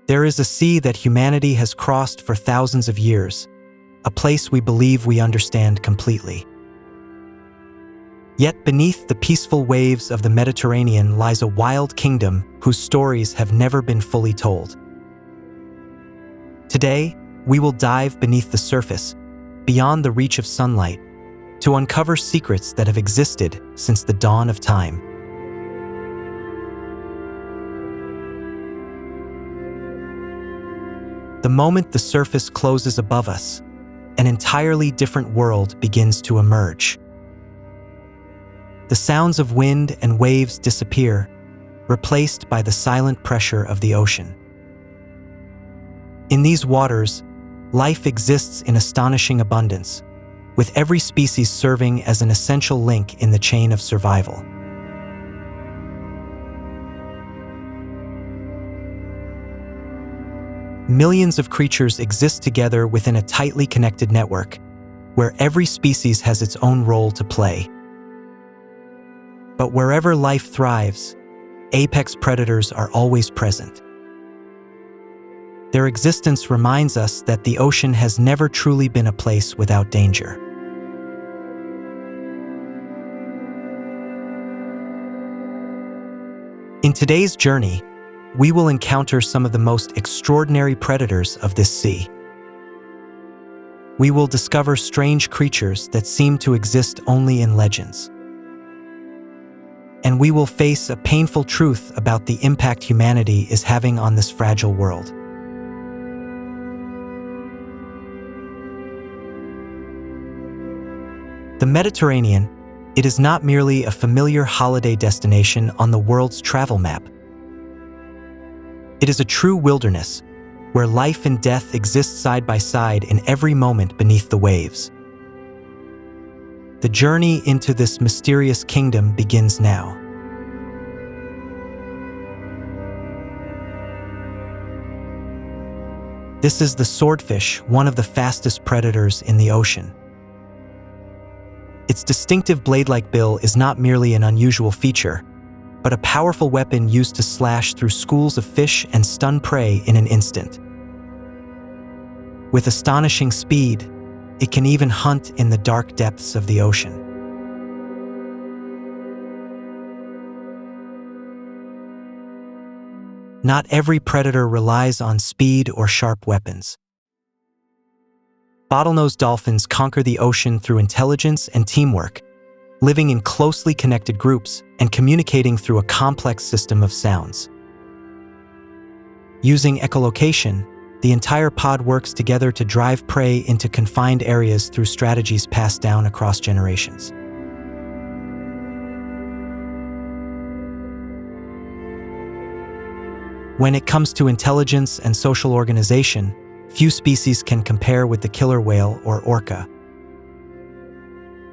There is a sea that humanity has crossed for thousands of years, a place we believe we understand completely. Yet beneath the peaceful waves of the Mediterranean lies a wild kingdom whose stories have never been fully told. Today, we will dive beneath the surface, beyond the reach of sunlight, to uncover secrets that have existed since the dawn of time. The moment the surface closes above us, an entirely different world begins to emerge. The sounds of wind and waves disappear, replaced by the silent pressure of the ocean. In these waters, life exists in astonishing abundance, with every species serving as an essential link in the chain of survival. Millions of creatures exist together within a tightly connected network, where every species has its own role to play. But wherever life thrives, apex predators are always present. Their existence reminds us that the ocean has never truly been a place without danger. In today's journey, we will encounter some of the most extraordinary predators of this sea. We will discover strange creatures that seem to exist only in legends. And we will face a painful truth about the impact humanity is having on this fragile world. The Mediterranean, it is not merely a familiar holiday destination on the world's travel map. It is a true wilderness, where life and death exist side by side in every moment beneath the waves. The journey into this mysterious kingdom begins now. This is the swordfish, one of the fastest predators in the ocean. Its distinctive blade-like bill is not merely an unusual feature, but a powerful weapon used to slash through schools of fish and stun prey in an instant. With astonishing speed, it can even hunt in the dark depths of the ocean. Not every predator relies on speed or sharp weapons. Bottlenose dolphins conquer the ocean through intelligence and teamwork, living in closely connected groups and communicating through a complex system of sounds. Using echolocation, the entire pod works together to drive prey into confined areas through strategies passed down across generations. When it comes to intelligence and social organization, few species can compare with the killer whale or orca.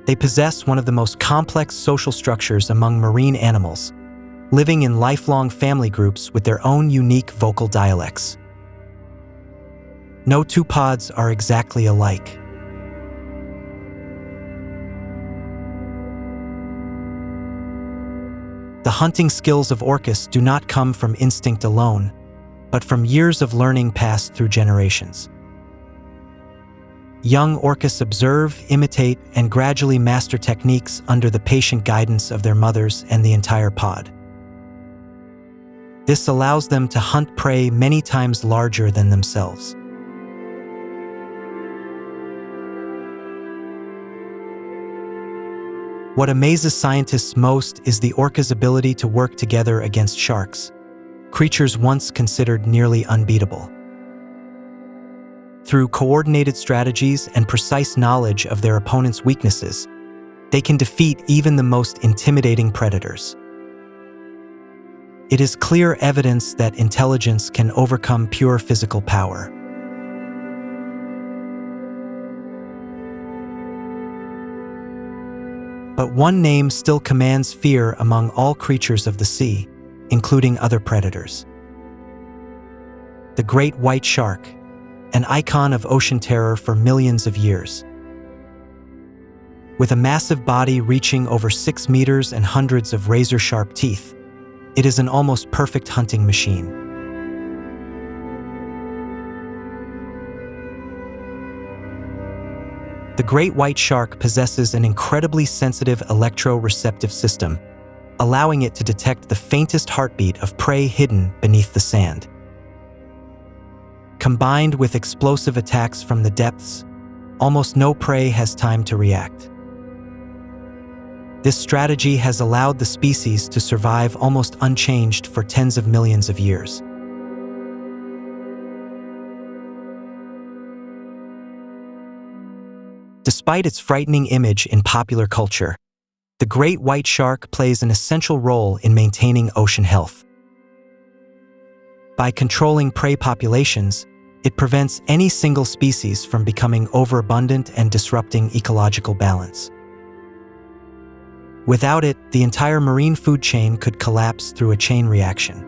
They possess one of the most complex social structures among marine animals, living in lifelong family groups with their own unique vocal dialects. No two pods are exactly alike. The hunting skills of orcas do not come from instinct alone, but from years of learning passed through generations. Young orcas observe, imitate, and gradually master techniques under the patient guidance of their mothers and the entire pod. This allows them to hunt prey many times larger than themselves. What amazes scientists most is the orca's ability to work together against sharks, creatures once considered nearly unbeatable. Through coordinated strategies and precise knowledge of their opponent's weaknesses, they can defeat even the most intimidating predators. It is clear evidence that intelligence can overcome pure physical power. But one name still commands fear among all creatures of the sea, including other predators. The great white shark, an icon of ocean terror for millions of years. With a massive body reaching over 6 meters and hundreds of razor-sharp teeth, it is an almost perfect hunting machine. The great white shark possesses an incredibly sensitive electroreceptive system, allowing it to detect the faintest heartbeat of prey hidden beneath the sand. Combined with explosive attacks from the depths, almost no prey has time to react. This strategy has allowed the species to survive almost unchanged for tens of millions of years. Despite its frightening image in popular culture, the great white shark plays an essential role in maintaining ocean health. By controlling prey populations, it prevents any single species from becoming overabundant and disrupting ecological balance. Without it, the entire marine food chain could collapse through a chain reaction.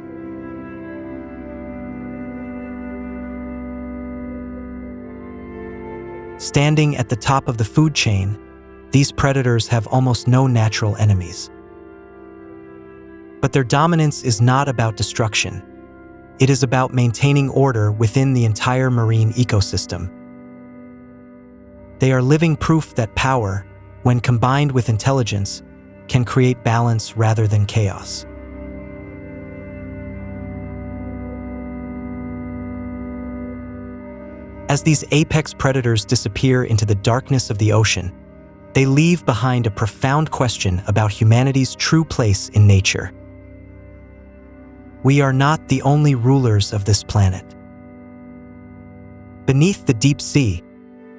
Standing at the top of the food chain, these predators have almost no natural enemies. But their dominance is not about destruction. It is about maintaining order within the entire marine ecosystem. They are living proof that power, when combined with intelligence, can create balance rather than chaos. As these apex predators disappear into the darkness of the ocean, they leave behind a profound question about humanity's true place in nature. We are not the only rulers of this planet. Beneath the deep sea,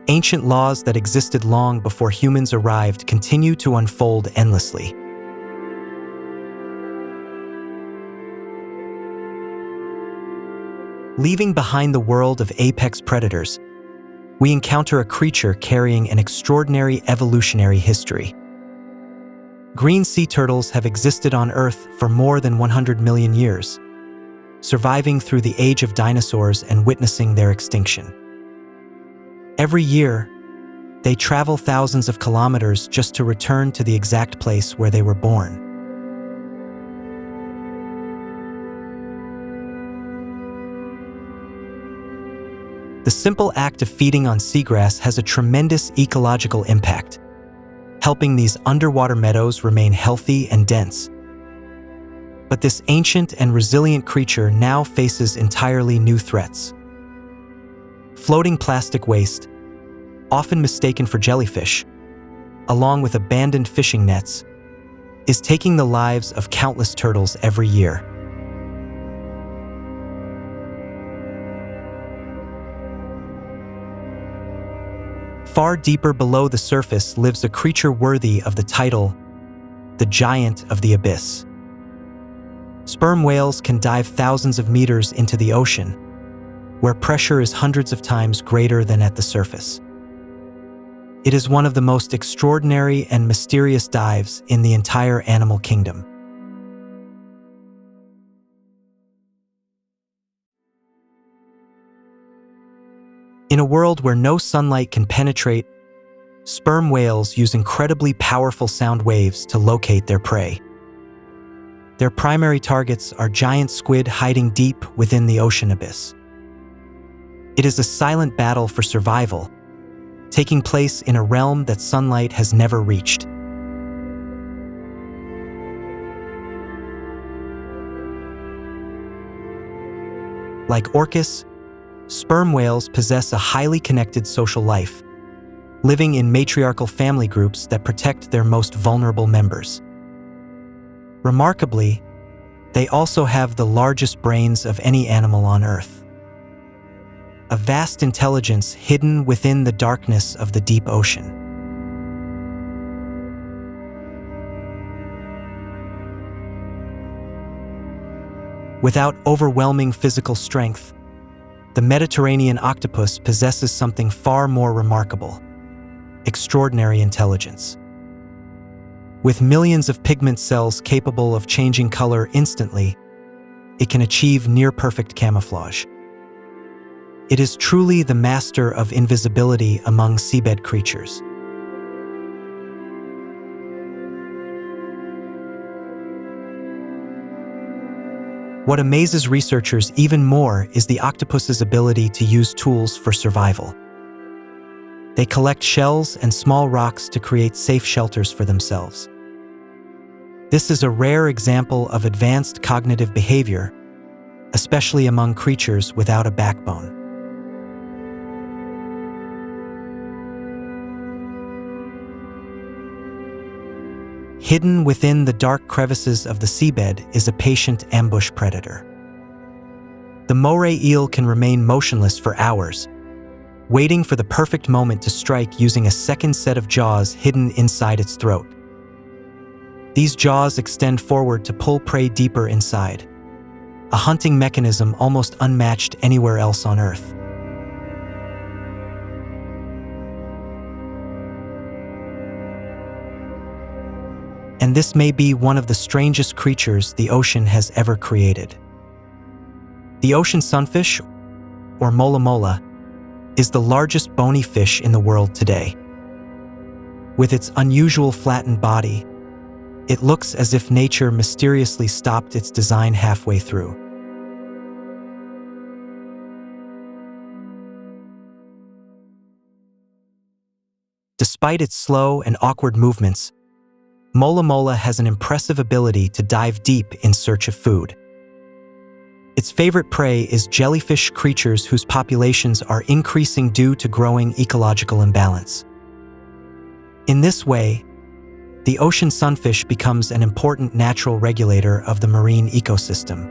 ancient laws that existed long before humans arrived continue to unfold endlessly. Leaving behind the world of apex predators, we encounter a creature carrying an extraordinary evolutionary history. Green sea turtles have existed on Earth for more than 100 million years, surviving through the age of dinosaurs and witnessing their extinction. Every year, they travel thousands of kilometers just to return to the exact place where they were born. The simple act of feeding on seagrass has a tremendous ecological impact, helping these underwater meadows remain healthy and dense. But this ancient and resilient creature now faces entirely new threats. Floating plastic waste, often mistaken for jellyfish, along with abandoned fishing nets, is taking the lives of countless turtles every year. Far deeper below the surface lives a creature worthy of the title, the giant of the abyss. Sperm whales can dive thousands of meters into the ocean, where pressure is hundreds of times greater than at the surface. It is one of the most extraordinary and mysterious dives in the entire animal kingdom. In a world where no sunlight can penetrate, sperm whales use incredibly powerful sound waves to locate their prey. Their primary targets are giant squid hiding deep within the ocean abyss. It is a silent battle for survival, taking place in a realm that sunlight has never reached. Like orcas, sperm whales possess a highly connected social life, living in matriarchal family groups that protect their most vulnerable members. Remarkably, they also have the largest brains of any animal on Earth. A vast intelligence hidden within the darkness of the deep ocean. Without overwhelming physical strength, the Mediterranean octopus possesses something far more remarkable: extraordinary intelligence. With millions of pigment cells capable of changing color instantly, it can achieve near-perfect camouflage. It is truly the master of invisibility among seabed creatures. What amazes researchers even more is the octopus's ability to use tools for survival. They collect shells and small rocks to create safe shelters for themselves. This is a rare example of advanced cognitive behavior, especially among creatures without a backbone. Hidden within the dark crevices of the seabed is a patient ambush predator. The moray eel can remain motionless for hours, waiting for the perfect moment to strike using a second set of jaws hidden inside its throat. These jaws extend forward to pull prey deeper inside, a hunting mechanism almost unmatched anywhere else on Earth. And this may be one of the strangest creatures the ocean has ever created. The ocean sunfish, or mola mola, is the largest bony fish in the world today. With its unusual flattened body, it looks as if nature mysteriously stopped its design halfway through. Despite its slow and awkward movements, mola mola has an impressive ability to dive deep in search of food. Its favorite prey is jellyfish creatures whose populations are increasing due to growing ecological imbalance. In this way, the ocean sunfish becomes an important natural regulator of the marine ecosystem.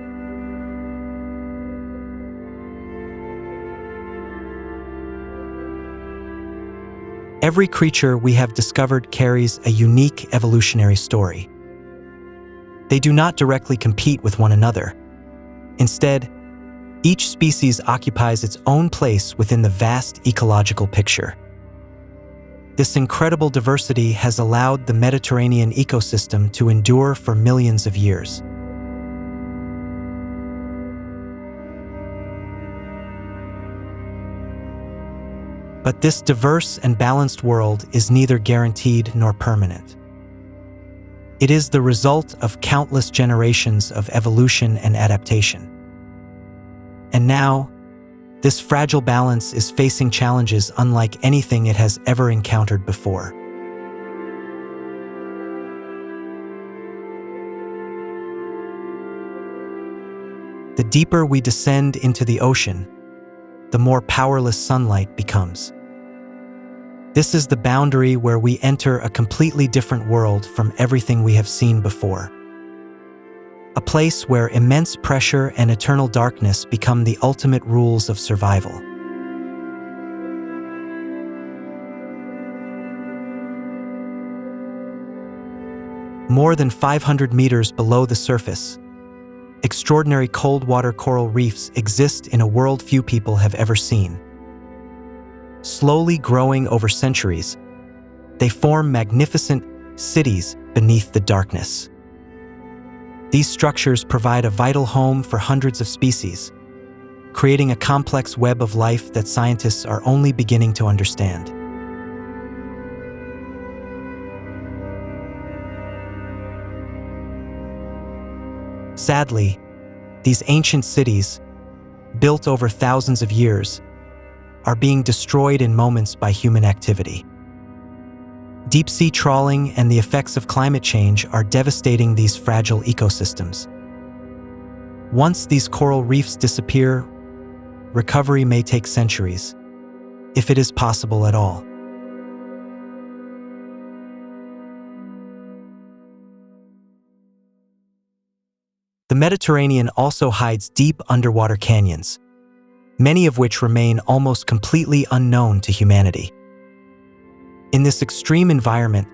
Every creature we have discovered carries a unique evolutionary story. They do not directly compete with one another. Instead, each species occupies its own place within the vast ecological picture. This incredible diversity has allowed the Mediterranean ecosystem to endure for millions of years. But this diverse and balanced world is neither guaranteed nor permanent. It is the result of countless generations of evolution and adaptation. And now, this fragile balance is facing challenges unlike anything it has ever encountered before. The deeper we descend into the ocean, the more powerless sunlight becomes. This is the boundary where we enter a completely different world from everything we have seen before. A place where immense pressure and eternal darkness become the ultimate rules of survival. More than 500 meters below the surface, extraordinary cold-water coral reefs exist in a world few people have ever seen. Slowly growing over centuries, they form magnificent cities beneath the darkness. These structures provide a vital home for hundreds of species, creating a complex web of life that scientists are only beginning to understand. Sadly, these ancient cities, built over thousands of years, are being destroyed in moments by human activity. Deep-sea trawling and the effects of climate change are devastating these fragile ecosystems. Once these coral reefs disappear, recovery may take centuries, if it is possible at all. The Mediterranean also hides deep underwater canyons, many of which remain almost completely unknown to humanity. In this extreme environment,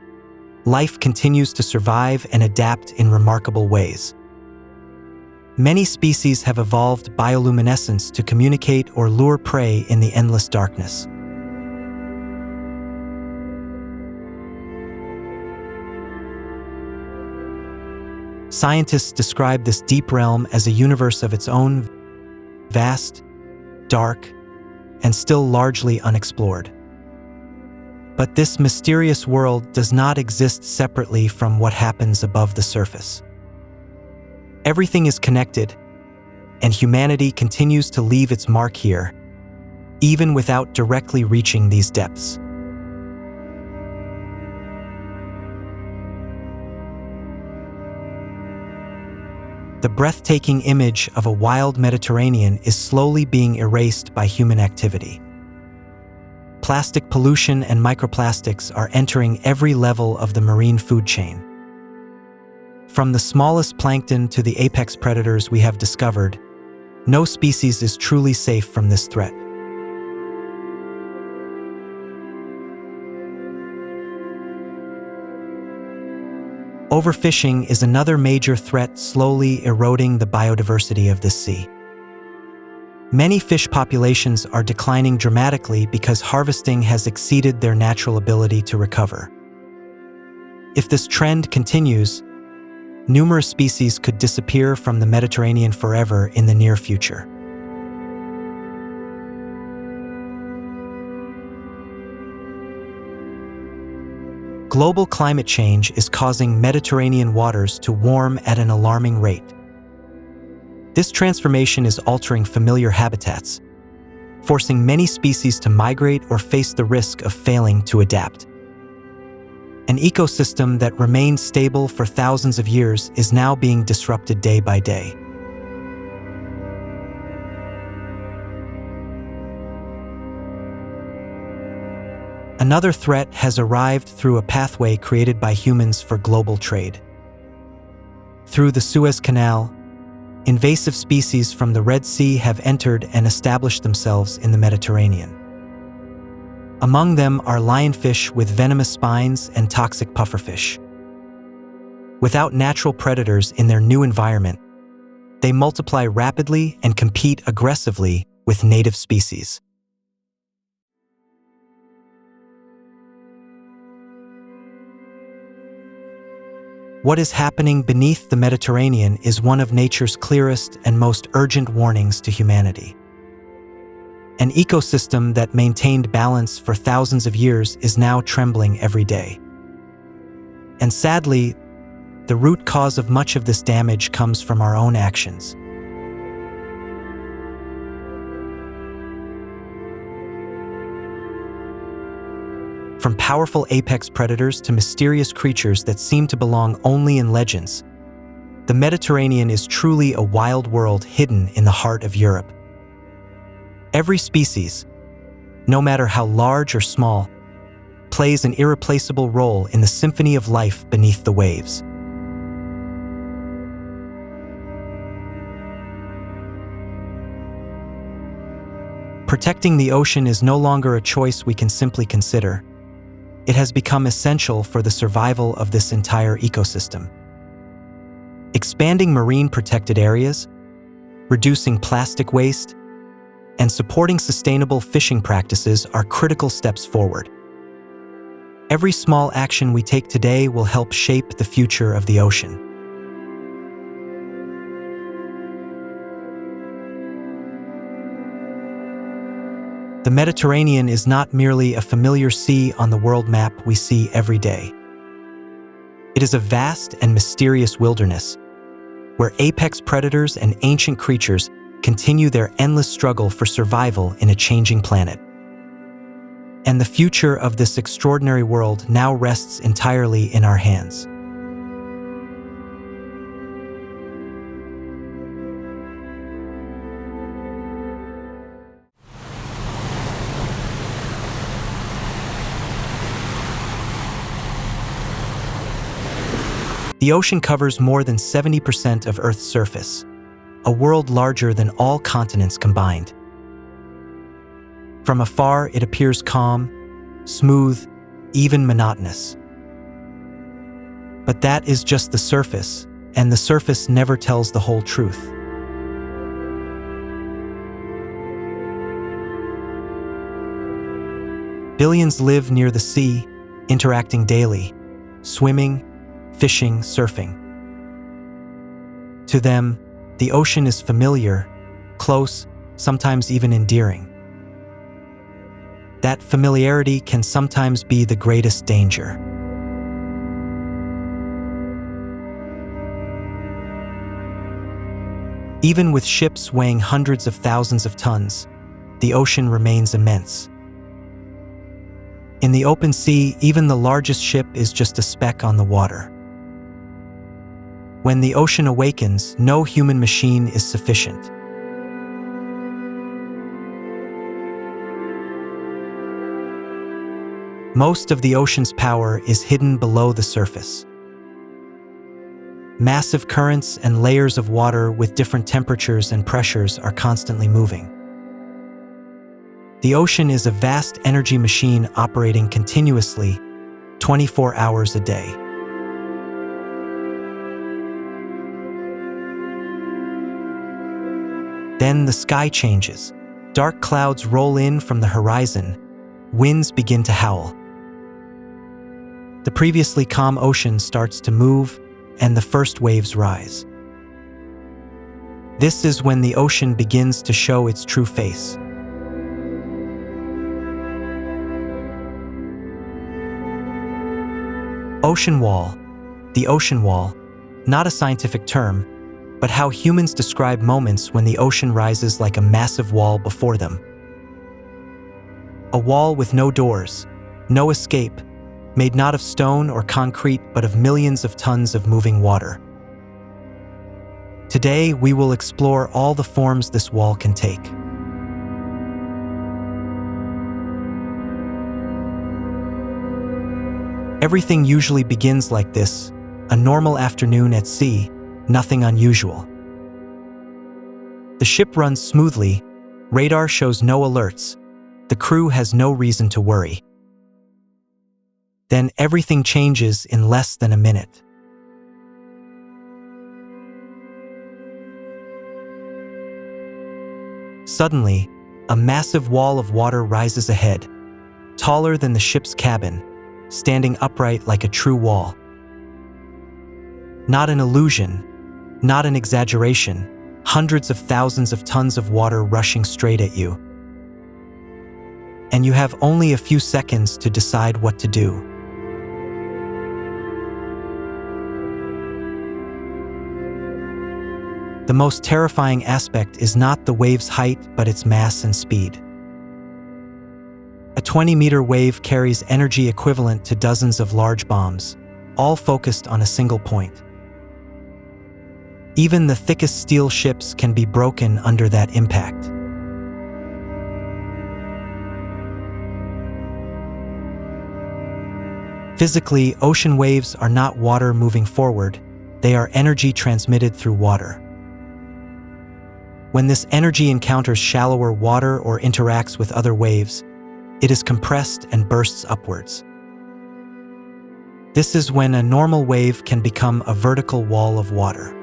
life continues to survive and adapt in remarkable ways. Many species have evolved bioluminescence to communicate or lure prey in the endless darkness. Scientists describe this deep realm as a universe of its own, vast, dark, and still largely unexplored. But this mysterious world does not exist separately from what happens above the surface. Everything is connected, and humanity continues to leave its mark here, even without directly reaching these depths. The breathtaking image of a wild Mediterranean is slowly being erased by human activity. Plastic pollution and microplastics are entering every level of the marine food chain. From the smallest plankton to the apex predators we have discovered, no species is truly safe from this threat. Overfishing is another major threat slowly eroding the biodiversity of this sea. Many fish populations are declining dramatically because harvesting has exceeded their natural ability to recover. If this trend continues, numerous species could disappear from the Mediterranean forever in the near future. Global climate change is causing Mediterranean waters to warm at an alarming rate. This transformation is altering familiar habitats, forcing many species to migrate or face the risk of failing to adapt. An ecosystem that remained stable for thousands of years is now being disrupted day by day. Another threat has arrived through a pathway created by humans for global trade. Through the Suez Canal, invasive species from the Red Sea have entered and established themselves in the Mediterranean. Among them are lionfish with venomous spines and toxic pufferfish. Without natural predators in their new environment, they multiply rapidly and compete aggressively with native species. What is happening beneath the Mediterranean is one of nature's clearest and most urgent warnings to humanity. An ecosystem that maintained balance for thousands of years is now trembling every day. And sadly, the root cause of much of this damage comes from our own actions. From powerful apex predators to mysterious creatures that seem to belong only in legends, the Mediterranean is truly a wild world hidden in the heart of Europe. Every species, no matter how large or small, plays an irreplaceable role in the symphony of life beneath the waves. Protecting the ocean is no longer a choice we can simply consider. It has become essential for the survival of this entire ecosystem. Expanding marine protected areas, reducing plastic waste, and supporting sustainable fishing practices are critical steps forward. Every small action we take today will help shape the future of the ocean. The Mediterranean is not merely a familiar sea on the world map we see every day. It is a vast and mysterious wilderness, where apex predators and ancient creatures continue their endless struggle for survival in a changing planet. And the future of this extraordinary world now rests entirely in our hands. The ocean covers more than 70% of Earth's surface, a world larger than all continents combined. From afar, it appears calm, smooth, even monotonous. But that is just the surface, and the surface never tells the whole truth. Billions live near the sea, interacting daily, swimming, fishing, surfing. To them, the ocean is familiar, close, sometimes even endearing. That familiarity can sometimes be the greatest danger. Even with ships weighing hundreds of thousands of tons, the ocean remains immense. In the open sea, even the largest ship is just a speck on the water. When the ocean awakens, no human machine is sufficient. Most of the ocean's power is hidden below the surface. Massive currents and layers of water with different temperatures and pressures are constantly moving. The ocean is a vast energy machine operating continuously, 24 hours a day. Then the sky changes. Dark clouds roll in from the horizon. Winds begin to howl. The previously calm ocean starts to move, and the first waves rise. This is when the ocean begins to show its true face. Ocean wall. The ocean wall, not a scientific term, but how humans describe moments when the ocean rises like a massive wall before them. A wall with no doors, no escape, made not of stone or concrete but of millions of tons of moving water. Today, we will explore all the forms this wall can take. Everything usually begins like this, a normal afternoon at sea, nothing unusual. The ship runs smoothly, radar shows no alerts, the crew has no reason to worry. Then everything changes in less than a minute. Suddenly, a massive wall of water rises ahead, taller than the ship's cabin, standing upright like a true wall. Not an illusion, not an exaggeration, hundreds of thousands of tons of water rushing straight at you. And you have only a few seconds to decide what to do. The most terrifying aspect is not the wave's height, but its mass and speed. A 20-meter wave carries energy equivalent to dozens of large bombs, all focused on a single point. Even the thickest steel ships can be broken under that impact. Physically, ocean waves are not water moving forward, they are energy transmitted through water. When this energy encounters shallower water or interacts with other waves, it is compressed and bursts upwards. This is when a normal wave can become a vertical wall of water.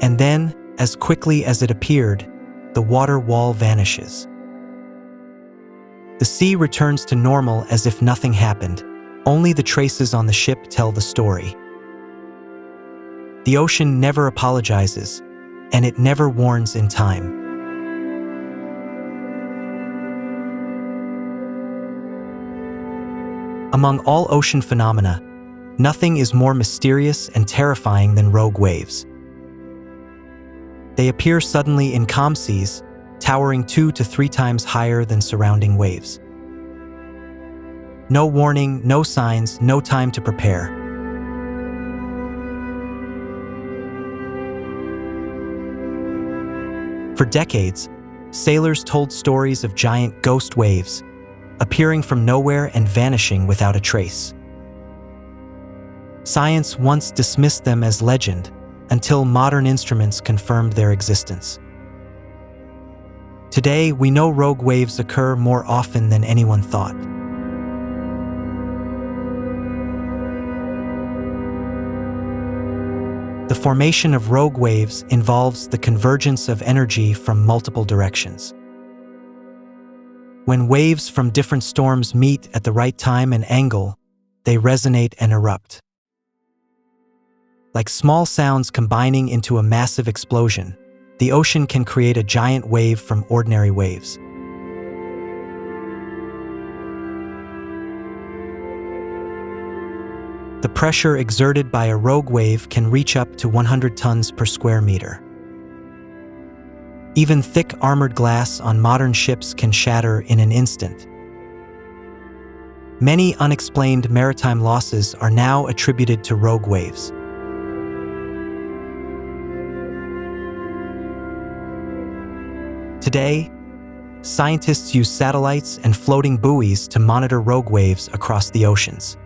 And then, as quickly as it appeared, the water wall vanishes. The sea returns to normal as if nothing happened. Only the traces on the ship tell the story. The ocean never apologizes, and it never warns in time. Among all ocean phenomena, nothing is more mysterious and terrifying than rogue waves. They appear suddenly in calm seas, towering 2 to 3 times higher than surrounding waves. No warning, no signs, no time to prepare. For decades, sailors told stories of giant ghost waves, appearing from nowhere and vanishing without a trace. Science once dismissed them as legend, until modern instruments confirmed their existence. Today, we know rogue waves occur more often than anyone thought. The formation of rogue waves involves the convergence of energy from multiple directions. When waves from different storms meet at the right time and angle, they resonate and erupt. Like small sounds combining into a massive explosion, the ocean can create a giant wave from ordinary waves. The pressure exerted by a rogue wave can reach up to 100 tons per square meter. Even thick armored glass on modern ships can shatter in an instant. Many unexplained maritime losses are now attributed to rogue waves. Today, scientists use satellites and floating buoys to monitor rogue waves across the oceans.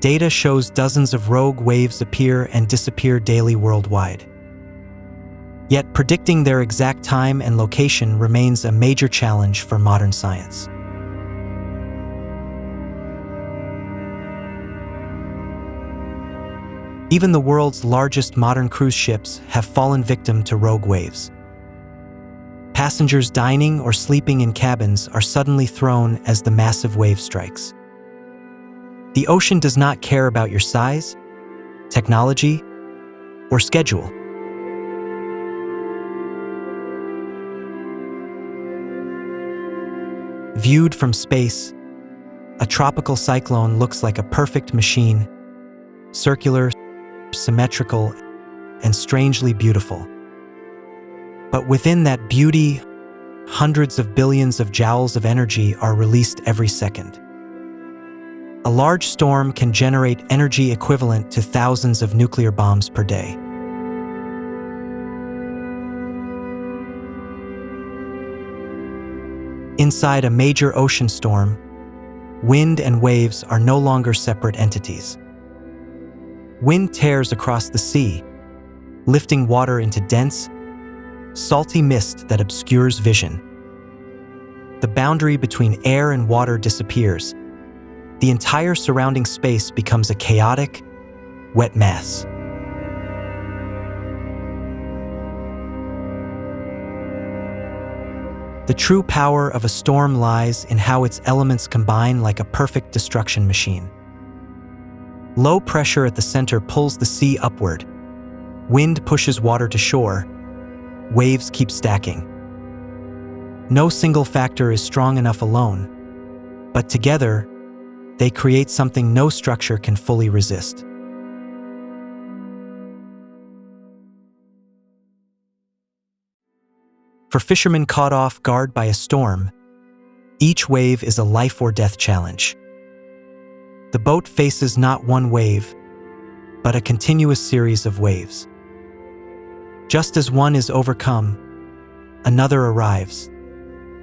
Data shows dozens of rogue waves appear and disappear daily worldwide. Yet predicting their exact time and location remains a major challenge for modern science. Even the world's largest modern cruise ships have fallen victim to rogue waves. Passengers dining or sleeping in cabins are suddenly thrown as the massive wave strikes. The ocean does not care about your size, technology, or schedule. Viewed from space, a tropical cyclone looks like a perfect machine, circular, symmetrical, and strangely beautiful. But within that beauty, hundreds of billions of joules of energy are released every second. A large storm can generate energy equivalent to thousands of nuclear bombs per day. Inside a major ocean storm, wind and waves are no longer separate entities. Wind tears across the sea, lifting water into dense, salty mist that obscures vision. The boundary between air and water disappears. The entire surrounding space becomes a chaotic, wet mass. The true power of a storm lies in how its elements combine like a perfect destruction machine. Low pressure at the center pulls the sea upward. Wind pushes water to shore. Waves keep stacking. No single factor is strong enough alone, but together, they create something no structure can fully resist. For fishermen caught off guard by a storm, each wave is a life or death challenge. The boat faces not one wave, but a continuous series of waves. Just as one is overcome, another arrives.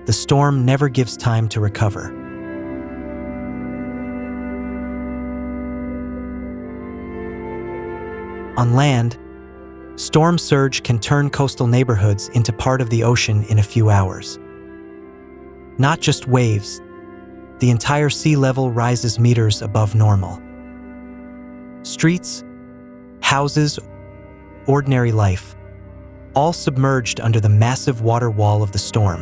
The storm never gives time to recover. On land, storm surge can turn coastal neighborhoods into part of the ocean in a few hours. Not just waves, the entire sea level rises meters above normal. Streets, houses, ordinary life, all submerged under the massive water wall of the storm.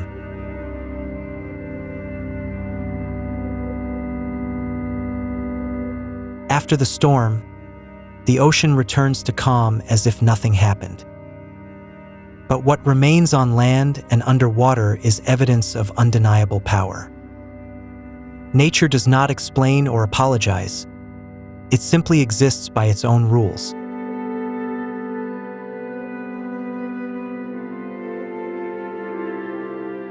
After the storm, the ocean returns to calm as if nothing happened. But what remains on land and underwater is evidence of undeniable power. Nature does not explain or apologize. It simply exists by its own rules.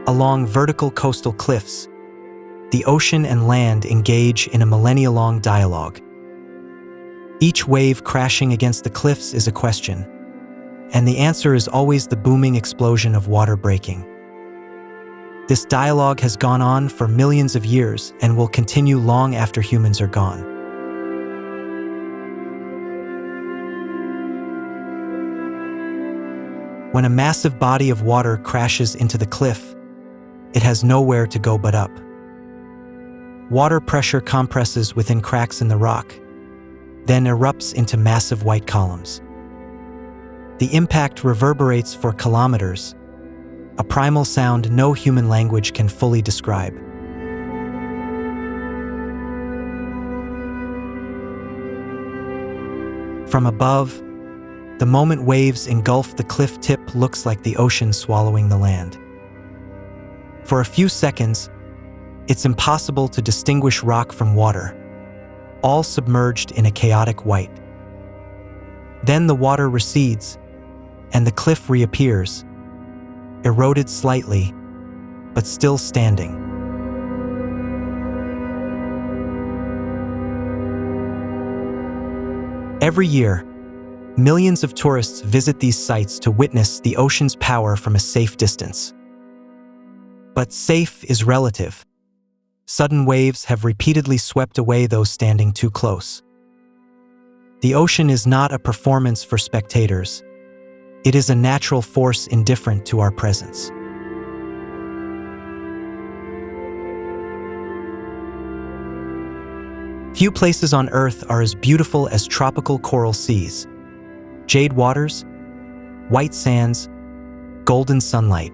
Along vertical coastal cliffs, the ocean and land engage in a millennia-long dialogue. Each wave crashing against the cliffs is a question, and the answer is always the booming explosion of water breaking. This dialogue has gone on for millions of years and will continue long after humans are gone. When a massive body of water crashes into the cliff, it has nowhere to go but up. Water pressure compresses within cracks in the rock, then erupts into massive white columns. The impact reverberates for kilometers, a primal sound no human language can fully describe. From above, the moment waves engulf the cliff tip looks like the ocean swallowing the land. For a few seconds, it's impossible to distinguish rock from water, all submerged in a chaotic white. Then the water recedes, and the cliff reappears, eroded slightly, but still standing. Every year, millions of tourists visit these sites to witness the ocean's power from a safe distance. But safe is relative. Sudden waves have repeatedly swept away those standing too close. The ocean is not a performance for spectators. It is a natural force indifferent to our presence. Few places on Earth are as beautiful as tropical coral seas. Jade waters, white sands, golden sunlight.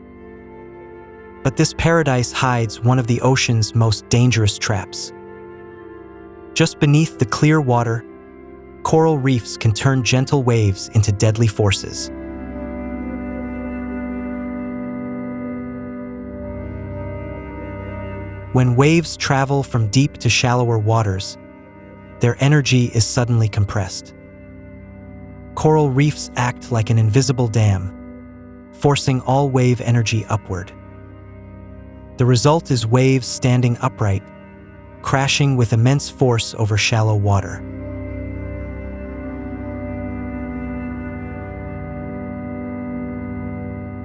But this paradise hides one of the ocean's most dangerous traps. Just beneath the clear water, coral reefs can turn gentle waves into deadly forces. When waves travel from deep to shallower waters, their energy is suddenly compressed. Coral reefs act like an invisible dam, forcing all wave energy upward. The result is waves standing upright, crashing with immense force over shallow water.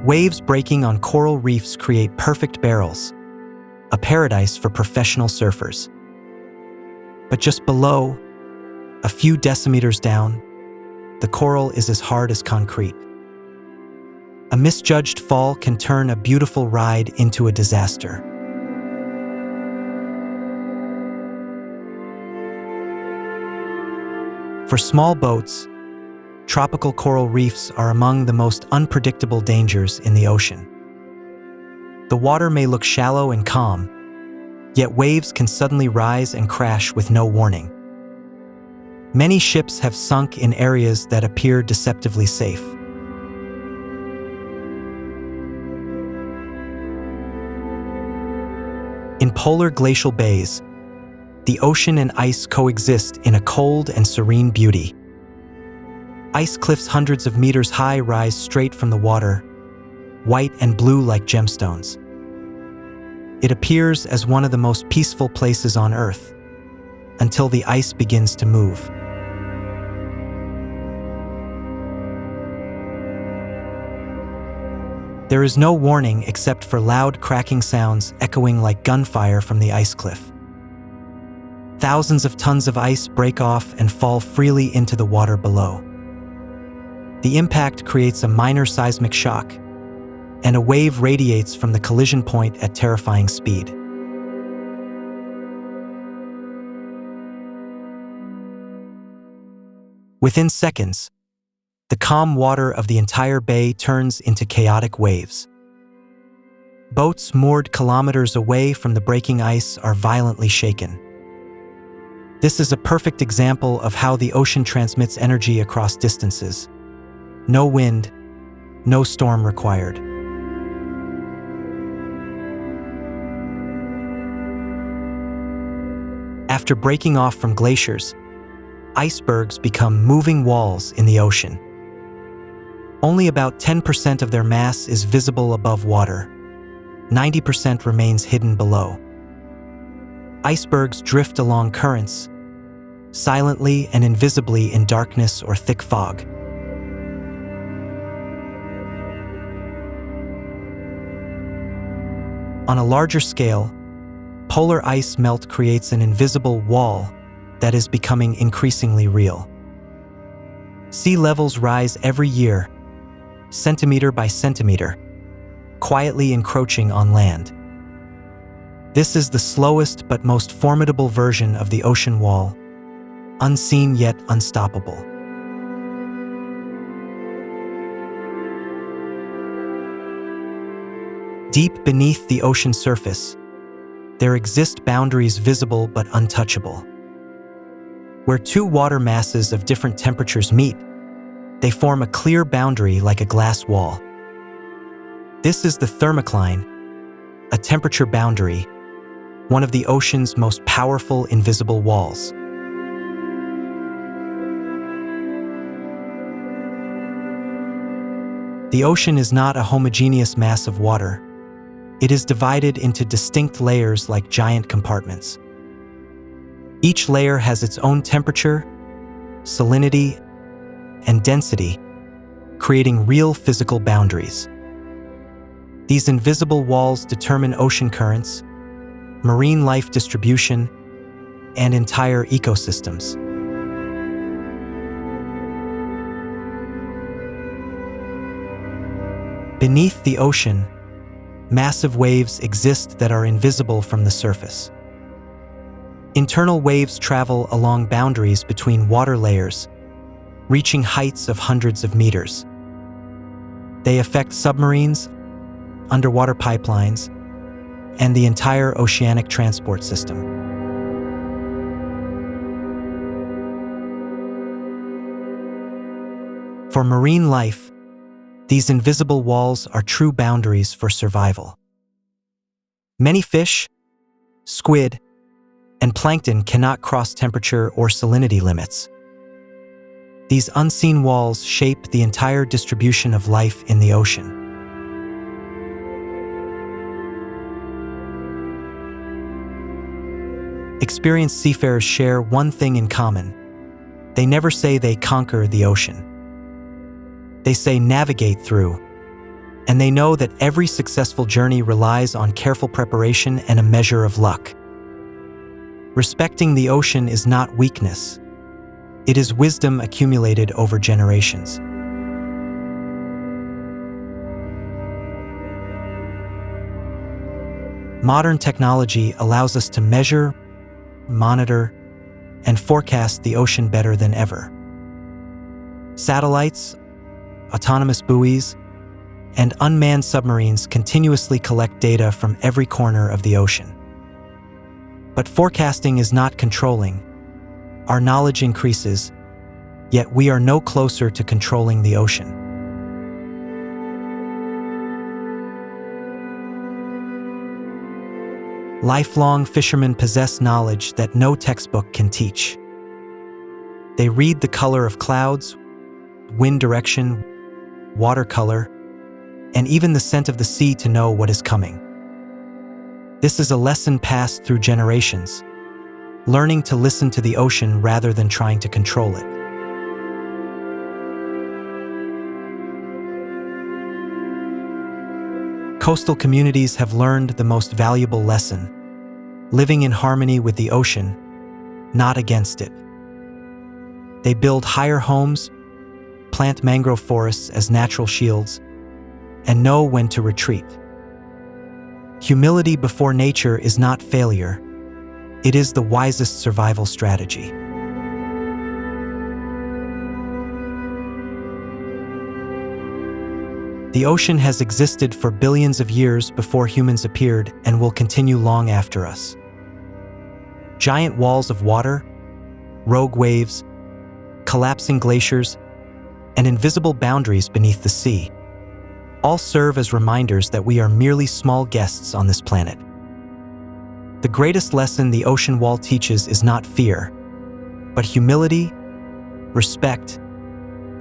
Waves breaking on coral reefs create perfect barrels, a paradise for professional surfers. But just below, a few decimeters down, the coral is as hard as concrete. A misjudged fall can turn a beautiful ride into a disaster. For small boats, tropical coral reefs are among the most unpredictable dangers in the ocean. The water may look shallow and calm, yet waves can suddenly rise and crash with no warning. Many ships have sunk in areas that appear deceptively safe. In polar glacial bays, the ocean and ice coexist in a cold and serene beauty. Ice cliffs hundreds of meters high rise straight from the water, white and blue like gemstones. It appears as one of the most peaceful places on Earth, until the ice begins to move. There is no warning except for loud cracking sounds echoing like gunfire from the ice cliff. Thousands of tons of ice break off and fall freely into the water below. The impact creates a minor seismic shock, and a wave radiates from the collision point at terrifying speed. Within seconds, the calm water of the entire bay turns into chaotic waves. Boats moored kilometers away from the breaking ice are violently shaken. This is a perfect example of how the ocean transmits energy across distances. No wind, no storm required. After breaking off from glaciers, icebergs become moving walls in the ocean. Only about 10% of their mass is visible above water. 90% remains hidden below. Icebergs drift along currents, silently and invisibly in darkness or thick fog. On a larger scale, polar ice melt creates an invisible wall that is becoming increasingly real. Sea levels rise every year, centimeter by centimeter, quietly encroaching on land. This is the slowest but most formidable version of the ocean wall, unseen yet unstoppable. Deep beneath the ocean surface, there exist boundaries visible but untouchable. Where two water masses of different temperatures meet, they form a clear boundary like a glass wall. This is the thermocline, a temperature boundary, one of the ocean's most powerful invisible walls. The ocean is not a homogeneous mass of water. It is divided into distinct layers like giant compartments. Each layer has its own temperature, salinity, and density, creating real physical boundaries. These invisible walls determine ocean currents, marine life distribution, and entire ecosystems. Beneath the ocean, massive waves exist that are invisible from the surface. Internal waves travel along boundaries between water layers, reaching heights of hundreds of meters. They affect submarines, underwater pipelines, and the entire oceanic transport system. For marine life, these invisible walls are true boundaries for survival. Many fish, squid, and plankton cannot cross temperature or salinity limits. These unseen walls shape the entire distribution of life in the ocean. Experienced seafarers share one thing in common. They never say they conquer the ocean. They say navigate through, and they know that every successful journey relies on careful preparation and a measure of luck. Respecting the ocean is not weakness. It is wisdom accumulated over generations. Modern technology allows us to measure, monitor, and forecast the ocean better than ever. Satellites, autonomous buoys, and unmanned submarines continuously collect data from every corner of the ocean. But forecasting is not controlling. Our knowledge increases, yet we are no closer to controlling the ocean. Lifelong fishermen possess knowledge that no textbook can teach. They read the color of clouds, wind direction, water color, and even the scent of the sea to know what is coming. This is a lesson passed through generations, learning to listen to the ocean rather than trying to control it. Coastal communities have learned the most valuable lesson: living in harmony with the ocean, not against it. They build higher homes, plant mangrove forests as natural shields, and know when to retreat. Humility before nature is not failure. It is the wisest survival strategy. The ocean has existed for billions of years before humans appeared and will continue long after us. Giant walls of water, rogue waves, collapsing glaciers, and invisible boundaries beneath the sea all serve as reminders that we are merely small guests on this planet. The greatest lesson the ocean wall teaches is not fear, but humility, respect,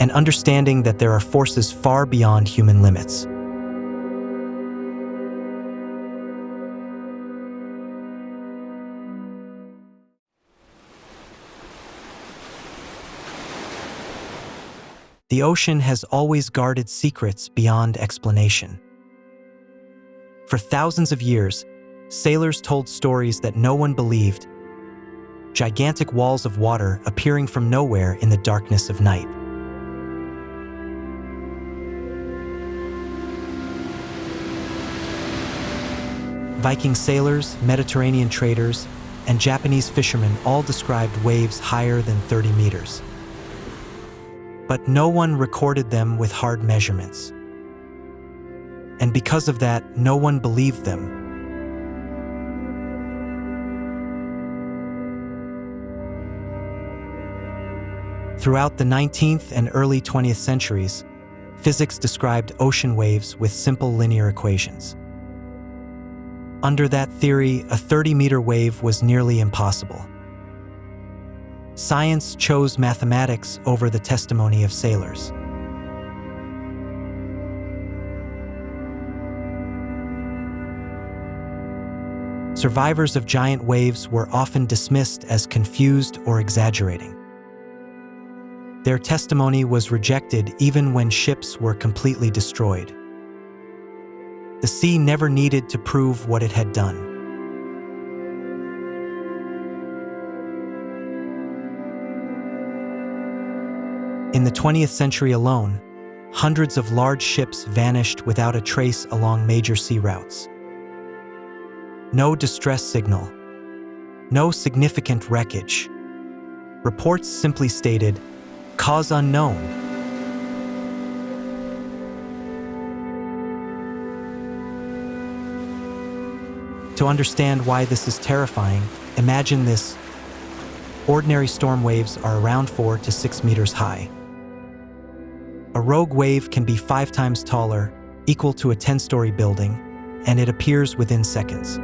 and understanding that there are forces far beyond human limits. The ocean has always guarded secrets beyond explanation. For thousands of years, sailors told stories that no one believed, gigantic walls of water appearing from nowhere in the darkness of night. Viking sailors, Mediterranean traders, and Japanese fishermen all described waves higher than 30 meters. But no one recorded them with hard measurements. And because of that, no one believed them. Throughout the 19th and early 20th centuries, physics described ocean waves with simple linear equations. Under that theory, a 30-meter wave was nearly impossible. Science chose mathematics over the testimony of sailors. Survivors of giant waves were often dismissed as confused or exaggerating. Their testimony was rejected even when ships were completely destroyed. The sea never needed to prove what it had done. In the 20th century alone, hundreds of large ships vanished without a trace along major sea routes. No distress signal. No significant wreckage. Reports simply stated, "Cause unknown." To understand why this is terrifying, imagine this. Ordinary storm waves are around 4 to 6 meters high. A rogue wave can be 5 times taller, equal to a 10-story building, and it appears within seconds.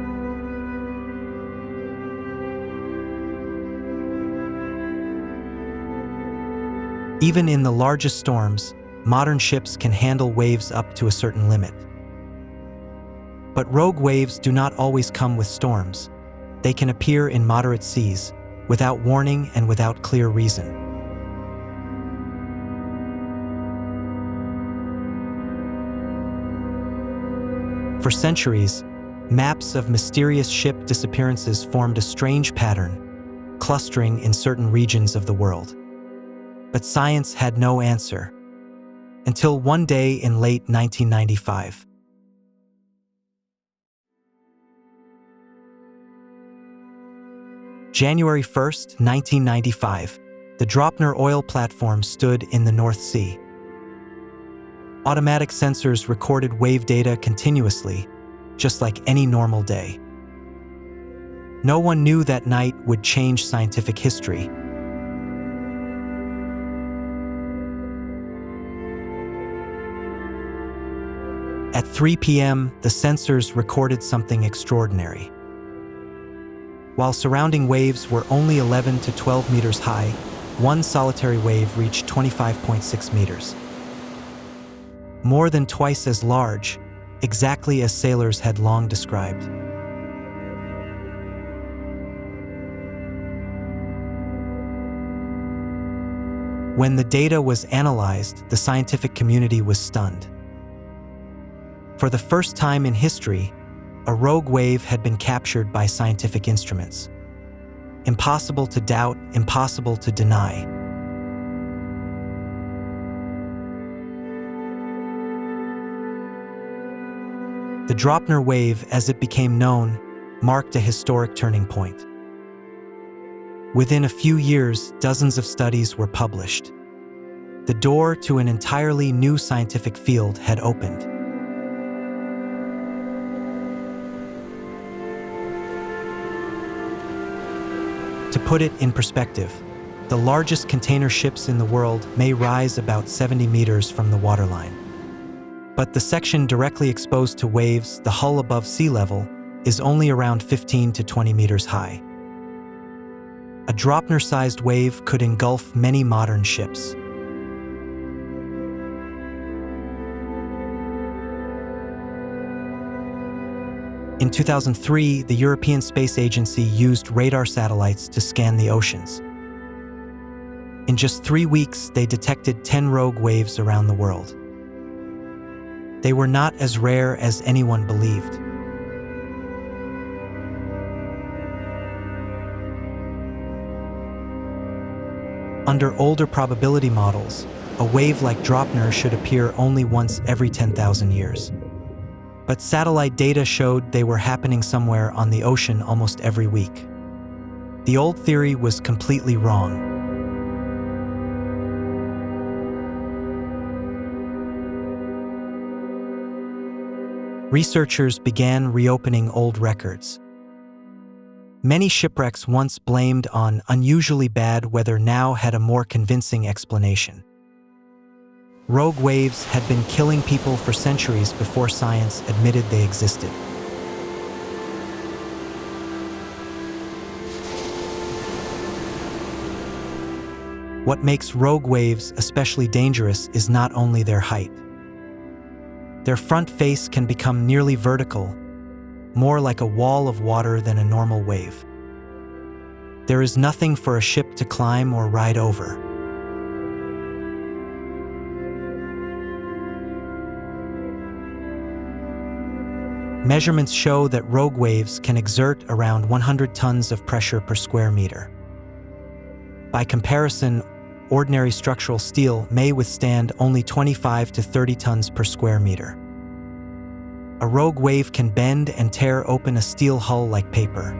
Even in the largest storms, modern ships can handle waves up to a certain limit. But rogue waves do not always come with storms. They can appear in moderate seas, without warning and without clear reason. For centuries, maps of mysterious ship disappearances formed a strange pattern, clustering in certain regions of the world. But science had no answer, until one day in late 1995. January 1st, 1995, the Dropner oil platform stood in the North Sea. Automatic sensors recorded wave data continuously, just like any normal day. No one knew that night would change scientific history. At 3 p.m., the sensors recorded something extraordinary. While surrounding waves were only 11 to 12 meters high, one solitary wave reached 25.6 meters. More than twice as large, exactly as sailors had long described. When the data was analyzed, the scientific community was stunned. For the first time in history, a rogue wave had been captured by scientific instruments. Impossible to doubt, impossible to deny. The Dropner wave, as it became known, marked a historic turning point. Within a few years, dozens of studies were published. The door to an entirely new scientific field had opened. To put it in perspective, the largest container ships in the world may rise about 70 meters from the waterline. But the section directly exposed to waves, the hull above sea level, is only around 15 to 20 meters high. A Dropner-sized wave could engulf many modern ships. In 2003, the European Space Agency used radar satellites to scan the oceans. In just 3 weeks, they detected 10 rogue waves around the world. They were not as rare as anyone believed. Under older probability models, a wave like Dropner should appear only once every 10,000 years. But satellite data showed they were happening somewhere on the ocean almost every week. The old theory was completely wrong. Researchers began reopening old records. Many shipwrecks once blamed on unusually bad weather now had a more convincing explanation. Rogue waves had been killing people for centuries before science admitted they existed. What makes rogue waves especially dangerous is not only their height. Their front face can become nearly vertical, more like a wall of water than a normal wave. There is nothing for a ship to climb or ride over. Measurements show that rogue waves can exert around 100 tons of pressure per square meter. By comparison, ordinary structural steel may withstand only 25 to 30 tons per square meter. A rogue wave can bend and tear open a steel hull like paper.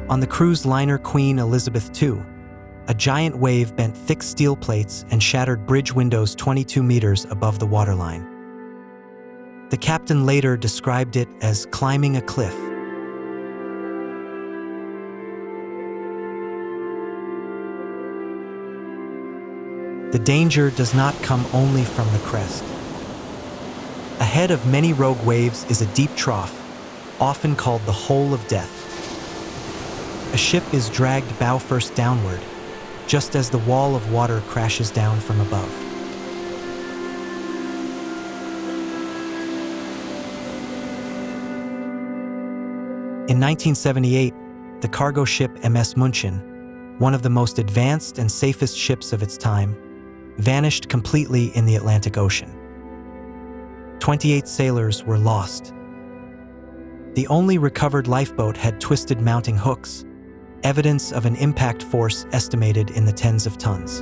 On the cruise liner Queen Elizabeth II, a giant wave bent thick steel plates and shattered bridge windows 22 meters above the waterline. The captain later described it as climbing a cliff. The danger does not come only from the crest. Ahead of many rogue waves is a deep trough, often called the Hole of Death. A ship is dragged bow first downward, just as the wall of water crashes down from above. In 1978, the cargo ship MS München, one of the most advanced and safest ships of its time, vanished completely in the Atlantic Ocean. 28 sailors were lost. The only recovered lifeboat had twisted mounting hooks, evidence of an impact force estimated in the tens of tons.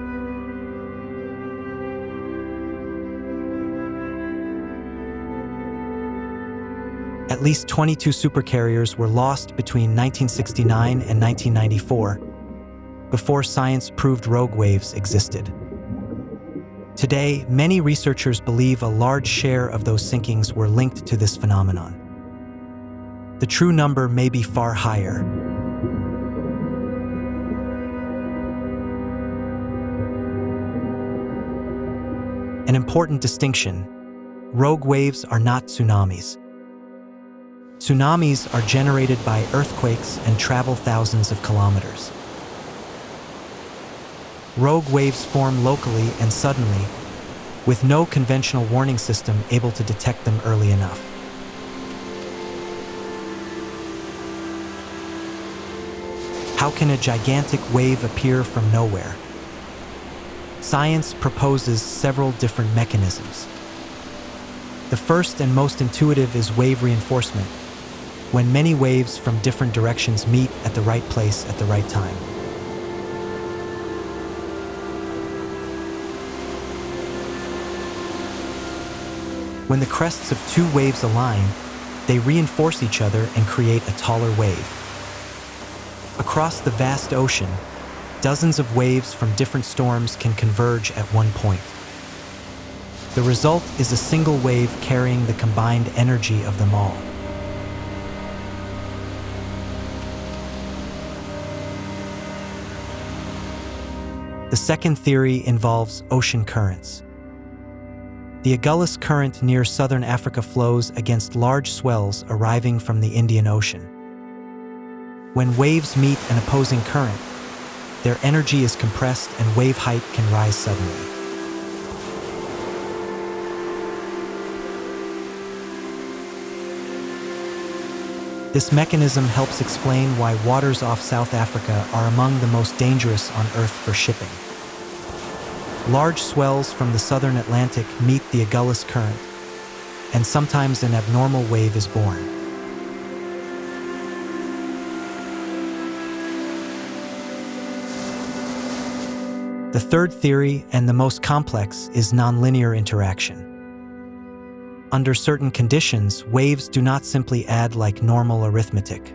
At least 22 supercarriers were lost between 1969 and 1994, before science proved rogue waves existed. Today, many researchers believe a large share of those sinkings were linked to this phenomenon. The true number may be far higher. An important distinction: rogue waves are not tsunamis. Tsunamis are generated by earthquakes and travel thousands of kilometers. Rogue waves form locally and suddenly, with no conventional warning system able to detect them early enough. How can a gigantic wave appear from nowhere? Science proposes several different mechanisms. The first and most intuitive is wave reinforcement, when many waves from different directions meet at the right place at the right time. When the crests of two waves align, they reinforce each other and create a taller wave. Across the vast ocean, dozens of waves from different storms can converge at one point. The result is a single wave carrying the combined energy of them all. The second theory involves ocean currents. The Agulhas Current near southern Africa flows against large swells arriving from the Indian Ocean. When waves meet an opposing current, their energy is compressed and wave height can rise suddenly. This mechanism helps explain why waters off South Africa are among the most dangerous on Earth for shipping. Large swells from the southern Atlantic meet the Agulhas Current, and sometimes an abnormal wave is born. The third theory, and the most complex, is nonlinear interaction. Under certain conditions, waves do not simply add like normal arithmetic.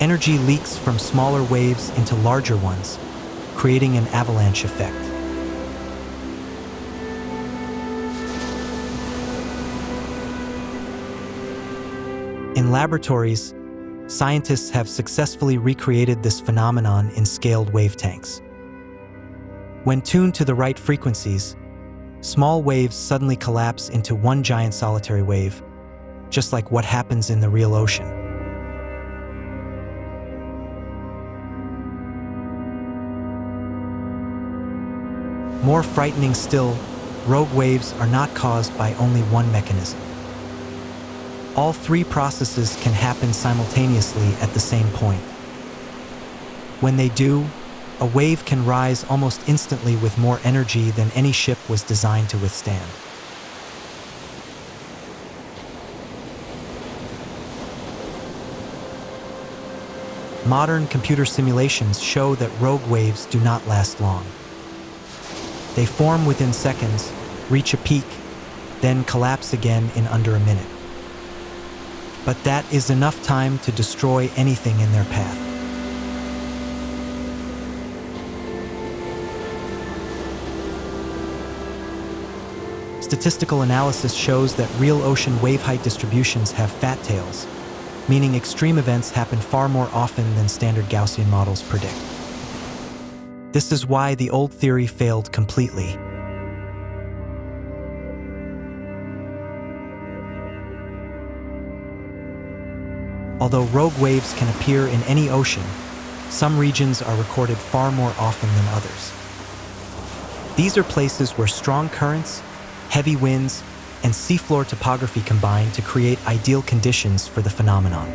Energy leaks from smaller waves into larger ones, creating an avalanche effect. In laboratories, scientists have successfully recreated this phenomenon in scaled wave tanks. When tuned to the right frequencies, small waves suddenly collapse into one giant solitary wave, just like what happens in the real ocean. More frightening still, rogue waves are not caused by only one mechanism. All three processes can happen simultaneously at the same point. When they do, a wave can rise almost instantly with more energy than any ship was designed to withstand. Modern computer simulations show that rogue waves do not last long. They form within seconds, reach a peak, then collapse again in under a minute. But that is enough time to destroy anything in their path. Statistical analysis shows that real ocean wave height distributions have fat tails, meaning extreme events happen far more often than standard Gaussian models predict. This is why the old theory failed completely. Although rogue waves can appear in any ocean, some regions are recorded far more often than others. These are places where strong currents, heavy winds, and seafloor topography combine to create ideal conditions for the phenomenon.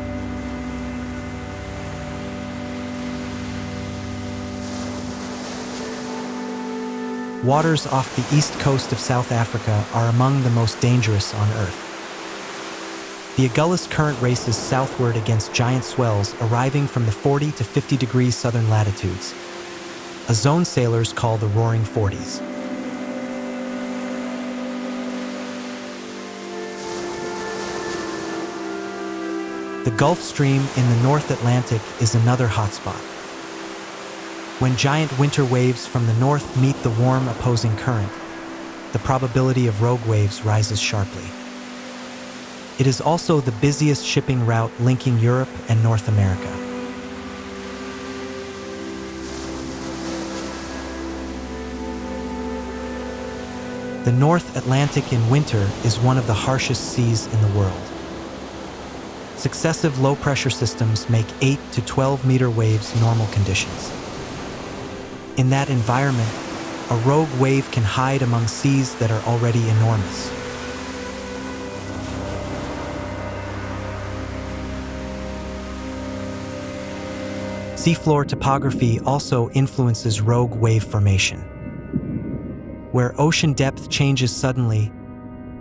Waters off the east coast of South Africa are among the most dangerous on Earth. The Agulhas current races southward against giant swells arriving from the 40 to 50 degrees southern latitudes, a zone sailors call the Roaring Forties. The Gulf Stream in the North Atlantic is another hotspot. When giant winter waves from the north meet the warm opposing current, the probability of rogue waves rises sharply. It is also the busiest shipping route linking Europe and North America. The North Atlantic in winter is one of the harshest seas in the world. Successive low-pressure systems make 8 to 12-meter waves normal conditions. In that environment, a rogue wave can hide among seas that are already enormous. Seafloor topography also influences rogue wave formation. Where ocean depth changes suddenly,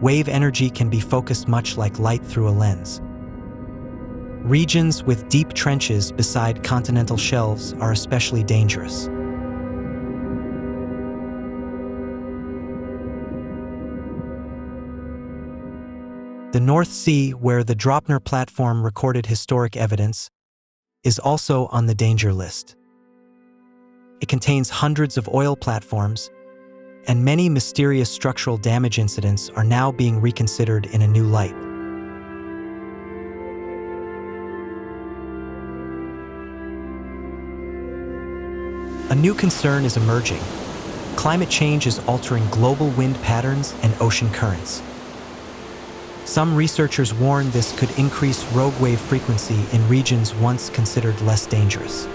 wave energy can be focused much like light through a lens. Regions with deep trenches beside continental shelves are especially dangerous. The North Sea, where the Dropner platform recorded historic evidence, is also on the danger list. It contains hundreds of oil platforms, and many mysterious structural damage incidents are now being reconsidered in a new light. A new concern is emerging. Climate change is altering global wind patterns and ocean currents. Some researchers warn this could increase rogue wave frequency in regions once considered less dangerous.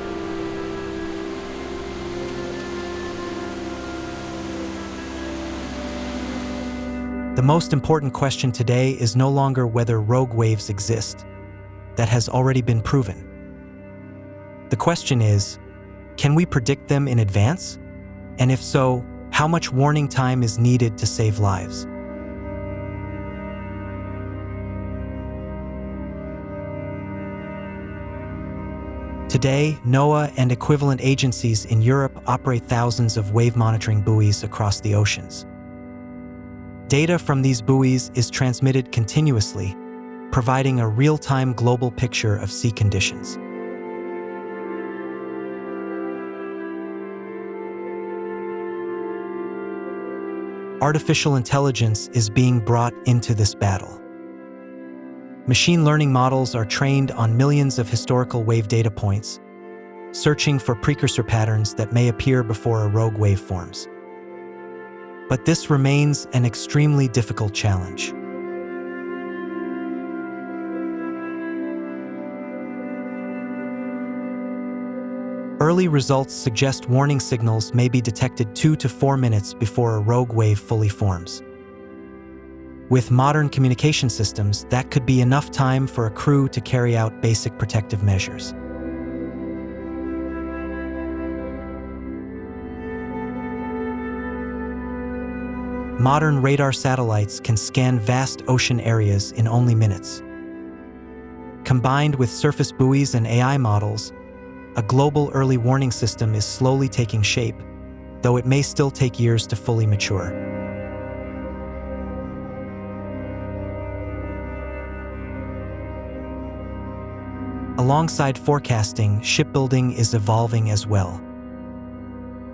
The most important question today is no longer whether rogue waves exist. That has already been proven. The question is, can we predict them in advance? And if so, how much warning time is needed to save lives? Today, NOAA and equivalent agencies in Europe operate thousands of wave monitoring buoys across the oceans. Data from these buoys is transmitted continuously, providing a real-time global picture of sea conditions. Artificial intelligence is being brought into this battle. Machine learning models are trained on millions of historical wave data points, searching for precursor patterns that may appear before a rogue wave forms. But this remains an extremely difficult challenge. Early results suggest warning signals may be detected 2 to 4 minutes before a rogue wave fully forms. With modern communication systems, that could be enough time for a crew to carry out basic protective measures. Modern radar satellites can scan vast ocean areas in only minutes. Combined with surface buoys and AI models, a global early warning system is slowly taking shape, though it may still take years to fully mature. Alongside forecasting, shipbuilding is evolving as well.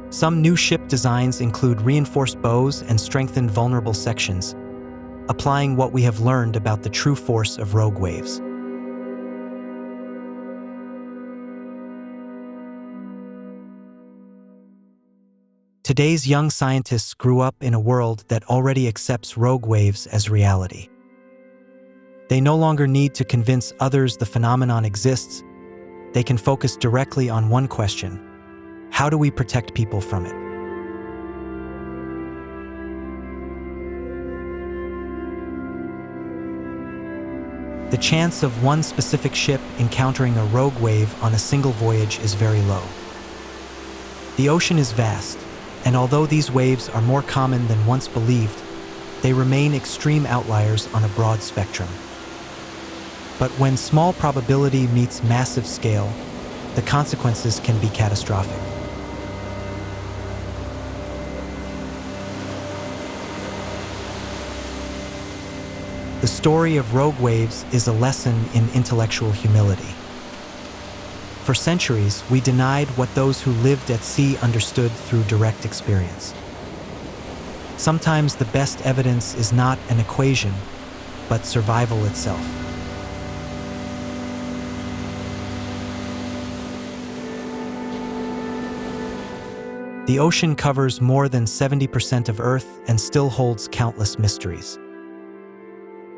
Some new ship designs include reinforced bows and strengthened vulnerable sections, applying what we have learned about the true force of rogue waves. Today's young scientists grew up in a world that already accepts rogue waves as reality. They no longer need to convince others the phenomenon exists. They can focus directly on one question: how do we protect people from it? The chance of one specific ship encountering a rogue wave on a single voyage is very low. The ocean is vast, and although these waves are more common than once believed, they remain extreme outliers on a broad spectrum. But when small probability meets massive scale, the consequences can be catastrophic. The story of rogue waves is a lesson in intellectual humility. For centuries, we denied what those who lived at sea understood through direct experience. Sometimes the best evidence is not an equation, but survival itself. The ocean covers more than 70% of Earth and still holds countless mysteries.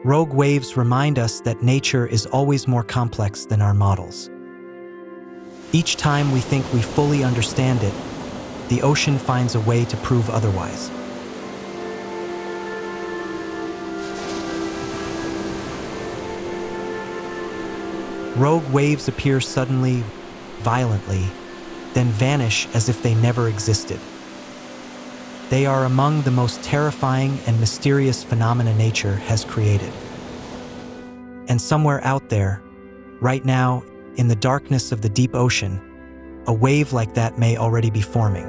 Rogue waves remind us that nature is always more complex than our models. Each time we think we fully understand it, the ocean finds a way to prove otherwise. Rogue waves appear suddenly, violently, then vanish as if they never existed. They are among the most terrifying and mysterious phenomena nature has created. And somewhere out there, right now, in the darkness of the deep ocean, a wave like that may already be forming.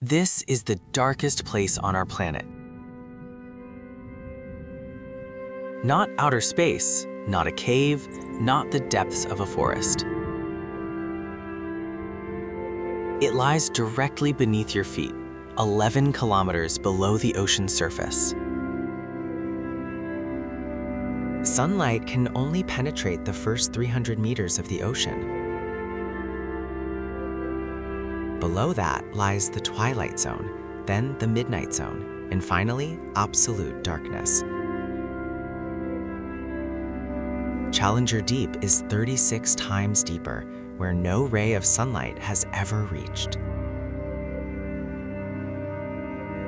This is the darkest place on our planet. Not outer space, not a cave, not the depths of a forest. It lies directly beneath your feet, 11 kilometers below the ocean's surface. Sunlight can only penetrate the first 300 meters of the ocean. Below that lies the twilight zone, then the midnight zone, and finally, absolute darkness. Challenger Deep is 36 times deeper, where no ray of sunlight has ever reached.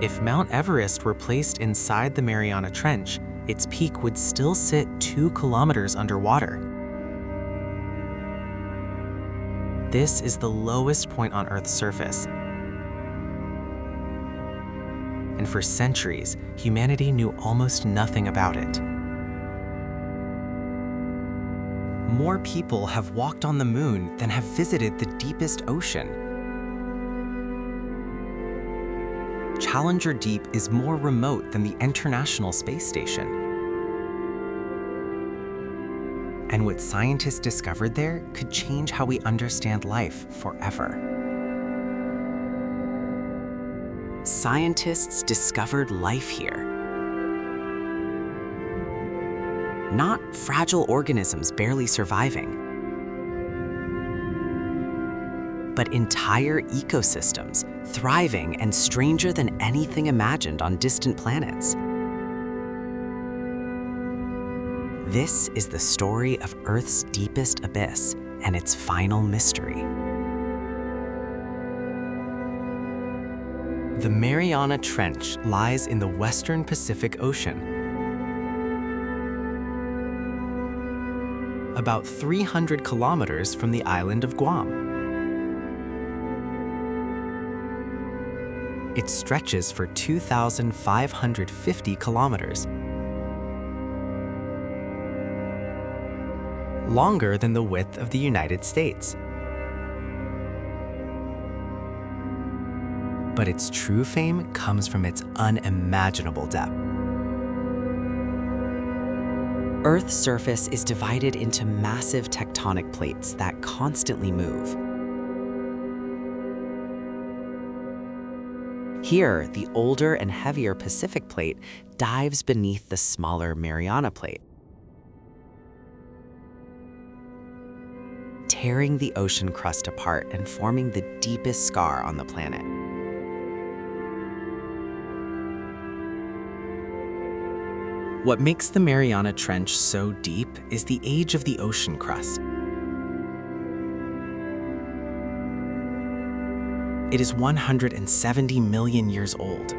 If Mount Everest were placed inside the Mariana Trench, its peak would still sit 2 kilometers underwater. This is the lowest point on Earth's surface. And for centuries, humanity knew almost nothing about it. More people have walked on the moon than have visited the deepest ocean. Challenger Deep is more remote than the International Space Station. And what scientists discovered there could change how we understand life forever. Scientists discovered life here. Not fragile organisms barely surviving, but entire ecosystems thriving and stranger than anything imagined on distant planets. This is the story of Earth's deepest abyss and its final mystery. The Mariana Trench lies in the western Pacific Ocean, about 300 kilometers from the island of Guam. It stretches for 2,550 kilometers, longer than the width of the United States. But its true fame comes from its unimaginable depth. Earth's surface is divided into massive tectonic plates that constantly move. Here, the older and heavier Pacific Plate dives beneath the smaller Mariana Plate, tearing the ocean crust apart and forming the deepest scar on the planet. What makes the Mariana Trench so deep is the age of the ocean crust. It is 170 million years old.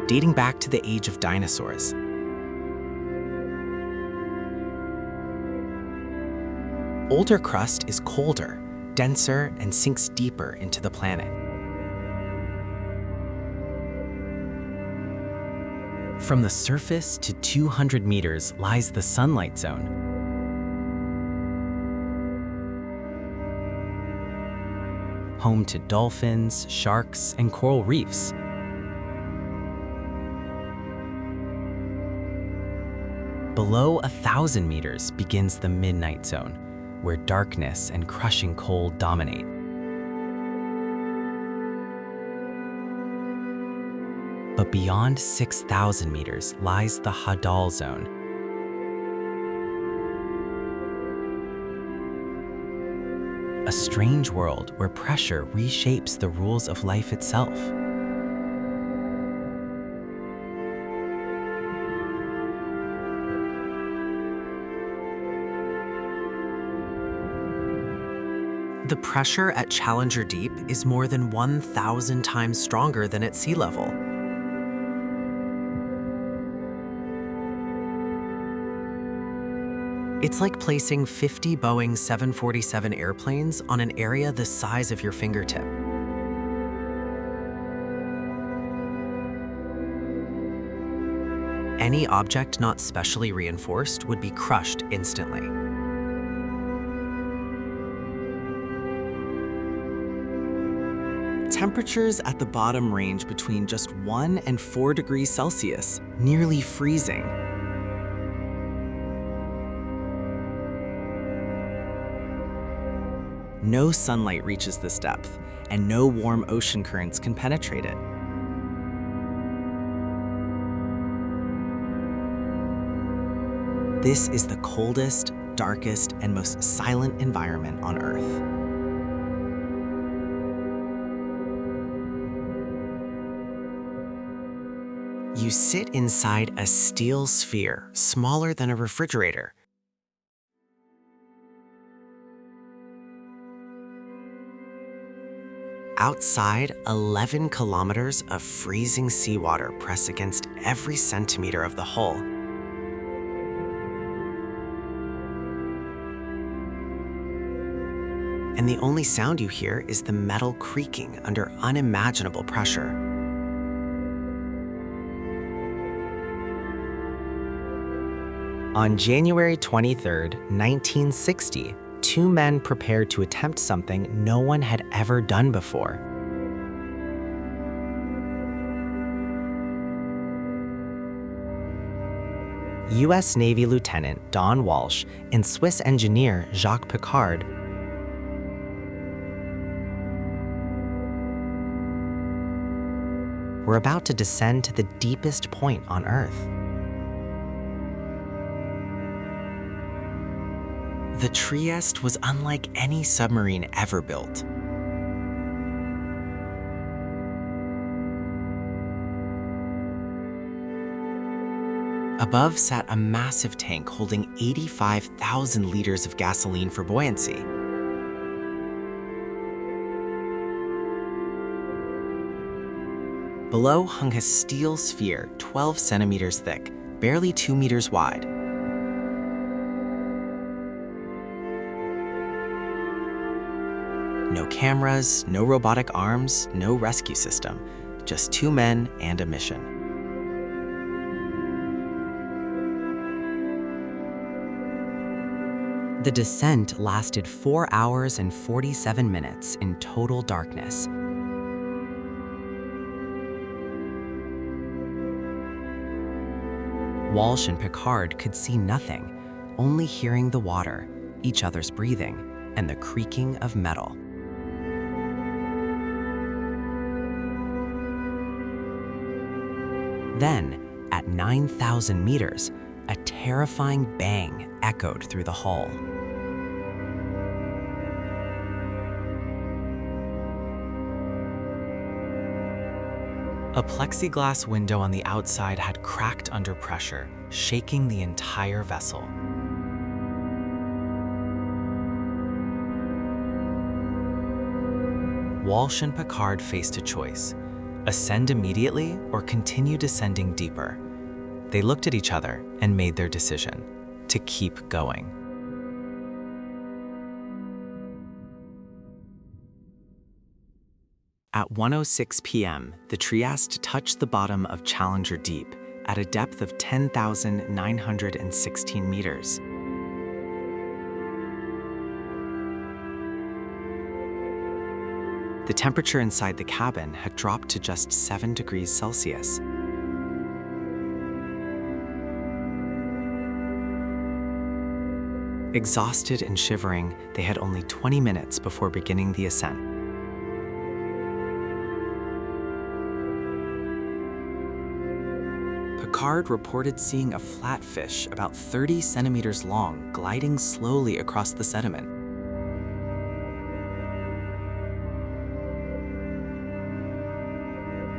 Dating back to the age of dinosaurs. Older crust is colder, denser, and sinks deeper into the planet. From the surface to 200 meters lies the sunlight zone. Home to dolphins, sharks, and coral reefs. Below 1,000 meters begins the midnight zone, where darkness and crushing cold dominate. But beyond 6,000 meters lies the Hadal zone. A strange world where pressure reshapes the rules of life itself. The pressure at Challenger Deep is more than 1,000 times stronger than at sea level. It's like placing 50 Boeing 747 airplanes on an area the size of your fingertip. Any object not specially reinforced would be crushed instantly. Temperatures at the bottom range between just 1 and 4 degrees Celsius, nearly freezing. No sunlight reaches this depth, and no warm ocean currents can penetrate it. This is the coldest, darkest, and most silent environment on Earth. You sit inside a steel sphere, smaller than a refrigerator. Outside, 11 kilometers of freezing seawater press against every centimeter of the hull. And the only sound you hear is the metal creaking under unimaginable pressure. On January 23, 1960, two men prepared to attempt something no one had ever done before. U.S. Navy Lieutenant Don Walsh and Swiss engineer Jacques Piccard were about to descend to the deepest point on Earth. The Trieste was unlike any submarine ever built. Above sat a massive tank holding 85,000 liters of gasoline for buoyancy. Below hung a steel sphere 12 centimeters thick, barely 2 meters wide. No cameras, no robotic arms, no rescue system, just two men and a mission. The descent lasted 4 hours and 47 minutes in total darkness. Walsh and Piccard could see nothing, only hearing the water, each other's breathing, and the creaking of metal. Then, at 9,000 meters, a terrifying bang echoed through the hull. A plexiglass window on the outside had cracked under pressure, shaking the entire vessel. Walsh and Piccard faced a choice: ascend immediately or continue descending deeper. They looked at each other and made their decision: to keep going. At 1:06 p.m., the Trieste touched the bottom of Challenger Deep at a depth of 10,916 meters. The temperature inside the cabin had dropped to just 7 degrees Celsius. Exhausted and shivering, they had only 20 minutes before beginning the ascent. Piccard reported seeing a flatfish about 30 centimeters long gliding slowly across the sediment.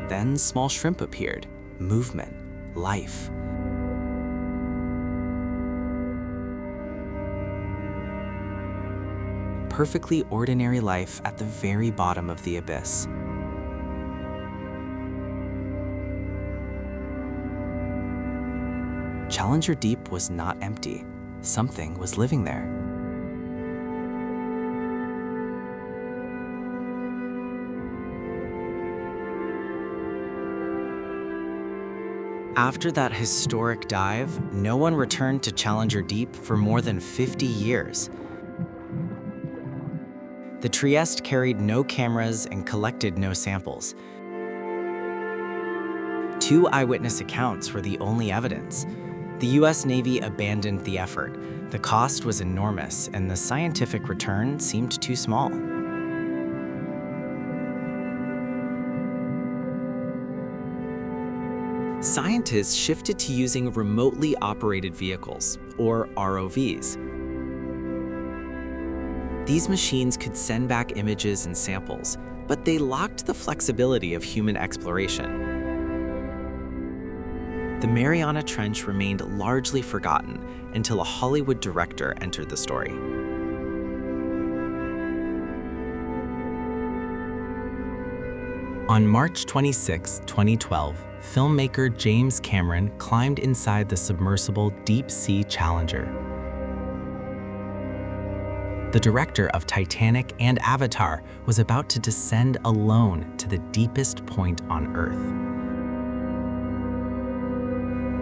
Then small shrimp appeared, movement, life. Perfectly ordinary life at the very bottom of the abyss. Challenger Deep was not empty. Something was living there. After that historic dive, no one returned to Challenger Deep for more than 50 years. The Trieste carried no cameras and collected no samples. 2 eyewitness accounts were the only evidence. The US Navy abandoned the effort. The cost was enormous, and the scientific return seemed too small. Scientists shifted to using remotely operated vehicles, or ROVs. These machines could send back images and samples, but they lacked the flexibility of human exploration. The Mariana Trench remained largely forgotten until a Hollywood director entered the story. On March 26, 2012, filmmaker James Cameron climbed inside the submersible Deep Sea Challenger. The director of Titanic and Avatar was about to descend alone to the deepest point on Earth.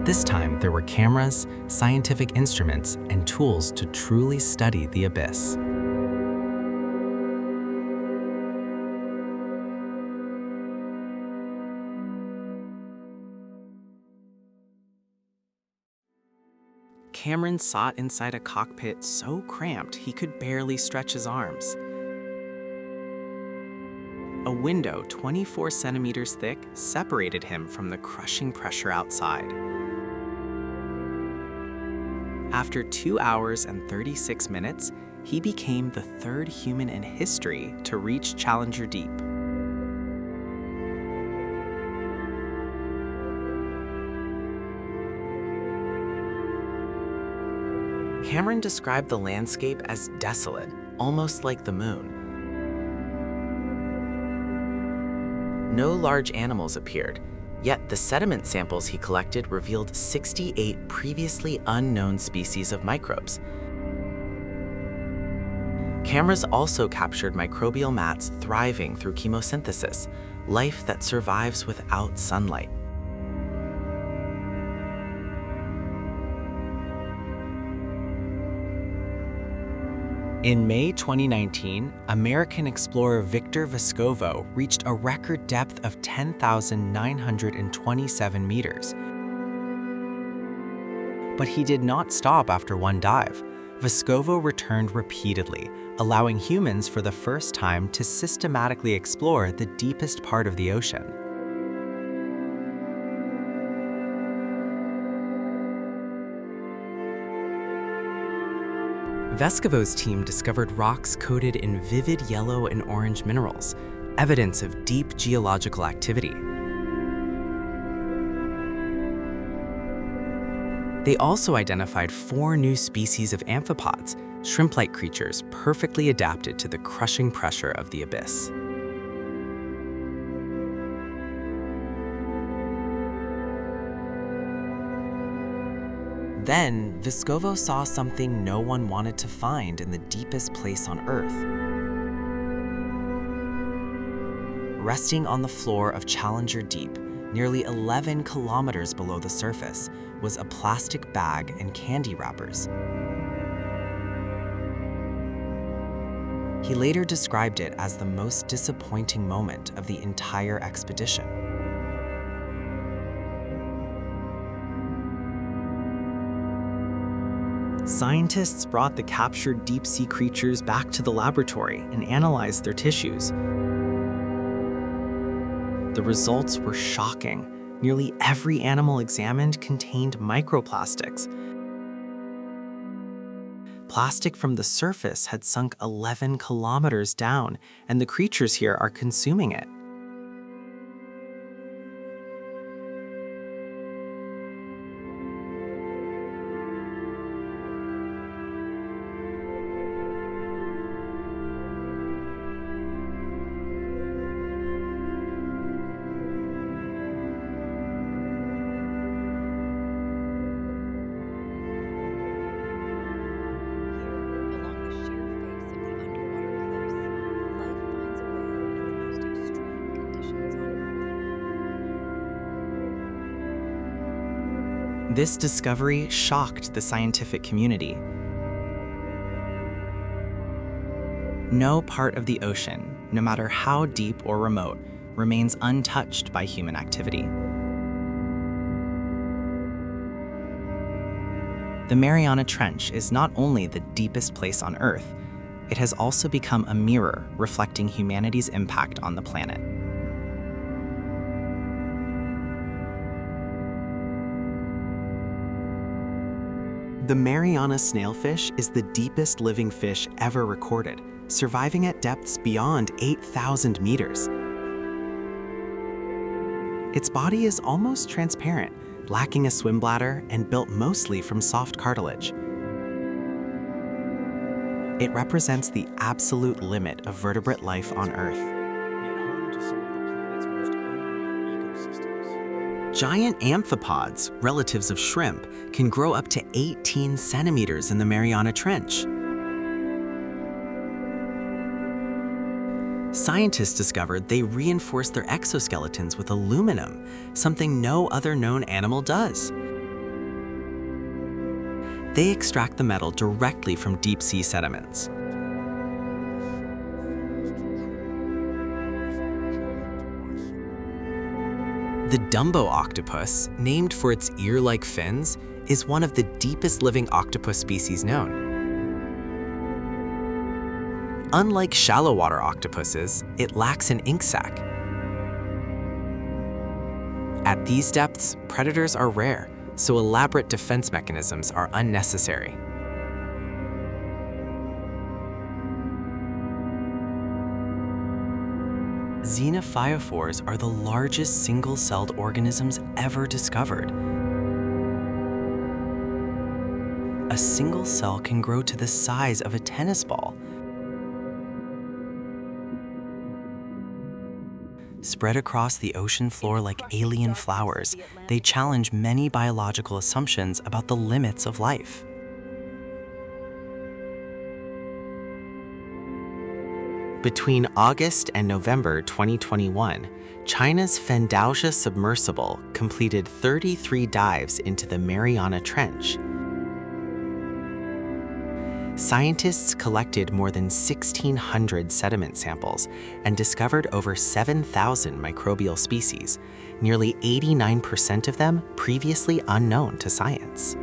This time, there were cameras, scientific instruments, and tools to truly study the abyss. Cameron sat inside a cockpit so cramped he could barely stretch his arms. A window 24 centimeters thick separated him from the crushing pressure outside. After 2 hours and 36 minutes, he became the 3rd human in history to reach Challenger Deep. Cameron described the landscape as desolate, almost like the moon. No large animals appeared, yet the sediment samples he collected revealed 68 previously unknown species of microbes. Cameras also captured microbial mats thriving through chemosynthesis, life that survives without sunlight. In May 2019, American explorer Victor Vescovo reached a record depth of 10,927 meters. But he did not stop after one dive. Vescovo returned repeatedly, allowing humans for the first time to systematically explore the deepest part of the ocean. Vescovo's team discovered rocks coated in vivid yellow and orange minerals, evidence of deep geological activity. They also identified 4 new species of amphipods, shrimp-like creatures perfectly adapted to the crushing pressure of the abyss. Then, Vescovo saw something no one wanted to find in the deepest place on Earth. Resting on the floor of Challenger Deep, nearly 11 kilometers below the surface, was a plastic bag and candy wrappers. He later described it as the most disappointing moment of the entire expedition. Scientists brought the captured deep-sea creatures back to the laboratory and analyzed their tissues. The results were shocking. Nearly every animal examined contained microplastics. Plastic from the surface had sunk 11 kilometers down, and the creatures here are consuming it. This discovery shocked the scientific community. No part of the ocean, no matter how deep or remote, remains untouched by human activity. The Mariana Trench is not only the deepest place on Earth, it has also become a mirror reflecting humanity's impact on the planet. The Mariana snailfish is the deepest living fish ever recorded, surviving at depths beyond 8,000 meters. Its body is almost transparent, lacking a swim bladder and built mostly from soft cartilage. It represents the absolute limit of vertebrate life on Earth. Giant amphipods, relatives of shrimp, can grow up to 18 centimeters in the Mariana Trench. Scientists discovered they reinforce their exoskeletons with aluminum, something no other known animal does. They extract the metal directly from deep-sea sediments. The Dumbo octopus, named for its ear-like fins, is one of the deepest living octopus species known. Unlike shallow water octopuses, it lacks an ink sac. At these depths, predators are rare, so elaborate defense mechanisms are unnecessary. Xenophyophores are the largest single-celled organisms ever discovered. A single cell can grow to the size of a tennis ball. Spread across the ocean floor like alien flowers, they challenge many biological assumptions about the limits of life. Between August and November 2021, China's Fendaoxia submersible completed 33 dives into the Mariana Trench. Scientists collected more than 1,600 sediment samples and discovered over 7,000 microbial species, nearly 89% of them previously unknown to science.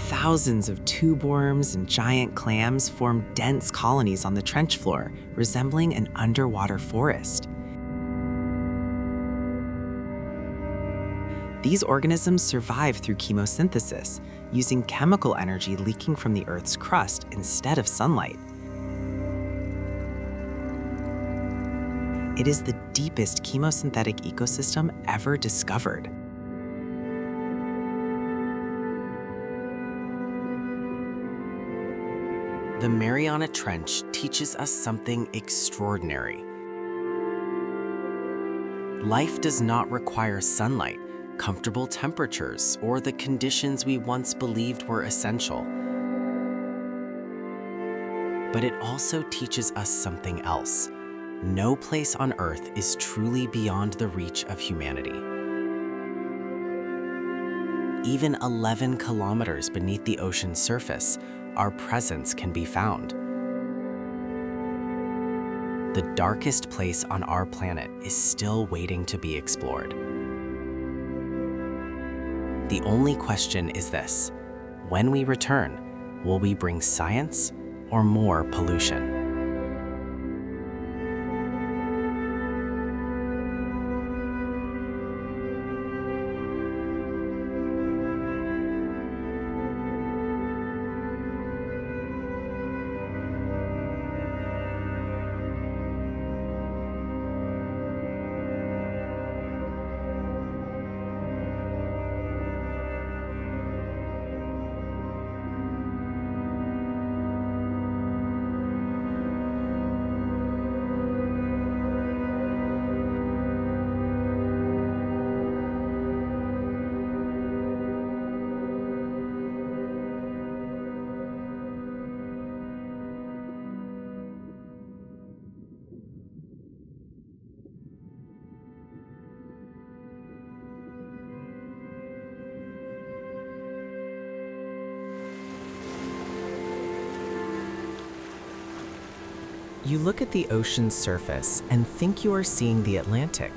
Thousands of tube worms and giant clams form dense colonies on the trench floor, resembling an underwater forest. These organisms survive through chemosynthesis, using chemical energy leaking from the Earth's crust instead of sunlight. It is the deepest chemosynthetic ecosystem ever discovered. The Mariana Trench teaches us something extraordinary. Life does not require sunlight, comfortable temperatures, or the conditions we once believed were essential. But it also teaches us something else. No place on Earth is truly beyond the reach of humanity. Even 11 kilometers beneath the ocean's surface, our presence can be found. The darkest place on our planet is still waiting to be explored. The only question is this: when we return, will we bring science or more pollution? You look at the ocean's surface and think you are seeing the Atlantic,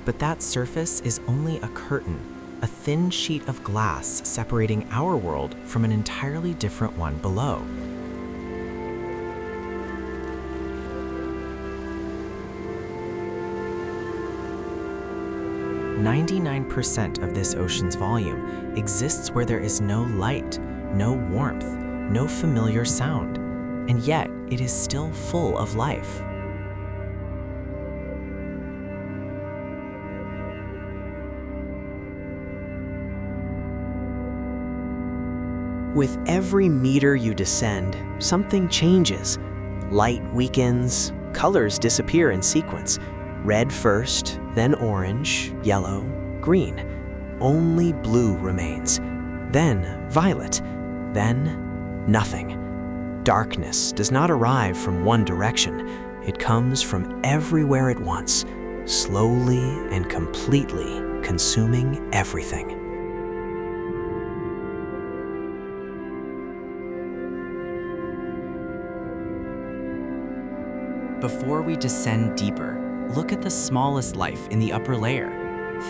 but that surface is only a curtain, a thin sheet of glass separating our world from an entirely different one below. "99% of this ocean's volume exists where there is no light, no warmth, no familiar sound, and yet it is still full of life." With every meter you descend, something changes. Light weakens, colors disappear in sequence. Red first, then orange, yellow, green. Only blue remains. Then violet. Then nothing. Darkness does not arrive from one direction. It comes from everywhere at once, slowly and completely consuming everything. Before we descend deeper, look at the smallest life in the upper layer,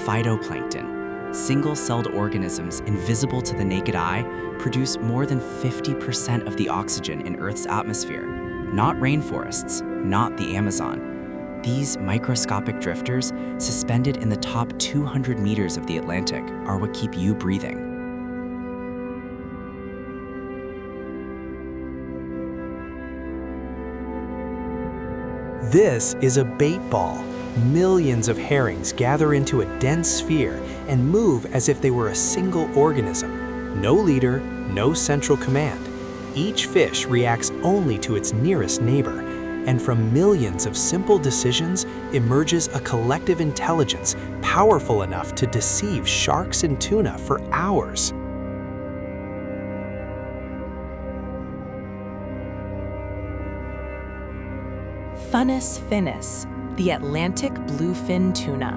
phytoplankton. Single-celled organisms invisible to the naked eye produce more than 50% of the oxygen in Earth's atmosphere. Not rainforests, not the Amazon. These microscopic drifters, suspended in the top 200 meters of the Atlantic, are what keep you breathing. This is a bait ball. Millions of herrings gather into a dense sphere and move as if they were a single organism. No leader, no central command. Each fish reacts only to its nearest neighbor, and from millions of simple decisions emerges a collective intelligence powerful enough to deceive sharks and tuna for hours. Funnus finis, the Atlantic bluefin tuna.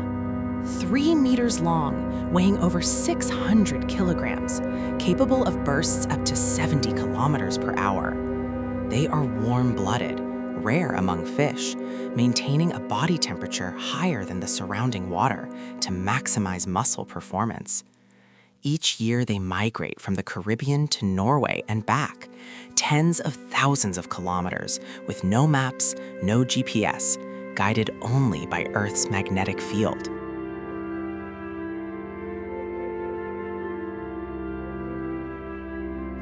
3 meters long, weighing over 600 kilograms, capable of bursts up to 70 kilometers per hour. They are warm-blooded, rare among fish, maintaining a body temperature higher than the surrounding water to maximize muscle performance. Each year they migrate from the Caribbean to Norway and back, tens of thousands of kilometers with no maps, no GPS, guided only by Earth's magnetic field.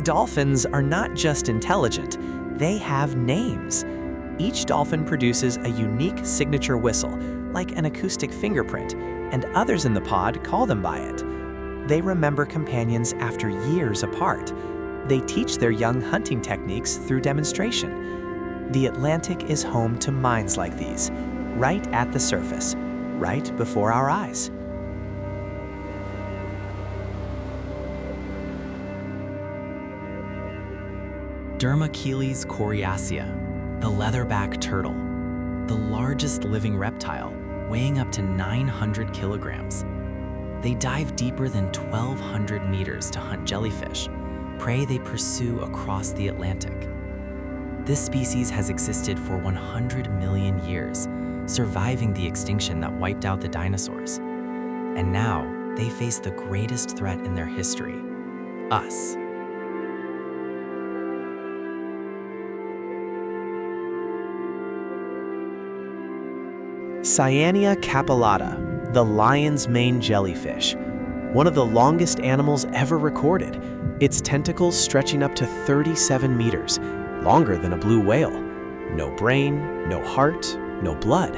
Dolphins are not just intelligent, they have names. Each dolphin produces a unique signature whistle, like an acoustic fingerprint, and others in the pod call them by it. They remember companions after years apart. They teach their young hunting techniques through demonstration. The Atlantic is home to minds like these, right at the surface, right before our eyes. Dermacheles coriacea, the leatherback turtle, the largest living reptile, weighing up to 900 kilograms. They dive deeper than 1,200 meters to hunt jellyfish, prey they pursue across the Atlantic. This species has existed for 100 million years, surviving the extinction that wiped out the dinosaurs. And now, they face the greatest threat in their history, us. Cyanea capillata, the lion's mane jellyfish, one of the longest animals ever recorded, its tentacles stretching up to 37 meters, longer than a blue whale. No brain, no heart, no blood,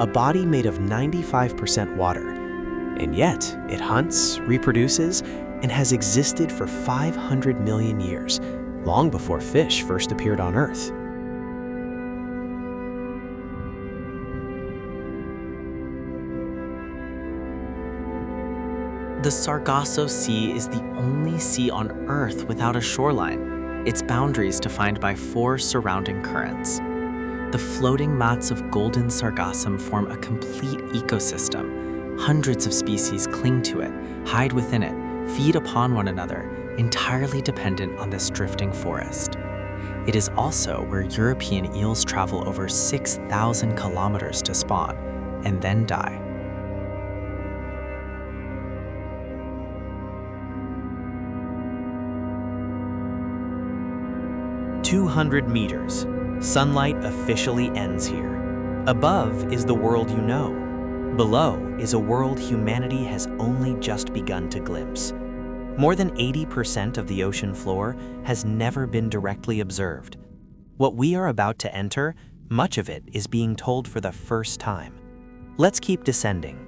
a body made of 95% water. And yet, it hunts, reproduces, and has existed for 500 million years, long before fish first appeared on Earth. The Sargasso Sea is the only sea on Earth without a shoreline, its boundaries defined by 4 surrounding currents. The floating mats of golden sargassum form a complete ecosystem. Hundreds of species cling to it, hide within it, feed upon one another, entirely dependent on this drifting forest. It is also where European eels travel over 6,000 kilometers to spawn and then die. 200 meters. Sunlight officially ends here. Above is the world you know. Below is a world humanity has only just begun to glimpse. More than 80% of the ocean floor has never been directly observed. What we are about to enter, much of it is being told for the first time. Let's keep descending.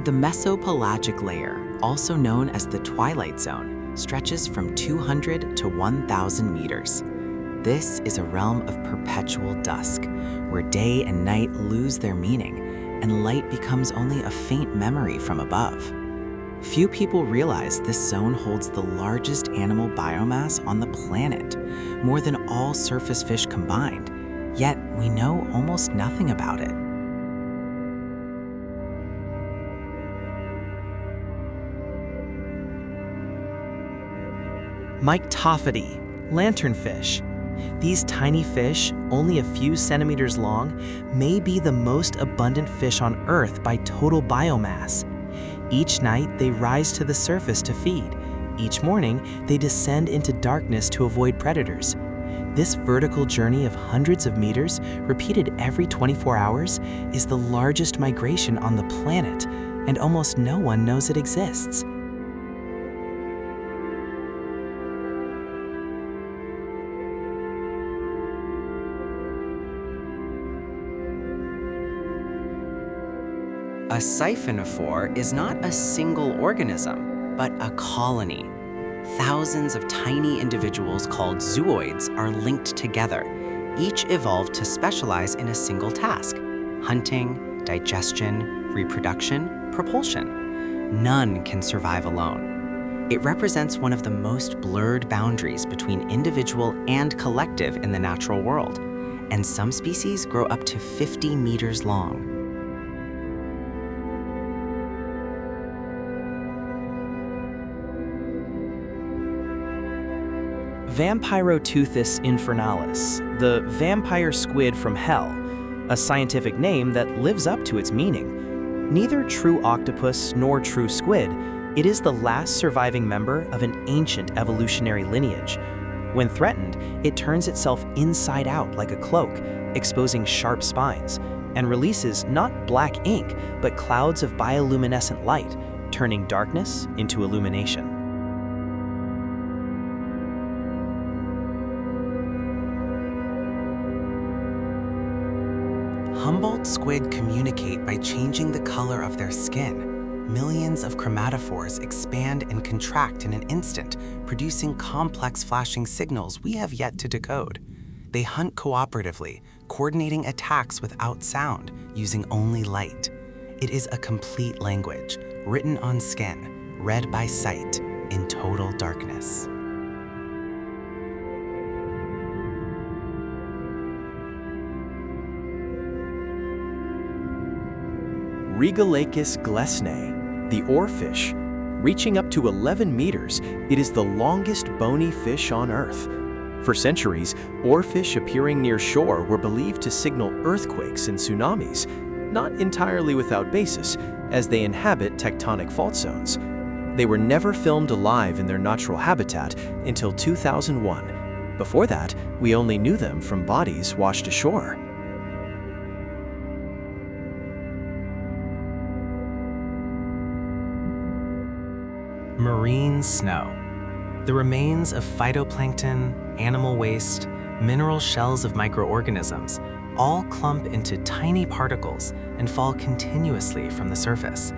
The mesopelagic layer, also known as the twilight zone, stretches from 200 to 1,000 meters. This is a realm of perpetual dusk, where day and night lose their meaning, and light becomes only a faint memory from above. Few people realize this zone holds the largest animal biomass on the planet, more than all surface fish combined, yet we know almost nothing about it. Myctophody, lanternfish. These tiny fish, only a few centimeters long, may be the most abundant fish on Earth by total biomass. Each night, they rise to the surface to feed. Each morning, they descend into darkness to avoid predators. This vertical journey of hundreds of meters, repeated every 24 hours, is the largest migration on the planet, and almost no one knows it exists. A siphonophore is not a single organism, but a colony. Thousands of tiny individuals called zooids are linked together. Each evolved to specialize in a single task: hunting, digestion, reproduction, propulsion. None can survive alone. It represents one of the most blurred boundaries between individual and collective in the natural world, and some species grow up to 50 meters long. Vampiroteuthis infernalis, the vampire squid from hell, a scientific name that lives up to its meaning. Neither true octopus nor true squid, it is the last surviving member of an ancient evolutionary lineage. When threatened, it turns itself inside out like a cloak, exposing sharp spines, and releases not black ink, but clouds of bioluminescent light, turning darkness into illumination. Humboldt squid communicate by changing the color of their skin. Millions of chromatophores expand and contract in an instant, producing complex flashing signals we have yet to decode. They hunt cooperatively, coordinating attacks without sound, using only light. It is a complete language, written on skin, read by sight, in total darkness. Relentless glesnae, the oarfish. Reaching up to 11 meters, it is the longest bony fish on Earth. For centuries, oarfish appearing near shore were believed to signal earthquakes and tsunamis, not entirely without basis, as they inhabit tectonic fault zones. They were never filmed alive in their natural habitat until 2001. Before that, we only knew them from bodies washed ashore. Marine snow. The remains of phytoplankton, animal waste, mineral shells of microorganisms all clump into tiny particles and fall continuously from the surface.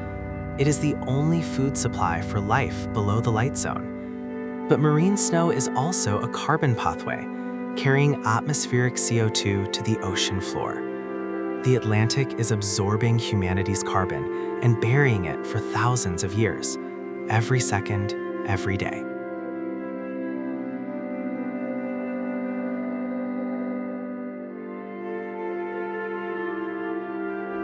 It is the only food supply for life below the light zone. But marine snow is also a carbon pathway, carrying atmospheric CO2 to the ocean floor. The Atlantic is absorbing humanity's carbon and burying it for thousands of years. Every second, every day.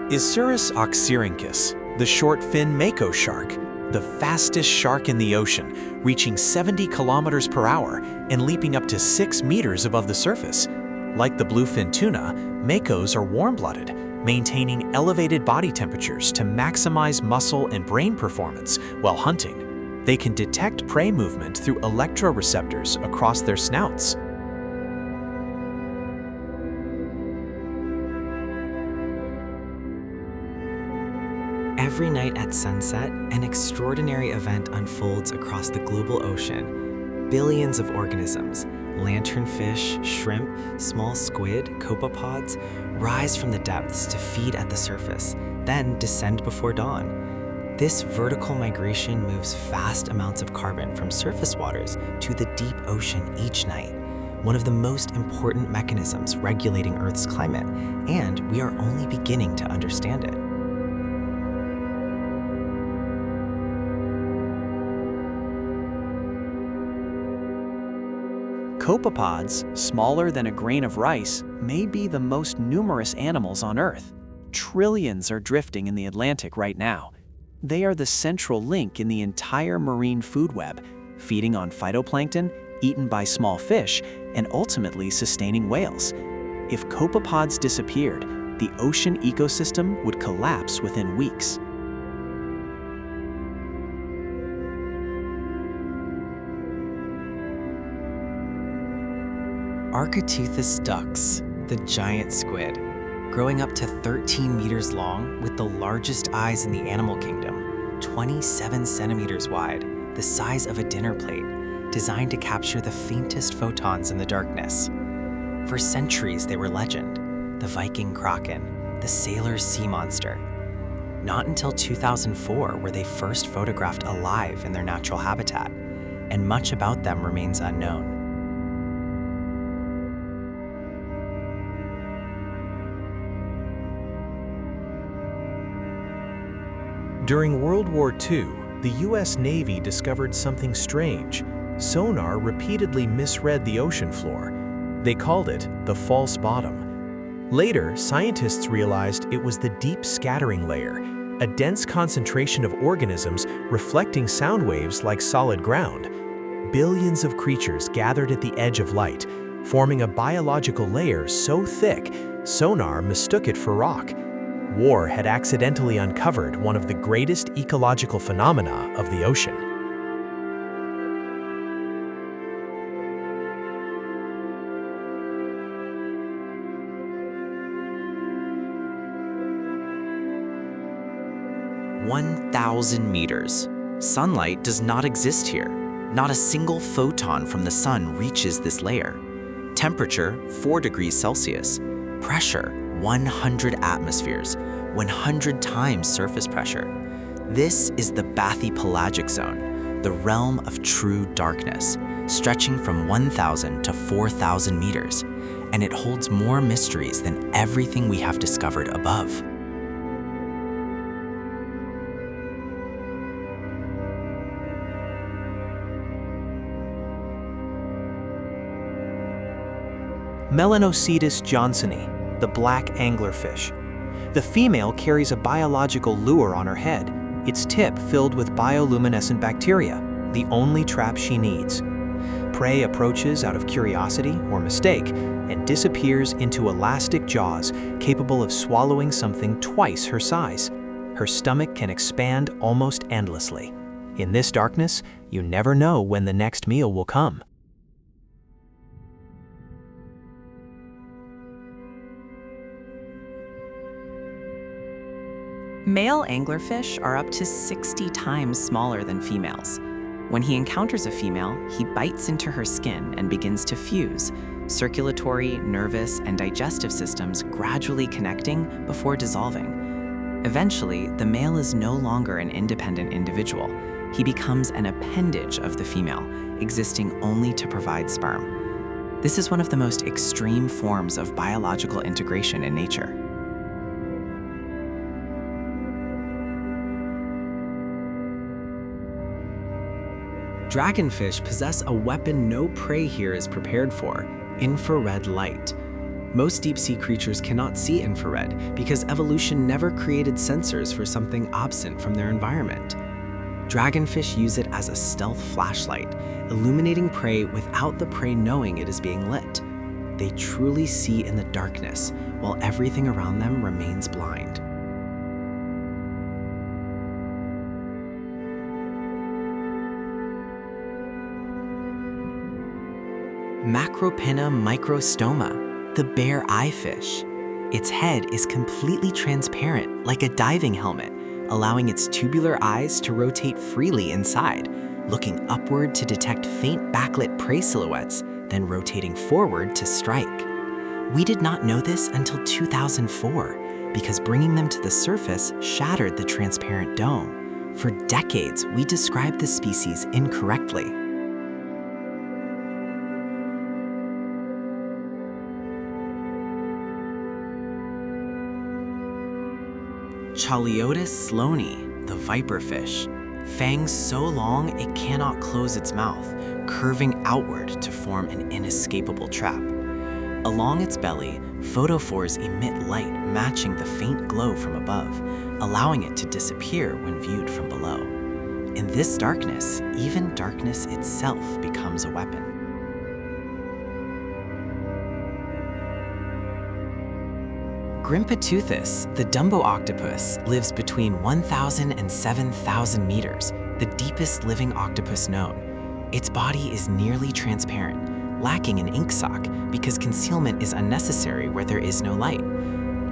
Isurus oxyrhynchus, The short-fin mako shark, the fastest shark in the ocean, reaching 70 kilometers per hour and leaping up to 6 meters above the surface. Like the bluefin tuna, makos are warm-blooded, maintaining elevated body temperatures to maximize muscle and brain performance while hunting. They can detect prey movement through electroreceptors across their snouts. Every night at sunset, an extraordinary event unfolds across the global ocean. Billions of organisms, lanternfish, shrimp, small squid, copepods, rise from the depths to feed at the surface, then descend before dawn. This vertical migration moves vast amounts of carbon from surface waters to the deep ocean each night, one of the most important mechanisms regulating Earth's climate, and we are only beginning to understand it. Copepods, smaller than a grain of rice, may be the most numerous animals on Earth. Trillions are drifting in the Atlantic right now. They are the central link in the entire marine food web, feeding on phytoplankton, eaten by small fish, and ultimately sustaining whales. If copepods disappeared, the ocean ecosystem would collapse within weeks. Octopuses ducks, the giant squid, growing up to 13 meters long with the largest eyes in the animal kingdom, 27 centimeters wide, the size of a dinner plate, designed to capture the faintest photons in the darkness. For centuries they were legend, the Viking kraken, the sailor's sea monster. Not until 2004 were they first photographed alive in their natural habitat, and much about them remains unknown. During World War II, the US Navy discovered something strange. Sonar repeatedly misread the ocean floor. They called it the false bottom. Later, scientists realized it was the deep scattering layer, a dense concentration of organisms reflecting sound waves like solid ground. Billions of creatures gathered at the edge of light, forming a biological layer so thick, sonar mistook it for rock. War had accidentally uncovered one of the greatest ecological phenomena of the ocean. "1,000 meters. Sunlight does not exist here. Not a single photon from the sun reaches this layer. Temperature, 4 degrees Celsius. Pressure, 100 atmospheres, 100 times surface pressure. This is the bathypelagic zone, the realm of true darkness, stretching from 1,000 to 4,000 meters, and it holds more mysteries than everything we have discovered above. Melanocetus johnsoni, the black anglerfish. The female carries a biological lure on her head, its tip filled with bioluminescent bacteria, the only trap she needs. Prey approaches out of curiosity or mistake and disappears into elastic jaws capable of swallowing something twice her size. Her stomach can expand almost endlessly. In this darkness, you never know when the next meal will come. Male anglerfish are up to 60 times smaller than females. When he encounters a female, he bites into her skin and begins to fuse, circulatory, nervous, and digestive systems gradually connecting before dissolving. Eventually, the male is no longer an independent individual. He becomes an appendage of the female, existing only to provide sperm. This is one of the most extreme forms of biological integration in nature. Dragonfish possess a weapon no prey here is prepared for: infrared light. Most deep-sea creatures cannot see infrared because evolution never created sensors for something absent from their environment. Dragonfish use it as a stealth flashlight, illuminating prey without the prey knowing it is being lit. They truly see in the darkness, while everything around them remains blind. Macropinna microstoma, the bear eye fish. Its head is completely transparent, like a diving helmet, allowing its tubular eyes to rotate freely inside, looking upward to detect faint backlit prey silhouettes, then rotating forward to strike. We did not know this until 2004, because bringing them to the surface shattered the transparent dome. For decades, we described the species incorrectly. Chaliotis sloani, the viperfish. Fangs so long it cannot close its mouth, curving outward to form an inescapable trap. Along its belly, photophores emit light matching the faint glow from above, allowing it to disappear when viewed from below. In this darkness, even darkness itself becomes a weapon. Grimpeteuthis, the Dumbo octopus, lives between 1,000 and 7,000 meters, the deepest living octopus known. Its body is nearly transparent, lacking an ink sock because concealment is unnecessary where there is no light.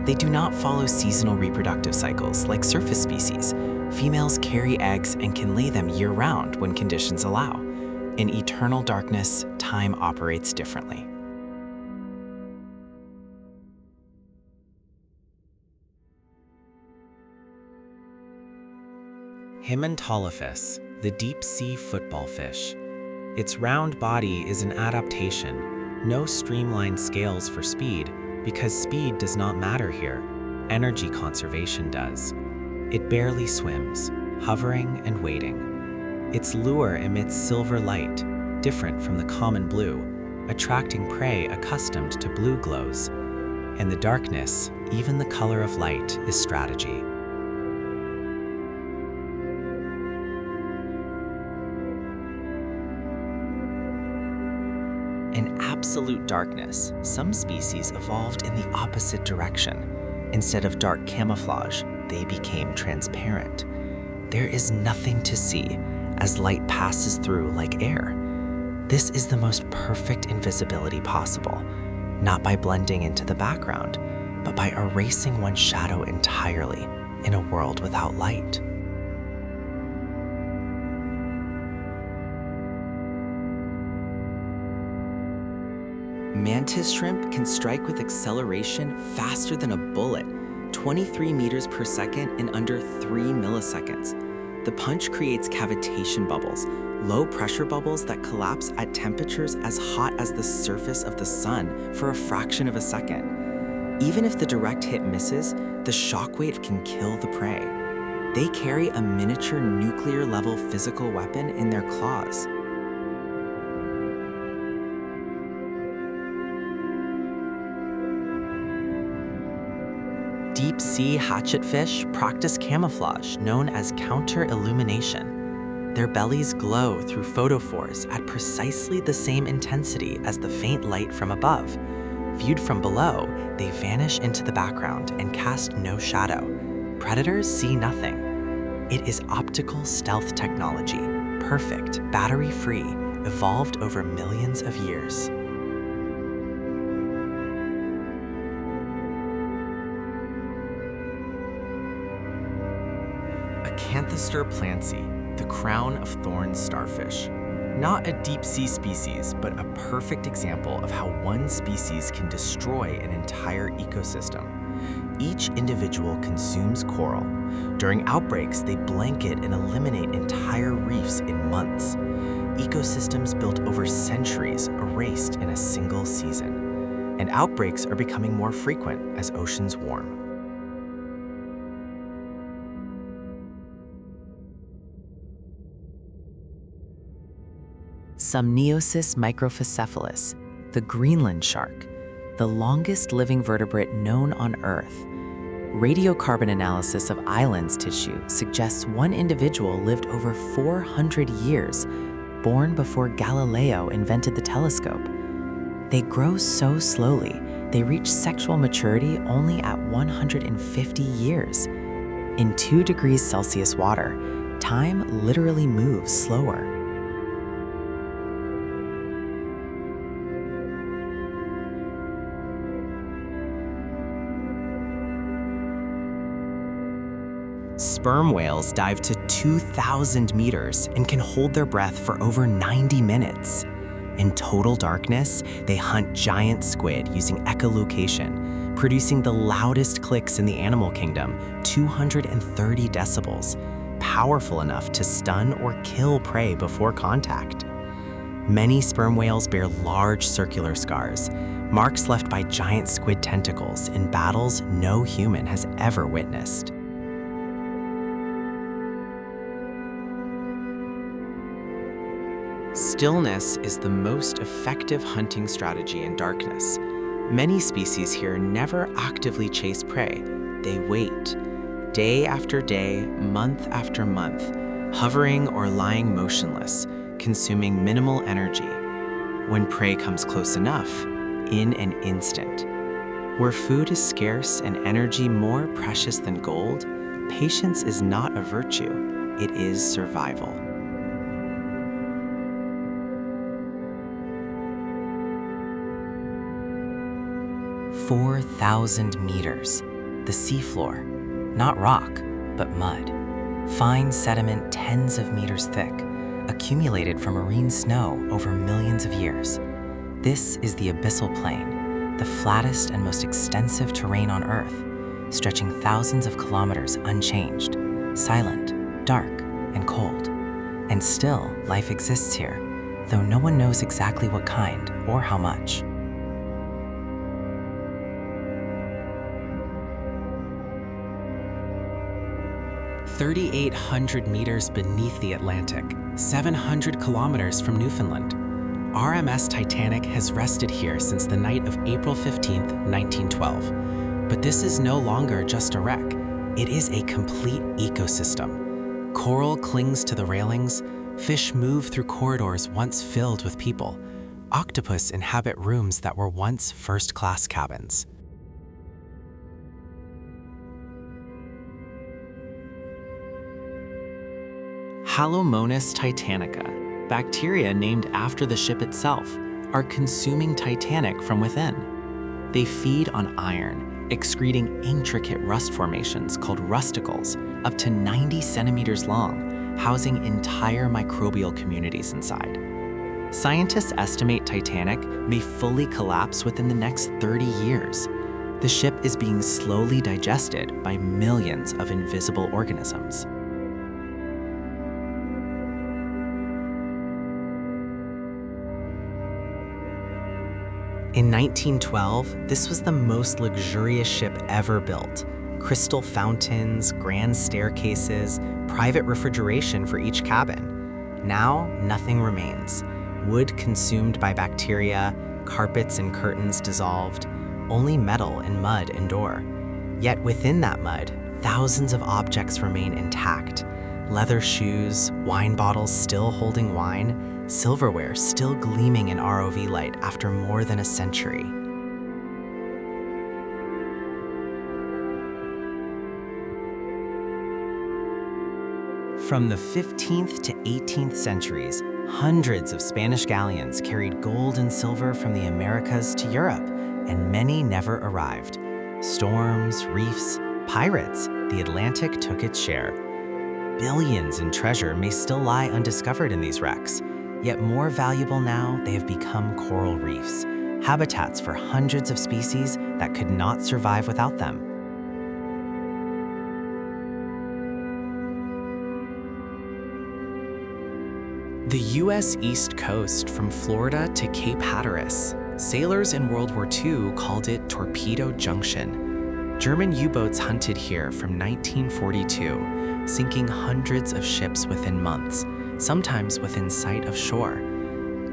They do not follow seasonal reproductive cycles like surface species. Females carry eggs and can lay them year-round when conditions allow. In eternal darkness, time operates differently. Himantolophus, the deep-sea football fish. Its round body is an adaptation, no streamlined scales for speed, because speed does not matter here. Energy conservation does. It barely swims, hovering and waiting. Its lure emits silver light, different from the common blue, attracting prey accustomed to blue glows. In the darkness, even the color of light is strategy. In absolute darkness, some species evolved in the opposite direction. Instead of dark camouflage, they became transparent. There is nothing to see as light passes through like air. This is the most perfect invisibility possible, not by blending into the background, but by erasing one's shadow entirely in a world without light. Mantis shrimp can strike with acceleration faster than a bullet, 23 meters per second in under 3 milliseconds. The punch creates cavitation bubbles, low pressure bubbles that collapse at temperatures as hot as the surface of the sun for a fraction of a second. Even if the direct hit misses, the shockwave can kill the prey. They carry a miniature nuclear-level physical weapon in their claws. Deep-sea hatchetfish practice camouflage known as counter-illumination. Their bellies glow through photophores at precisely the same intensity as the faint light from above. Viewed from below, they vanish into the background and cast no shadow. Predators see nothing. It is optical stealth technology, perfect, battery-free, evolved over millions of years. Acanthoster plancy, the crown of thorns starfish. Not a deep-sea species, but a perfect example of how one species can destroy an entire ecosystem. Each individual consumes coral. During outbreaks, they blanket and eliminate entire reefs in months. Ecosystems built over centuries erased in a single season. And outbreaks are becoming more frequent as oceans warm. Sumneosis microphycephalus, the Greenland shark. the longest living vertebrate known on Earth. Radiocarbon analysis of islands tissue suggests one individual lived over 400 years, born before Galileo invented the telescope. They grow so slowly, they reach sexual maturity only at 150 years. In 2 degrees Celsius water, time literally moves slower. Sperm whales dive to 2,000 meters and can hold their breath for over 90 minutes. In total darkness, they hunt giant squid using echolocation, producing the loudest clicks in the animal kingdom, 230 decibels, powerful enough to stun or kill prey before contact. Many sperm whales bear large circular scars, marks left by giant squid tentacles in battles no human has ever witnessed. Stillness is the most effective hunting strategy in darkness. Many species here never actively chase prey. They wait, day after day, month after month, hovering or lying motionless, consuming minimal energy. When prey comes close enough, in an instant. Where food is scarce and energy more precious than gold, patience is not a virtue, it is survival. 4,000 meters. The seafloor, not rock, but mud. Fine sediment tens of meters thick, accumulated from marine snow over millions of years. This is the abyssal plain, the flattest and most extensive terrain on Earth, stretching thousands of kilometers unchanged, silent, dark, and cold. And still, life exists here, though no one knows exactly what kind or how much. 3,800 meters beneath the Atlantic, 700 kilometers from Newfoundland. RMS Titanic has rested here since the night of April 15, 1912. But this is no longer just a wreck. It is a complete ecosystem. Coral clings to the railings, fish move through corridors once filled with people. Octopus inhabit rooms that were once first-class cabins. Halomonas titanica, bacteria named after the ship itself, are consuming Titanic from within. They feed on iron, excreting intricate rust formations called rusticles, up to 90 centimeters long, housing entire microbial communities inside. Scientists estimate Titanic may fully collapse within the next 30 years. The ship is being slowly digested by millions of invisible organisms. In 1912, this was the most luxurious ship ever built. Crystal fountains, grand staircases, private refrigeration for each cabin. Now, nothing remains. Wood consumed by bacteria, carpets and curtains dissolved, only metal and mud endure. Yet within that mud, thousands of objects remain intact. Leather shoes, wine bottles still holding wine, silverware still gleaming in ROV light after more than a century. From the 15th to 18th centuries, hundreds of Spanish galleons carried gold and silver from the Americas to Europe, and many never arrived. Storms, reefs, pirates, the Atlantic took its share. Billions in treasure may still lie undiscovered in these wrecks, yet more valuable now, they have become coral reefs, habitats for hundreds of species that could not survive without them. The U.S. East Coast from Florida to Cape Hatteras. Sailors in World War II called it Torpedo Junction. German U-boats hunted here from 1942, sinking hundreds of ships within months, sometimes within sight of shore.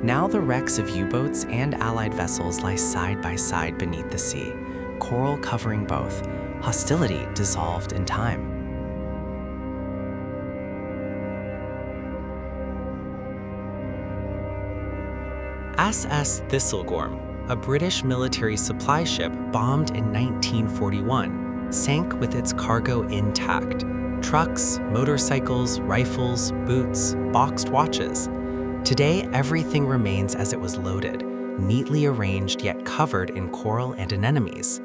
Now the wrecks of U-boats and Allied vessels lie side by side beneath the sea, coral covering both, hostility dissolved in time. SS Thistlegorm, a British military supply ship bombed in 1941, sank with its cargo intact. Trucks, motorcycles, rifles, boots, boxed watches. Today, everything remains as it was loaded, neatly arranged yet covered in coral and anemones.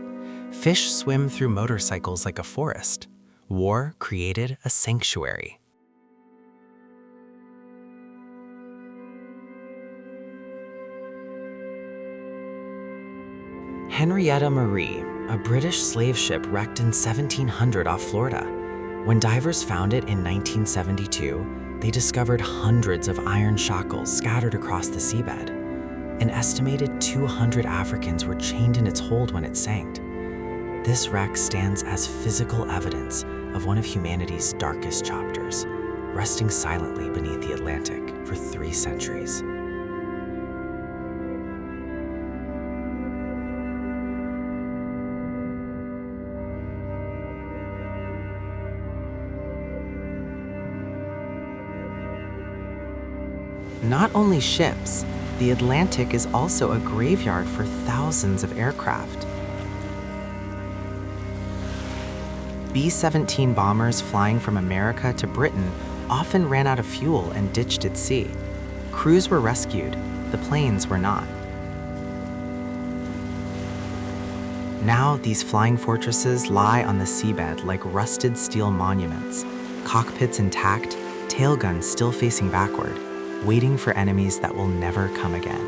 Fish swim through motorcycles like a forest. War created a sanctuary. Henrietta Marie, a British slave ship wrecked in 1700 off Florida. When divers found it in 1972, they discovered hundreds of iron shackles scattered across the seabed. An estimated 200 Africans were chained in its hold when it sank. This wreck stands as physical evidence of one of humanity's darkest chapters, resting silently beneath the Atlantic for 3 centuries. Not only ships, the Atlantic is also a graveyard for thousands of aircraft. B-17 bombers flying from America to Britain often ran out of fuel and ditched at sea. Crews were rescued, the planes were not. Now these flying fortresses lie on the seabed like rusted steel monuments, cockpits intact, tail guns still facing backward, waiting for enemies that will never come again.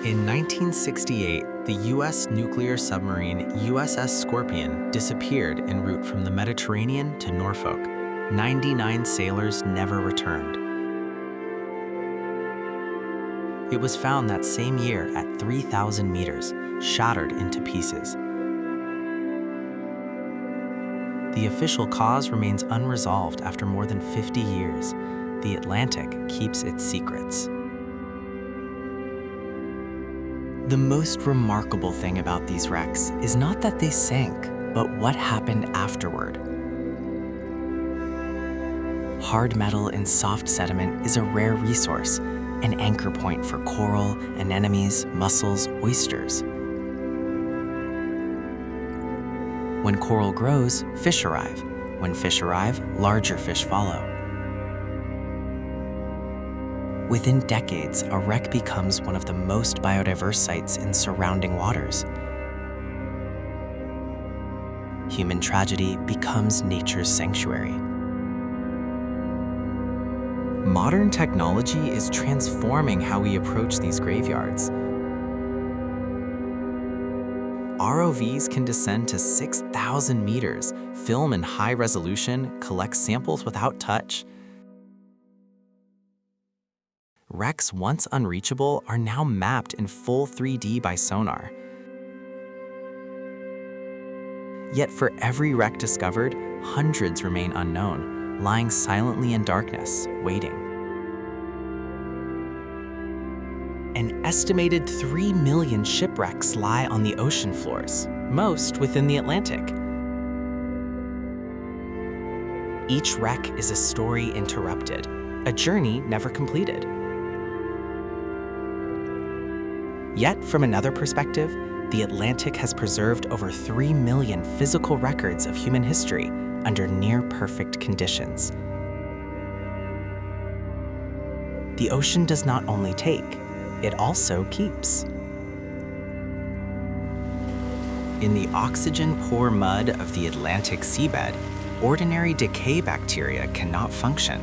In 1968, the U.S. nuclear submarine USS Scorpion disappeared en route from the Mediterranean to Norfolk. 99 sailors never returned. It was found that same year at 3,000 meters, shattered into pieces. The official cause remains unresolved after more than 50 years. The Atlantic keeps its secrets. The most remarkable thing about these wrecks is not that they sank, but what happened afterward. Hard metal in soft sediment is a rare resource, an anchor point for coral, anemones, mussels, oysters. When coral grows, fish arrive. When fish arrive, larger fish follow. Within decades, a wreck becomes one of the most biodiverse sites in surrounding waters. Human tragedy becomes nature's sanctuary. Modern technology is transforming how we approach these graveyards. ROVs can descend to 6,000 meters, film in high resolution, collect samples without touch. Wrecks once unreachable are now mapped in full 3D by sonar. Yet for every wreck discovered, hundreds remain unknown, lying silently in darkness, waiting. An estimated 3 million shipwrecks lie on the ocean floors, most within the Atlantic. Each wreck is a story interrupted, a journey never completed. Yet, from another perspective, the Atlantic has preserved over 3 million physical records of human history under near-perfect conditions. The ocean does not only take, it also keeps. In the oxygen-poor mud of the Atlantic seabed, ordinary decay bacteria cannot function.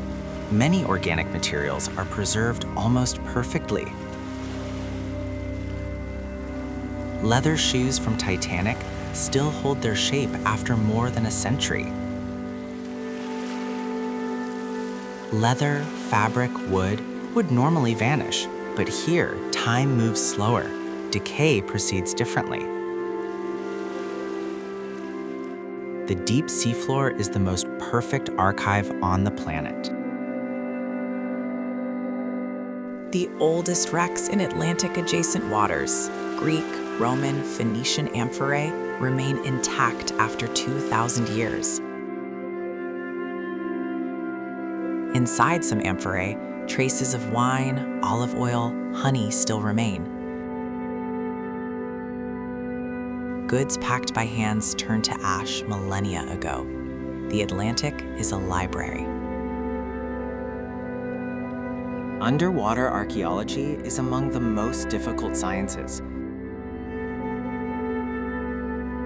Many organic materials are preserved almost perfectly. Leather shoes from Titanic still hold their shape after more than a century. Leather, fabric, wood would normally vanish, but here, time moves slower. Decay proceeds differently. The deep seafloor is the most perfect archive on the planet. The oldest wrecks in Atlantic-adjacent waters, Greek, Roman, Phoenician amphorae, remain intact after 2,000 years. Inside some amphorae, traces of wine, olive oil, honey still remain. Goods packed by hands turned to ash millennia ago. The Atlantic is a library. Underwater archaeology is among the most difficult sciences.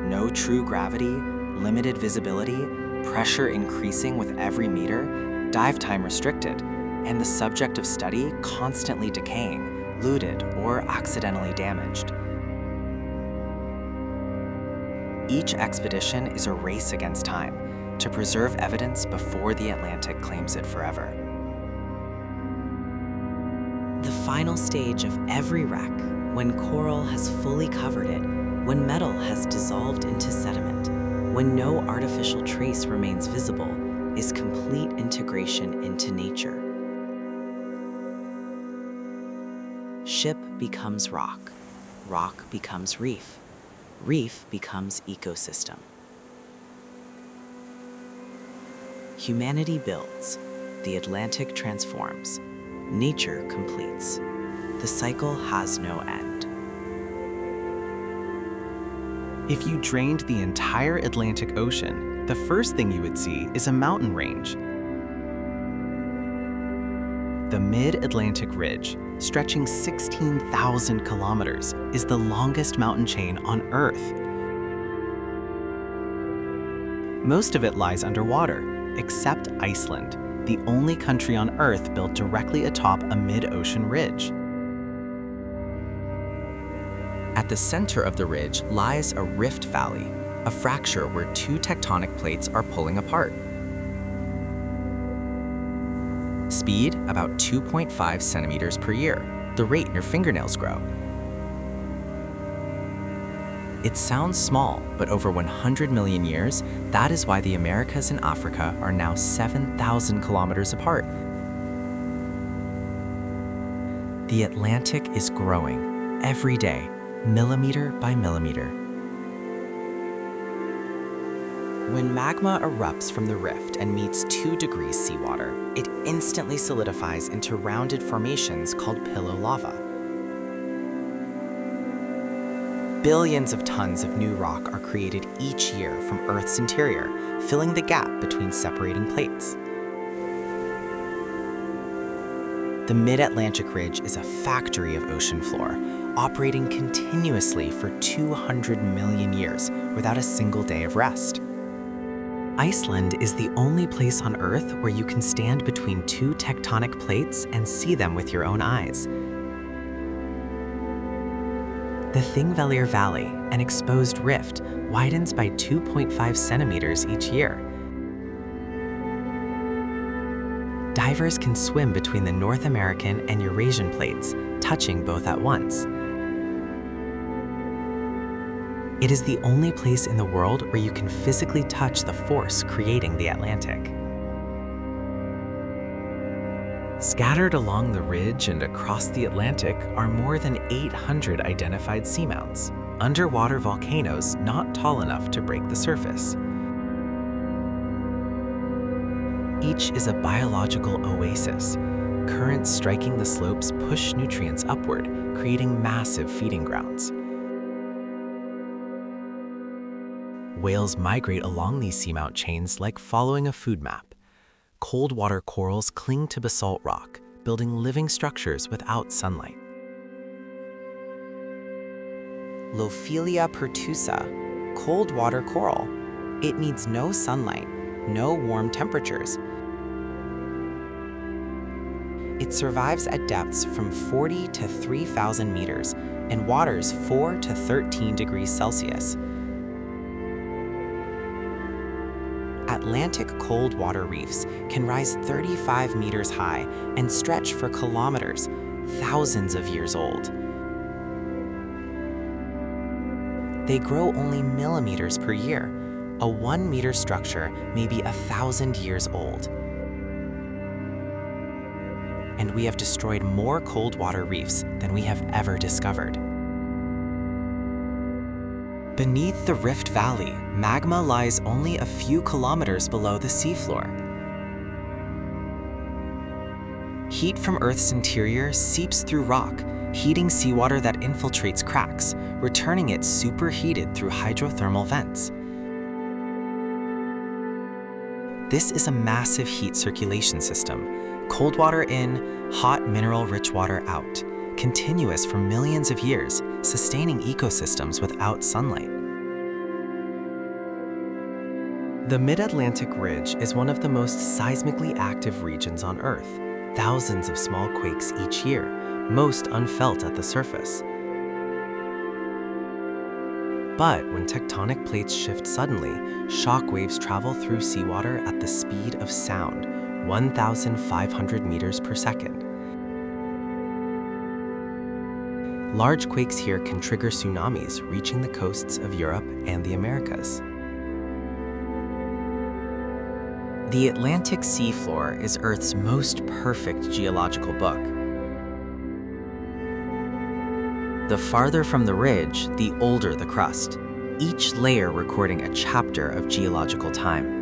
No true gravity, limited visibility, pressure increasing with every meter, dive time restricted, and the subject of study constantly decaying, looted, or accidentally damaged. Each expedition is a race against time to preserve evidence before the Atlantic claims it forever. The final stage of every wreck, when coral has fully covered it, when metal has dissolved into sediment, when no artificial trace remains visible, is complete integration into nature. Ship becomes rock, rock becomes reef, reef becomes ecosystem. Humanity builds, the Atlantic transforms, nature completes. The cycle has no end. If you drained the entire Atlantic Ocean, the first thing you would see is a mountain range. The Mid-Atlantic Ridge, stretching 16,000 kilometers, is the longest mountain chain on Earth. Most of it lies underwater, except Iceland, the only country on Earth built directly atop a mid-ocean ridge. At the center of the ridge lies a rift valley, a fracture where two tectonic plates are pulling apart. Speed, about 2.5 centimeters per year, the rate your fingernails grow. It sounds small, but over 100 million years, that is why the Americas and Africa are now 7,000 kilometers apart. The Atlantic is growing, every day, millimeter by millimeter. When magma erupts from the rift and meets 2 degrees seawater, it instantly solidifies into rounded formations called pillow lava. Billions of tons of new rock are created each year from Earth's interior, filling the gap between separating plates. The Mid-Atlantic Ridge is a factory of ocean floor, operating continuously for 200 million years without a single day of rest. Iceland is the only place on Earth where you can stand between 2 tectonic plates and see them with your own eyes. The Thingvellir Valley, an exposed rift, widens by 2.5 centimeters each year. Divers can swim between the North American and Eurasian plates, touching both at once. It is the only place in the world where you can physically touch the force creating the Atlantic. Scattered along the ridge and across the Atlantic are more than 800 identified seamounts, underwater volcanoes not tall enough to break the surface. Each is a biological oasis. Currents striking the slopes push nutrients upward, creating massive feeding grounds. Whales migrate along these seamount chains like following a food map. Cold water corals cling to basalt rock, building living structures without sunlight. Lophelia pertusa, cold water coral. It needs no sunlight, no warm temperatures. It survives at depths from 40 to 3,000 meters and waters 4 to 13 degrees Celsius. Atlantic cold water reefs can rise 35 meters high and stretch for kilometers, thousands of years old. They grow only millimeters per year. A 1-meter structure may be 1,000 years old. and we have destroyed more cold water reefs than we have ever discovered. Beneath the Rift Valley, magma lies only a few kilometers below the seafloor. Heat from Earth's interior seeps through rock, heating seawater that infiltrates cracks, returning it superheated through hydrothermal vents. This is a massive heat circulation system, cold water in, hot mineral-rich water out, continuous for millions of years, sustaining ecosystems without sunlight. The Mid-Atlantic Ridge is one of the most seismically active regions on Earth. Thousands of small quakes each year, most unfelt at the surface. But when tectonic plates shift suddenly, shock waves travel through seawater at the speed of sound, 1,500 meters per second. Large quakes here can trigger tsunamis reaching the coasts of Europe and the Americas. The Atlantic seafloor is Earth's most perfect geological book. The farther from the ridge, the older the crust, each layer recording a chapter of geological time.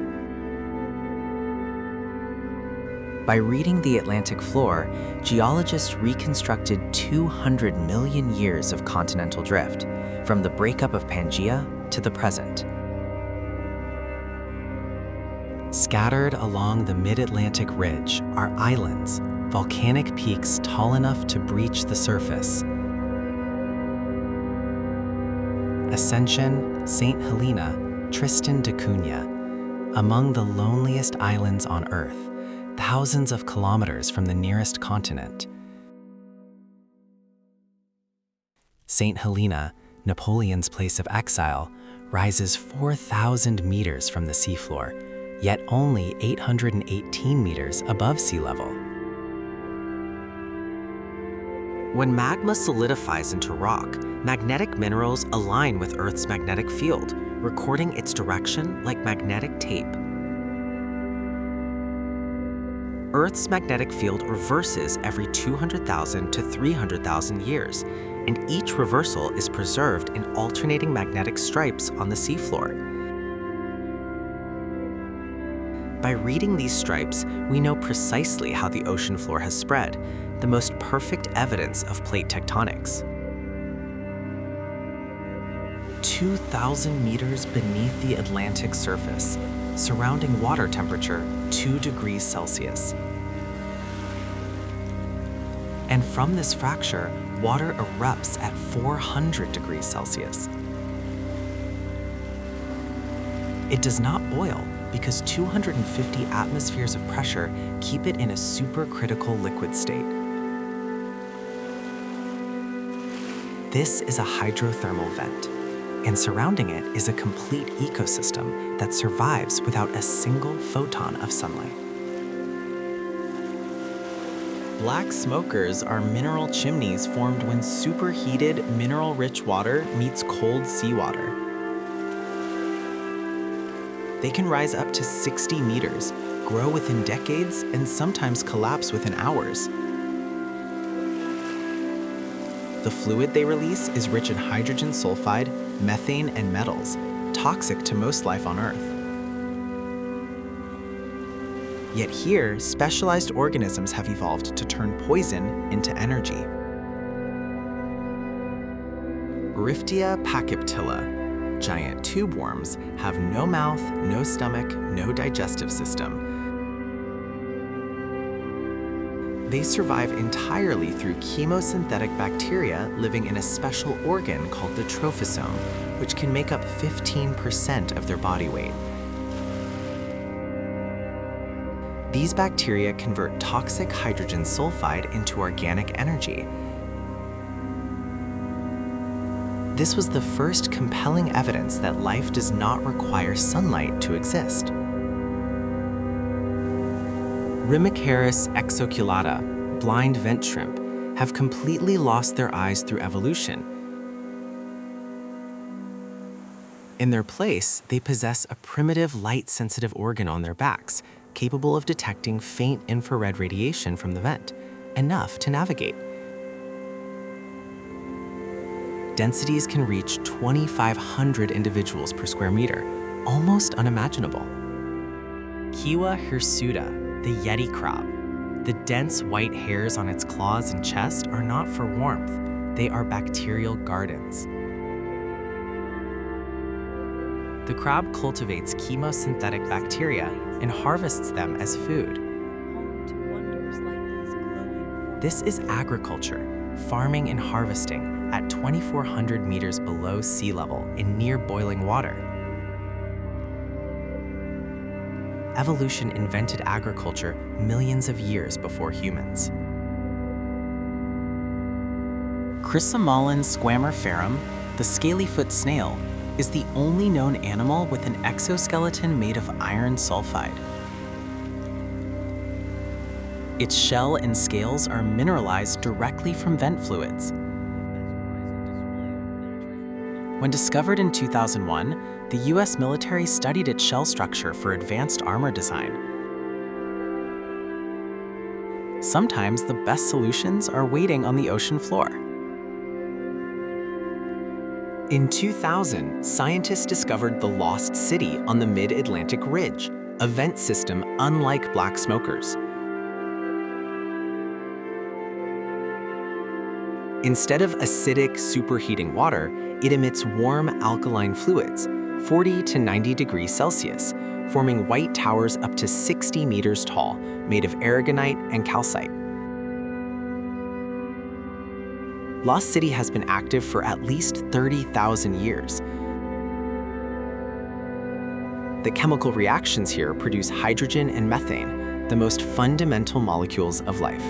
By reading the Atlantic floor, geologists reconstructed 200 million years of continental drift, from the breakup of Pangaea to the present. Scattered along the Mid-Atlantic Ridge are islands, volcanic peaks tall enough to breach the surface. Ascension, St. Helena, Tristan da Cunha, among the loneliest islands on Earth, thousands of kilometers from the nearest continent. St. Helena, Napoleon's place of exile, rises 4,000 meters from the seafloor, yet only 818 meters above sea level. When magma solidifies into rock, magnetic minerals align with Earth's magnetic field, recording its direction like magnetic tape. Earth's magnetic field reverses every 200,000 to 300,000 years, and each reversal is preserved in alternating magnetic stripes on the seafloor. By reading these stripes, we know precisely how the ocean floor has spread, the most perfect evidence of plate tectonics. 2,000 meters beneath the Atlantic surface, surrounding water temperature 2 degrees Celsius. And from this fracture, water erupts at 400 degrees Celsius. It does not boil because 250 atmospheres of pressure keep it in a supercritical liquid state. This is a hydrothermal vent, and surrounding it is a complete ecosystem that survives without a single photon of sunlight. Black smokers are mineral chimneys formed when superheated, mineral-rich water meets cold seawater. They can rise up to 60 meters, grow within decades, and sometimes collapse within hours. The fluid they release is rich in hydrogen sulfide, methane, and metals, toxic to most life on Earth. Yet here, specialized organisms have evolved to turn poison into energy. Riftia pachyptilla, giant tube worms, have no mouth, no stomach, no digestive system. They survive entirely through chemosynthetic bacteria living in a special organ called the trophosome, which can make up 15% of their body weight. These bacteria convert toxic hydrogen sulfide into organic energy. This was the first compelling evidence that life does not require sunlight to exist. Rimicaris exoculata, blind vent shrimp, have completely lost their eyes through evolution. In their place, they possess a primitive light-sensitive organ on their backs, capable of detecting faint infrared radiation from the vent. enough to navigate. Densities can reach 2,500 individuals per square meter, almost unimaginable. Kiwa hirsuta, the yeti crab. The dense white hairs on its claws and chest are not for warmth, they are bacterial gardens. The crab cultivates chemosynthetic bacteria and harvests them as food. This is agriculture, farming and harvesting at 2,400 meters below sea level in near boiling water. Evolution invented agriculture millions of years before humans. Chrysomalin squamiferum, the scaly-foot snail, is the only known animal with an exoskeleton made of iron sulfide. Its shell and scales are mineralized directly from vent fluids. When discovered in 2001, the US military studied its shell structure for advanced armor design. Sometimes the best solutions are waiting on the ocean floor. In 2000, scientists discovered the lost city on the Mid-Atlantic Ridge, a vent system unlike black smokers. Instead of acidic, superheating water, it emits warm alkaline fluids, 40 to 90 degrees Celsius, forming white towers up to 60 meters tall, made of aragonite and calcite. Lost City has been active for at least 30,000 years. The chemical reactions here produce hydrogen and methane, the most fundamental molecules of life.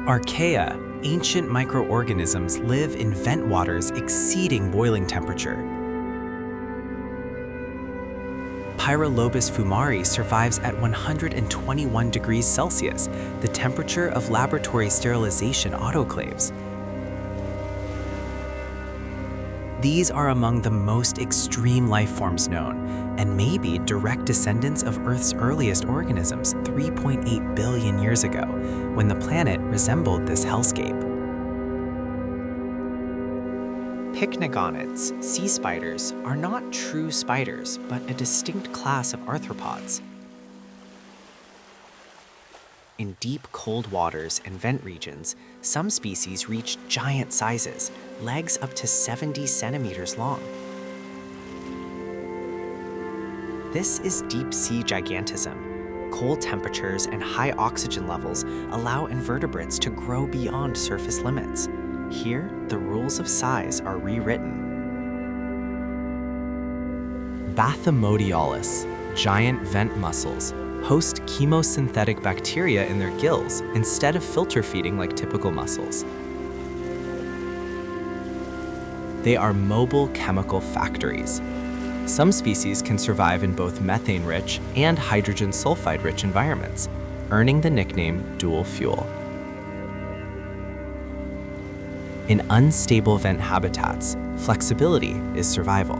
Archaea, ancient microorganisms, live in vent waters exceeding boiling temperature. Pyrolobus fumari survives at 121 degrees Celsius, the temperature of laboratory sterilization autoclaves. These are among the most extreme life forms known, and may be direct descendants of Earth's earliest organisms 3.8 billion years ago, when the planet resembled this hellscape. Pycnogonids, sea spiders, are not true spiders, but a distinct class of arthropods. In deep, cold waters and vent regions, some species reach giant sizes, legs up to 70 centimeters long. This is deep-sea gigantism. Cold temperatures and high oxygen levels allow invertebrates to grow beyond surface limits. Here, the rules of size are rewritten. Bathymodialis, giant vent mussels, host chemosynthetic bacteria in their gills instead of filter feeding like typical mussels. They are mobile chemical factories. Some species can survive in both methane-rich and hydrogen sulfide-rich environments, earning the nickname dual fuel. In unstable vent habitats, flexibility is survival.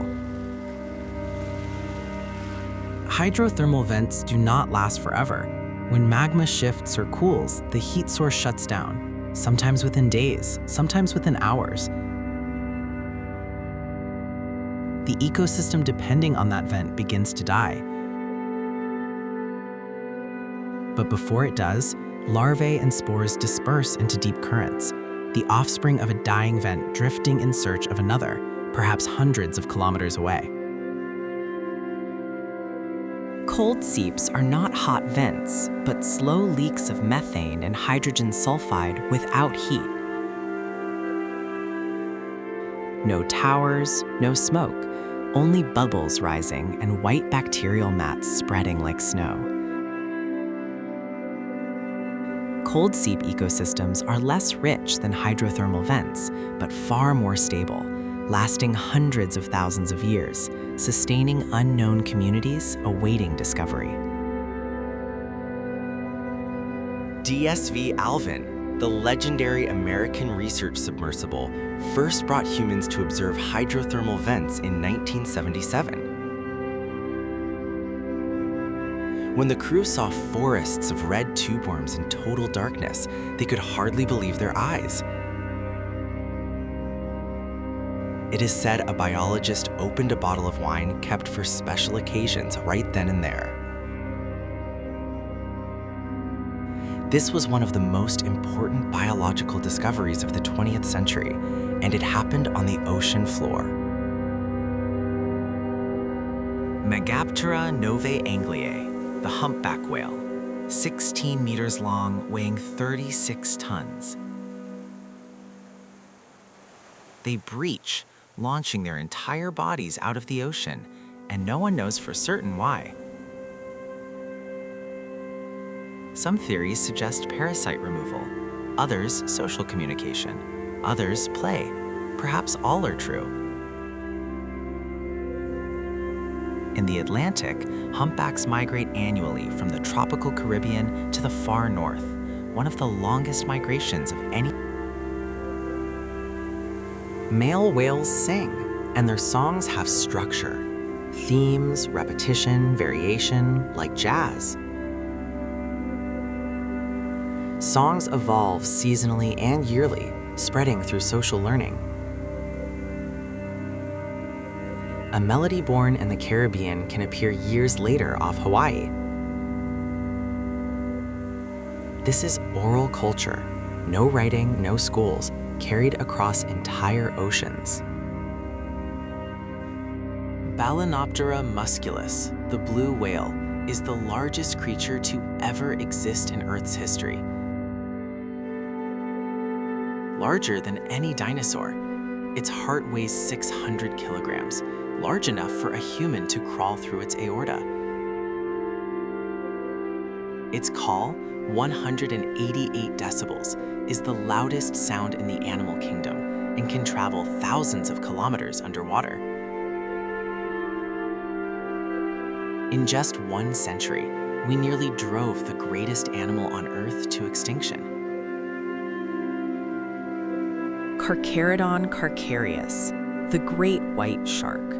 Hydrothermal vents do not last forever. When magma shifts or cools, the heat source shuts down, sometimes within days, sometimes within hours. The ecosystem depending on that vent begins to die. But before it does, larvae and spores disperse into deep currents, the offspring of a dying vent drifting in search of another, perhaps hundreds of kilometers away. Cold seeps are not hot vents, but slow leaks of methane and hydrogen sulfide without heat. No towers, no smoke, only bubbles rising and white bacterial mats spreading like snow. Cold seep ecosystems are less rich than hydrothermal vents, but far more stable, lasting hundreds of thousands of years, sustaining unknown communities awaiting discovery. DSV Alvin, the legendary American research submersible, first brought humans to observe hydrothermal vents in 1977. When the crew saw forests of red tube worms in total darkness, they could hardly believe their eyes. It is said a biologist opened a bottle of wine kept for special occasions right then and there. This was one of the most important biological discoveries of the 20th century, and it happened on the ocean floor. Megaptera novae angliae, the humpback whale, 16 meters long, weighing 36 tons. They breach, launching their entire bodies out of the ocean, and no one knows for certain why. Some theories suggest parasite removal, others social communication, others play. Perhaps all are true. In the Atlantic, humpbacks migrate annually from the tropical Caribbean to the far north, one of the longest migrations of any. Male whales sing, and their songs have structure, themes, repetition, variation, like jazz. Songs evolve seasonally and yearly, spreading through social learning. A melody born in the Caribbean can appear years later off Hawaii. This is oral culture, no writing, no schools, carried across entire oceans. Balanoptera musculus, the blue whale, is the largest creature to ever exist in Earth's history. Larger than any dinosaur, its heart weighs 600 kilograms, large enough for a human to crawl through its aorta. Its call, 188 decibels, is the loudest sound in the animal kingdom and can travel thousands of kilometers underwater. In just 1 century, we nearly drove the greatest animal on Earth to extinction. Carcharodon carcharias, the great white shark.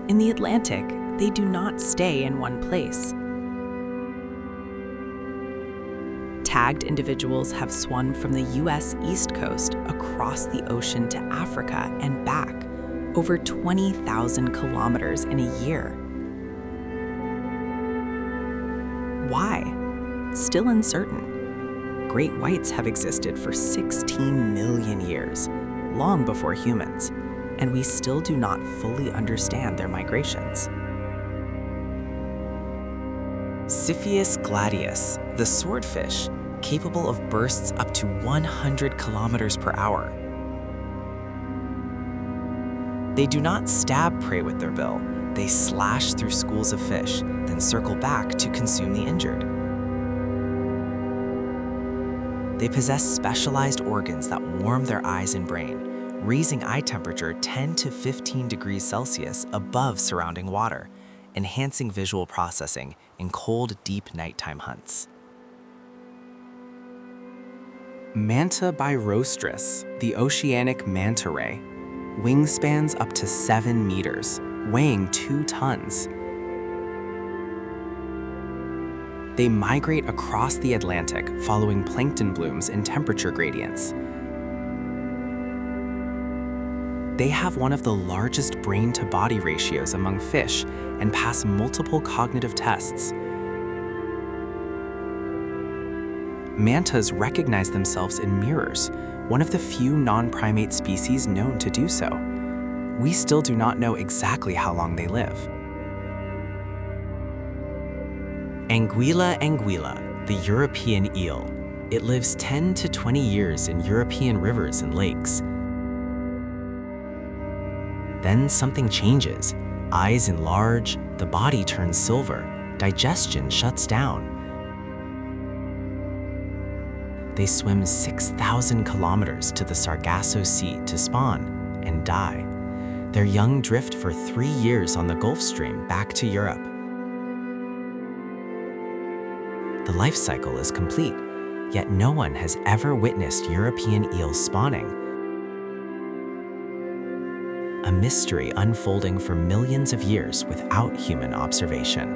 In the Atlantic, they do not stay in one place. Tagged individuals have swum from the US East Coast across the ocean to Africa and back, over 20,000 kilometers in a year. Why? Still uncertain. Great whites have existed for 16 million years, long before humans, and we still do not fully understand their migrations. Siphius gladius, the swordfish, capable of bursts up to 100 kilometers per hour. They do not stab prey with their bill. They slash through schools of fish, then circle back to consume the injured. They possess specialized organs that warm their eyes and brain, raising eye temperature 10 to 15 degrees Celsius above surrounding water, enhancing visual processing in cold, deep nighttime hunts. Manta birostris, the oceanic manta ray, wingspans up to 7 meters, weighing 2 tons. They migrate across the Atlantic following plankton blooms and temperature gradients. They have one of the largest brain-to-body ratios among fish and pass multiple cognitive tests. Mantas recognize themselves in mirrors, one of the few non-primate species known to do so. We still do not know exactly how long they live. Anguilla anguilla, the European eel. It lives 10 to 20 years in European rivers and lakes. Then something changes. Eyes enlarge, the body turns silver, digestion shuts down. They swim 6,000 kilometers to the Sargasso Sea to spawn and die. Their young drift for 3 years on the Gulf Stream back to Europe. The life cycle is complete, yet no one has ever witnessed European eels spawning. A mystery unfolding for millions of years without human observation.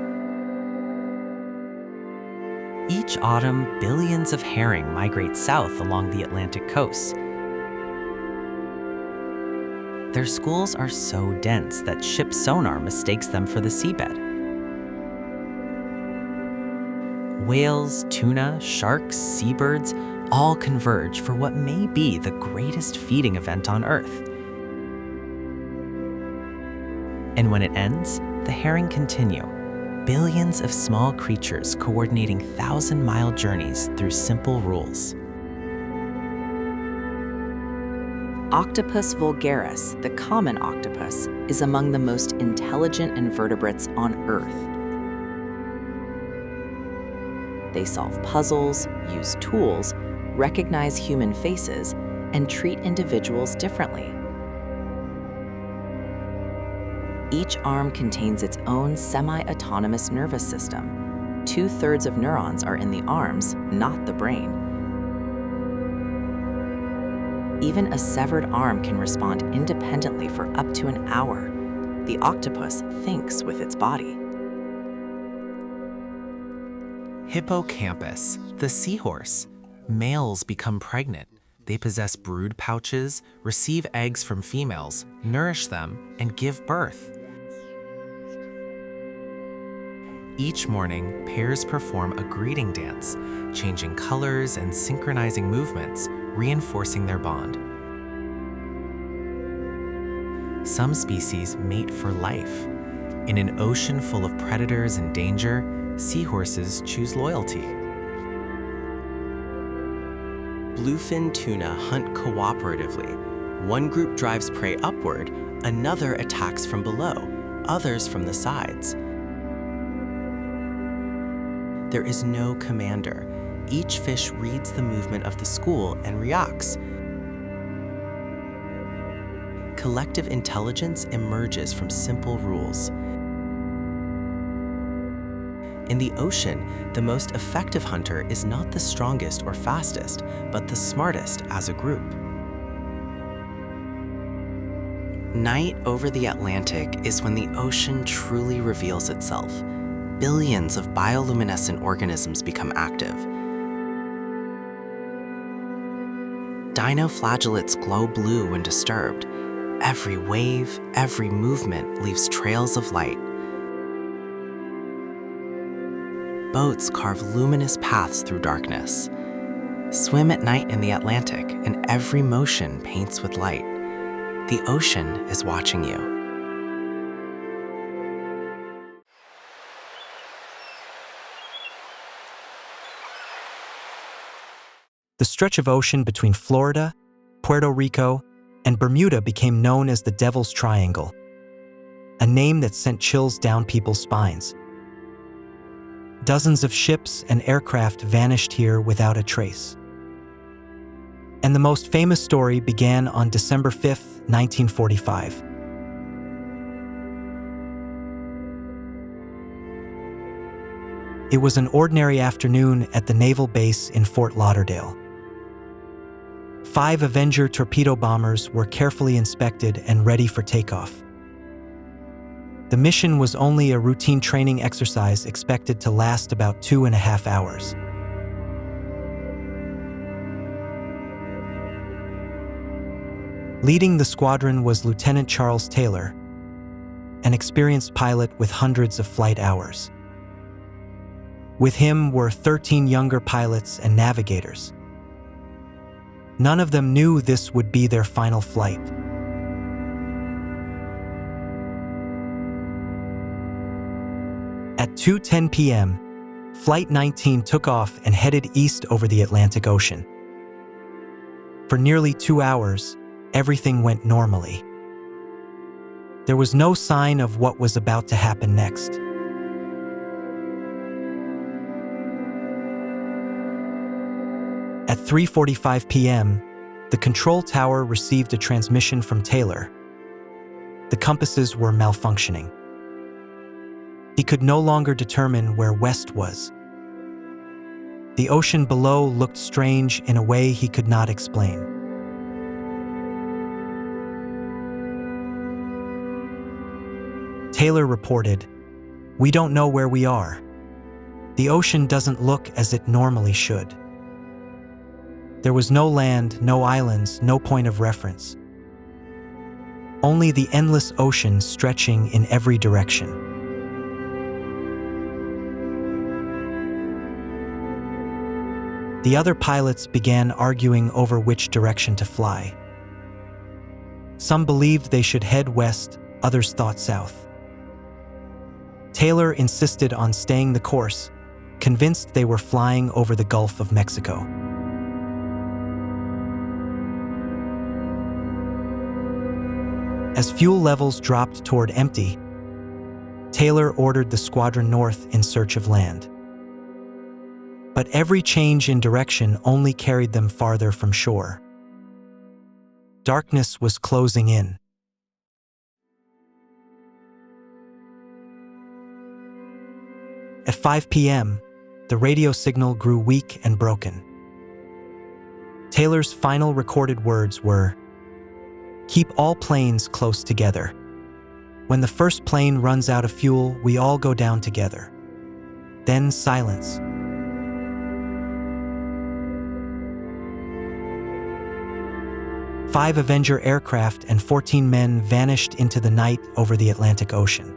Each autumn, billions of herring migrate south along the Atlantic coast. Their schools are so dense that ship sonar mistakes them for the seabed. Whales, tuna, sharks, seabirds all converge for what may be the greatest feeding event on Earth. And when it ends, the herring continue. Billions of small creatures coordinating 1,000-mile journeys through simple rules. Octopus vulgaris, the common octopus, is among the most intelligent invertebrates on Earth. They solve puzzles, use tools, recognize human faces, and treat individuals differently. Each arm contains its own semi-autonomous nervous system. 2/3 of neurons are in the arms, not the brain. Even a severed arm can respond independently for up to an hour. The octopus thinks with its body. Hippocampus, the seahorse. Males become pregnant. They possess brood pouches, receive eggs from females, nourish them, and give birth. Each morning, pairs perform a greeting dance, changing colors and synchronizing movements, reinforcing their bond. Some species mate for life. In an ocean full of predators and danger, seahorses choose loyalty. Bluefin tuna hunt cooperatively. One group drives prey upward, another attacks from below, others from the sides. There is no commander. Each fish reads the movement of the school and reacts. Collective intelligence emerges from simple rules. In the ocean, the most effective hunter is not the strongest or fastest, but the smartest as a group. Night over the Atlantic is when the ocean truly reveals itself. Billions of bioluminescent organisms become active. Dinoflagellates glow blue when disturbed. Every wave, every movement leaves trails of light. Boats carve luminous paths through darkness. Swim at night in the Atlantic, and every motion paints with light. The ocean is watching you. The stretch of ocean between Florida, Puerto Rico, and Bermuda became known as the Devil's Triangle, a name that sent chills down people's spines. Dozens of ships and aircraft vanished here without a trace. And the most famous story began on December 5th, 1945. It was an ordinary afternoon at the naval base in Fort Lauderdale. 5 Avenger torpedo bombers were carefully inspected and ready for takeoff. The mission was only a routine training exercise expected to last about 2.5 hours. Leading the squadron was Lieutenant Charles Taylor, an experienced pilot with hundreds of flight hours. With him were 13 younger pilots and navigators. None of them knew this would be their final flight. At 2:10 p.m., Flight 19 took off and headed east over the Atlantic Ocean. For nearly 2 hours, everything went normally. There was no sign of what was about to happen next. At 3:45 p.m., the control tower received a transmission from Taylor. The compasses were malfunctioning. He could no longer determine where west was. The ocean below looked strange in a way he could not explain. Taylor reported, "We don't know where we are." The ocean doesn't look as it normally should. There was no land, no islands, no point of reference. Only the endless ocean stretching in every direction. The other pilots began arguing over which direction to fly. Some believed they should head west, others thought south. Taylor insisted on staying the course, convinced they were flying over the Gulf of Mexico. As fuel levels dropped toward empty, Taylor ordered the squadron north in search of land. But every change in direction only carried them farther from shore. Darkness was closing in. At 5 p.m., the radio signal grew weak and broken. Taylor's final recorded words were, "Keep all planes close together. When the first plane runs out of fuel, we all go down together." Then silence. Five Avenger aircraft and 14 men vanished into the night over the Atlantic Ocean.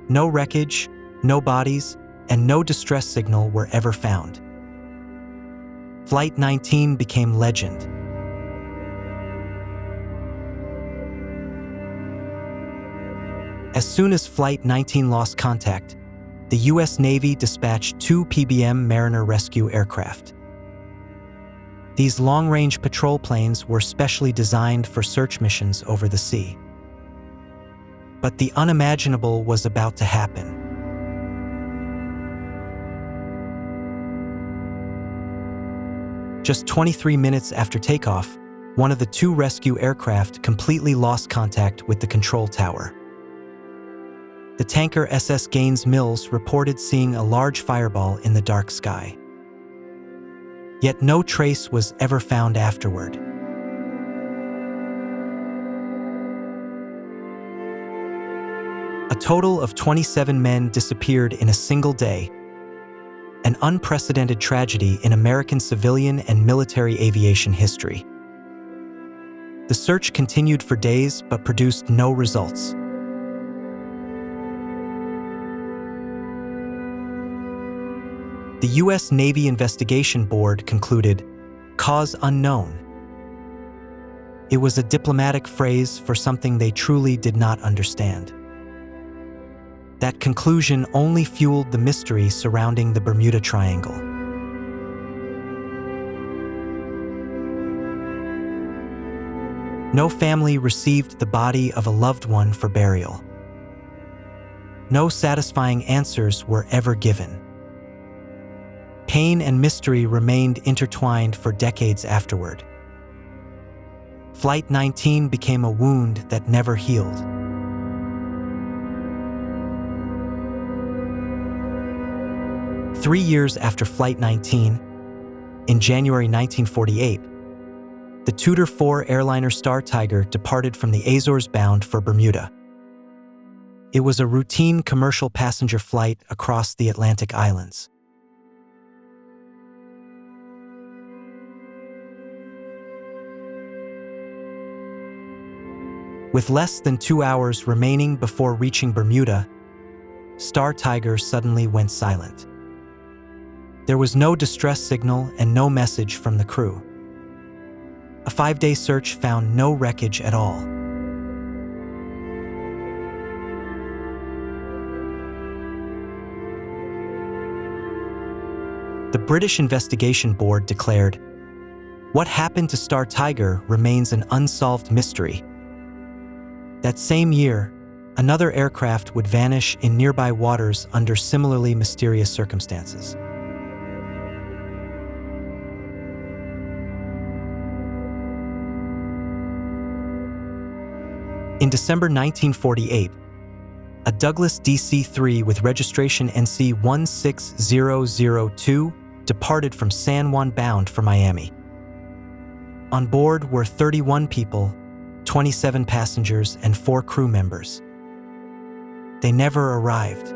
No wreckage, no bodies, and no distress signal were ever found. Flight 19 became legend. As soon as Flight 19 lost contact, the U.S. Navy dispatched 2 PBM Mariner rescue aircraft. These long-range patrol planes were specially designed for search missions over the sea. But the unimaginable was about to happen. Just 23 minutes after takeoff, one of the 2 rescue aircraft completely lost contact with the control tower. The tanker SS Gaines Mills reported seeing a large fireball in the dark sky. Yet no trace was ever found afterward. A total of 27 men disappeared in a single day, an unprecedented tragedy in American civilian and military aviation history. The search continued for days but produced no results. The U.S. Navy Investigation Board concluded, "Cause unknown." It was a diplomatic phrase for something they truly did not understand. That conclusion only fueled the mystery surrounding the Bermuda Triangle. No family received the body of a loved one for burial. No satisfying answers were ever given. Pain and mystery remained intertwined for decades afterward. Flight 19 became a wound that never healed. Three years after Flight 19, in January 1948, the Tudor IV airliner Star Tiger departed from the Azores bound for Bermuda. It was a routine commercial passenger flight across the Atlantic Islands. With less than 2 hours remaining before reaching Bermuda, Star Tiger suddenly went silent. There was no distress signal and no message from the crew. A 5-day search found no wreckage at all. The British Investigation Board declared, "What happened to Star Tiger remains an unsolved mystery." That same year, another aircraft would vanish in nearby waters under similarly mysterious circumstances. In December 1948, a Douglas DC-3 with registration NC 16002 departed from San Juan bound for Miami. On board were 31 people, 27 passengers, and 4 crew members. They never arrived.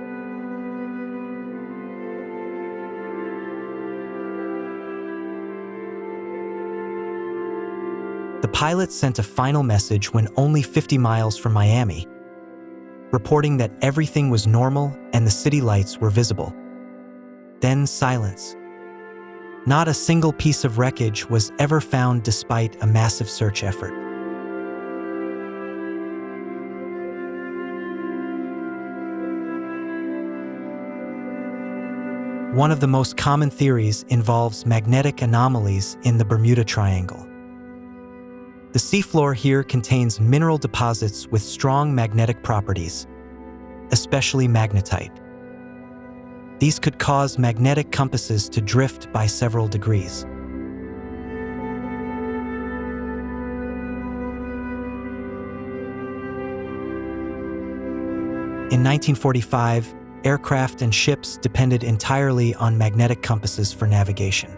The pilot sent a final message when only 50 miles from Miami, reporting that everything was normal and the city lights were visible. Then silence. Not a single piece of wreckage was ever found despite a massive search effort. One of the most common theories involves magnetic anomalies in the Bermuda Triangle. The seafloor here contains mineral deposits with strong magnetic properties, especially magnetite. These could cause magnetic compasses to drift by several degrees. In 1945, aircraft and ships depended entirely on magnetic compasses for navigation.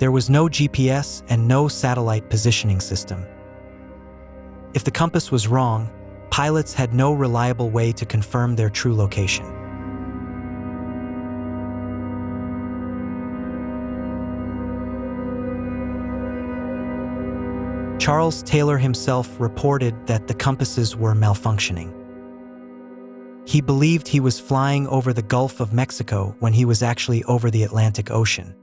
There was no GPS and no satellite positioning system. If the compass was wrong, pilots had no reliable way to confirm their true location. Charles Taylor himself reported that the compasses were malfunctioning. He believed he was flying over the Gulf of Mexico when he was actually over the Atlantic Ocean.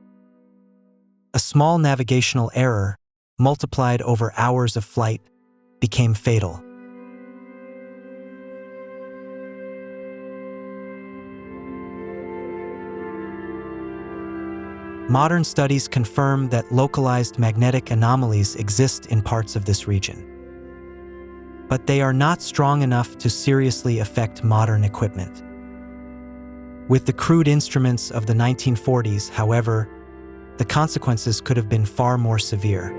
A small navigational error, multiplied over hours of flight, became fatal. Modern studies confirm that localized magnetic anomalies exist in parts of this region. But they are not strong enough to seriously affect modern equipment. With the crude instruments of the 1940s, however, the consequences could have been far more severe.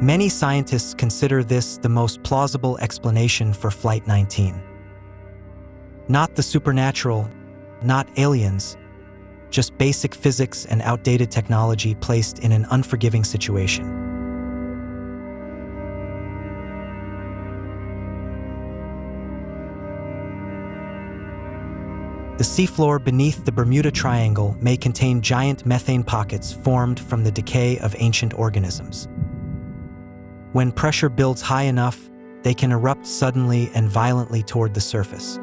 Many scientists consider this the most plausible explanation for Flight 19. Not the supernatural, not aliens, just basic physics and outdated technology placed in an unforgiving situation. The seafloor beneath the Bermuda Triangle may contain giant methane pockets formed from the decay of ancient organisms. When pressure builds high enough, they can erupt suddenly and violently toward the surface.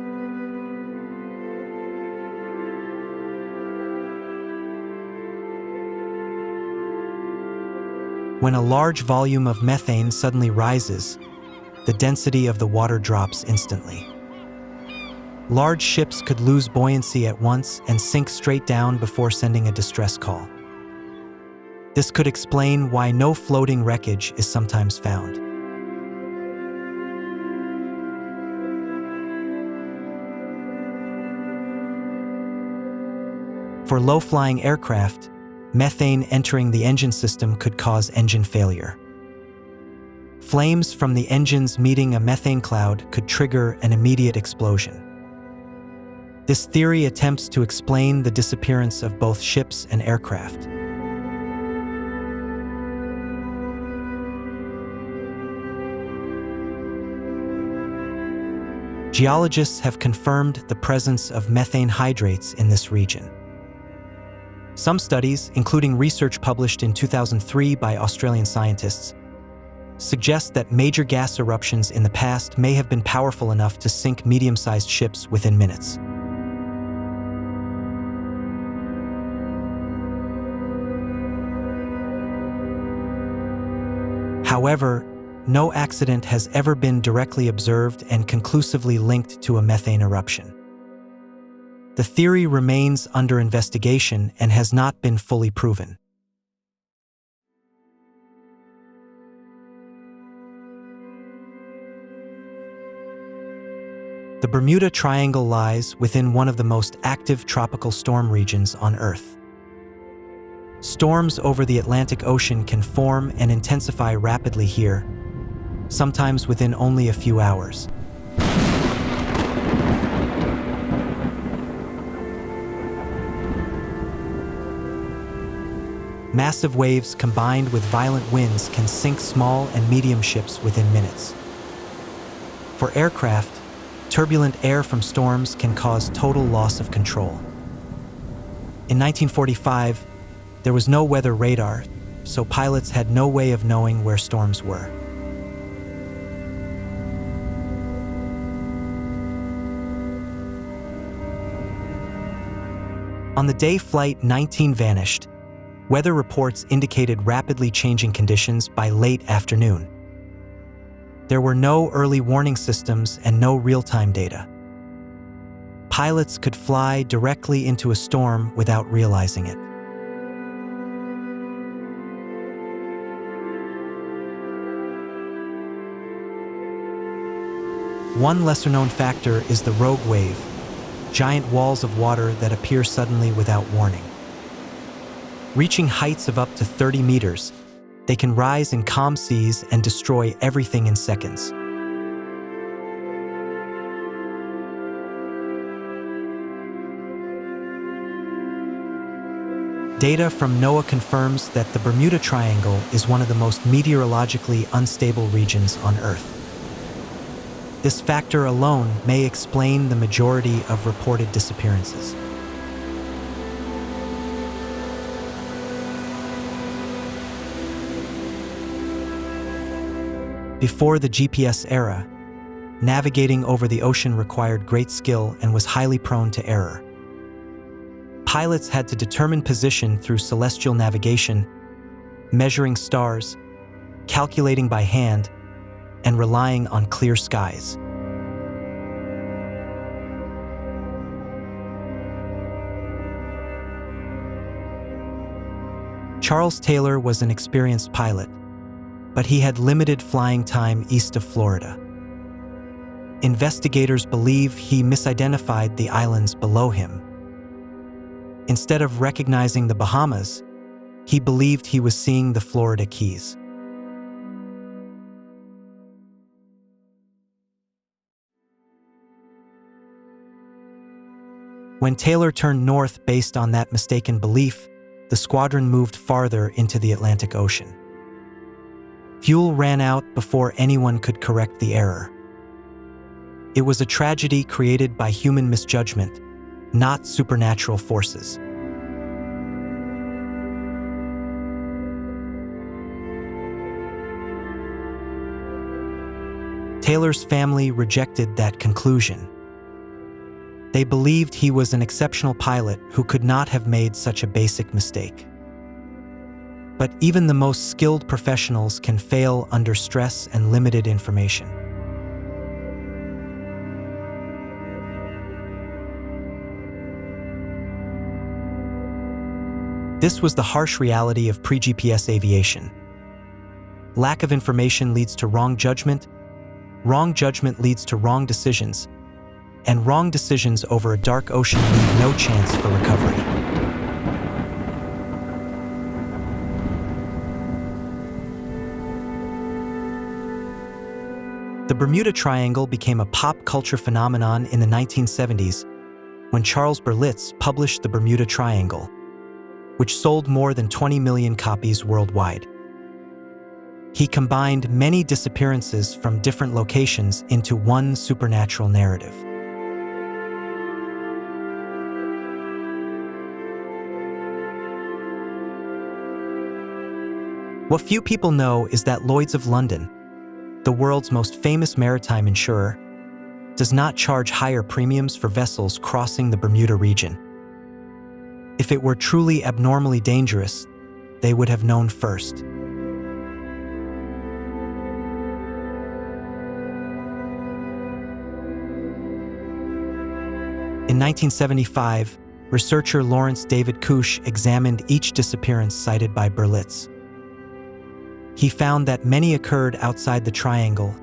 When a large volume of methane suddenly rises, the density of the water drops instantly. Large ships could lose buoyancy at once and sink straight down before sending a distress call. This could explain why no floating wreckage is sometimes found. For low-flying aircraft, methane entering the engine system could cause engine failure. Flames from the engines meeting a methane cloud could trigger an immediate explosion. This theory attempts to explain the disappearance of both ships and aircraft. Geologists have confirmed the presence of methane hydrates in this region. Some studies, including research published in 2003 by Australian scientists, suggest that major gas eruptions in the past may have been powerful enough to sink medium-sized ships within minutes. However, no accident has ever been directly observed and conclusively linked to a methane eruption. The theory remains under investigation and has not been fully proven. The Bermuda Triangle lies within one of the most active tropical storm regions on Earth. Storms over the Atlantic Ocean can form and intensify rapidly here, sometimes within only a few hours. Massive waves combined with violent winds can sink small and medium ships within minutes. For aircraft, Turbulent air from storms can cause total loss of control. In 1945, there was no weather radar, so pilots had no way of knowing where storms were. On the day Flight 19 vanished, weather reports indicated rapidly changing conditions by late afternoon. There were no early warning systems and no real-time data. Pilots could fly directly into a storm without realizing it. One lesser-known factor is the rogue wave, giant walls of water that appear suddenly without warning. Reaching heights of up to 30 meters, they can rise in calm seas and destroy everything in seconds. Data from NOAA confirms that the Bermuda Triangle is one of the most meteorologically unstable regions on Earth. This factor alone may explain the majority of reported disappearances. Before the GPS era, navigating over the ocean required great skill and was highly prone to error. Pilots had to determine position through celestial navigation, measuring stars, calculating by hand, and relying on clear skies. Charles Taylor was an experienced pilot, but he had limited flying time east of Florida. Investigators believe he misidentified the islands below him. Instead of recognizing the Bahamas, he believed he was seeing the Florida Keys. When Taylor turned north based on that mistaken belief, the squadron moved farther into the Atlantic Ocean. Fuel ran out before anyone could correct the error. It was a tragedy created by human misjudgment, not supernatural forces. Taylor's family rejected that conclusion. They believed he was an exceptional pilot who could not have made such a basic mistake. But even the most skilled professionals can fail under stress and limited information. This was the harsh reality of pre-GPS aviation. Lack of information leads to wrong judgment leads to wrong decisions, and wrong decisions over a dark ocean leave no chance for recovery. The Bermuda Triangle became a pop culture phenomenon in the 1970s when Charles Berlitz published The Bermuda Triangle, which sold more than 20 million copies worldwide. He combined many disappearances from different locations into one supernatural narrative. What few people know is that Lloyd's of London, the world's most famous maritime insurer, does not charge higher premiums for vessels crossing the Bermuda region. If it were truly abnormally dangerous, they would have known first. In 1975, researcher Lawrence David Cush examined each disappearance cited by Berlitz. He found that many occurred outside the triangle,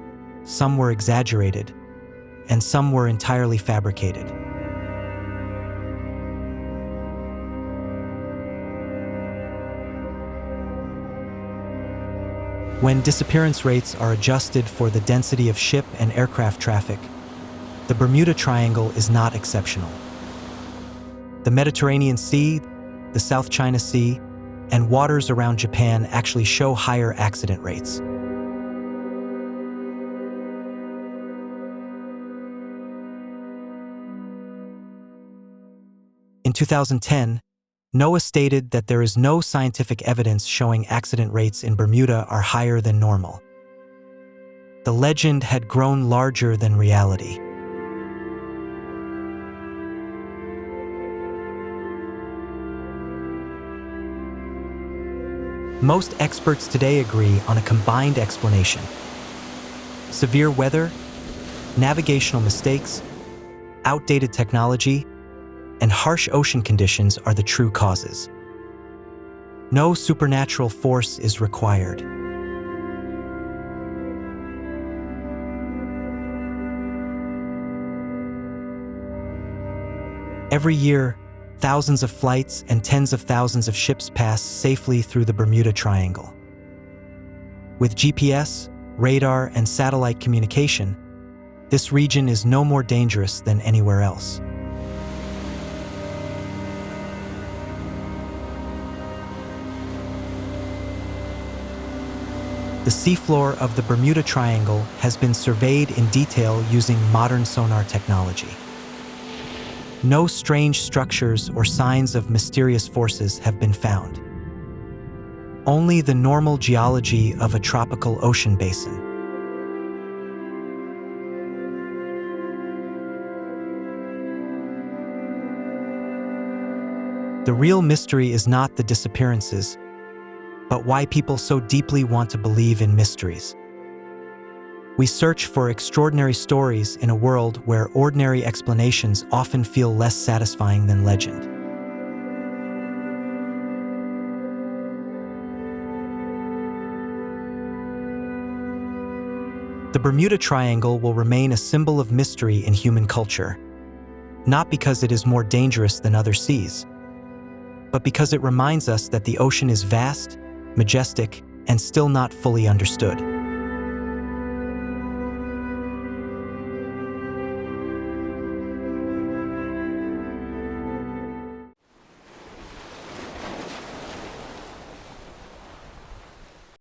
some were exaggerated, and some were entirely fabricated. When disappearance rates are adjusted for the density of ship and aircraft traffic, the Bermuda Triangle is not exceptional. The Mediterranean Sea, the South China Sea, and waters around Japan actually show higher accident rates. In 2010, NOAA stated that there is no scientific evidence showing accident rates in Bermuda are higher than normal. The legend had grown larger than reality. Most experts today agree on a combined explanation. Severe weather, navigational mistakes, outdated technology, and harsh ocean conditions are the true causes. No supernatural force is required. Every year, thousands of flights and tens of thousands of ships pass safely through the Bermuda Triangle. With GPS, radar, and satellite communication, this region is no more dangerous than anywhere else. The seafloor of the Bermuda Triangle has been surveyed in detail using modern sonar technology. No strange structures or signs of mysterious forces have been found. Only the normal geology of a tropical ocean basin. The real mystery is not the disappearances, but why people so deeply want to believe in mysteries. We search for extraordinary stories in a world where ordinary explanations often feel less satisfying than legend. The Bermuda Triangle will remain a symbol of mystery in human culture, not because it is more dangerous than other seas, but because it reminds us that the ocean is vast, majestic, and still not fully understood.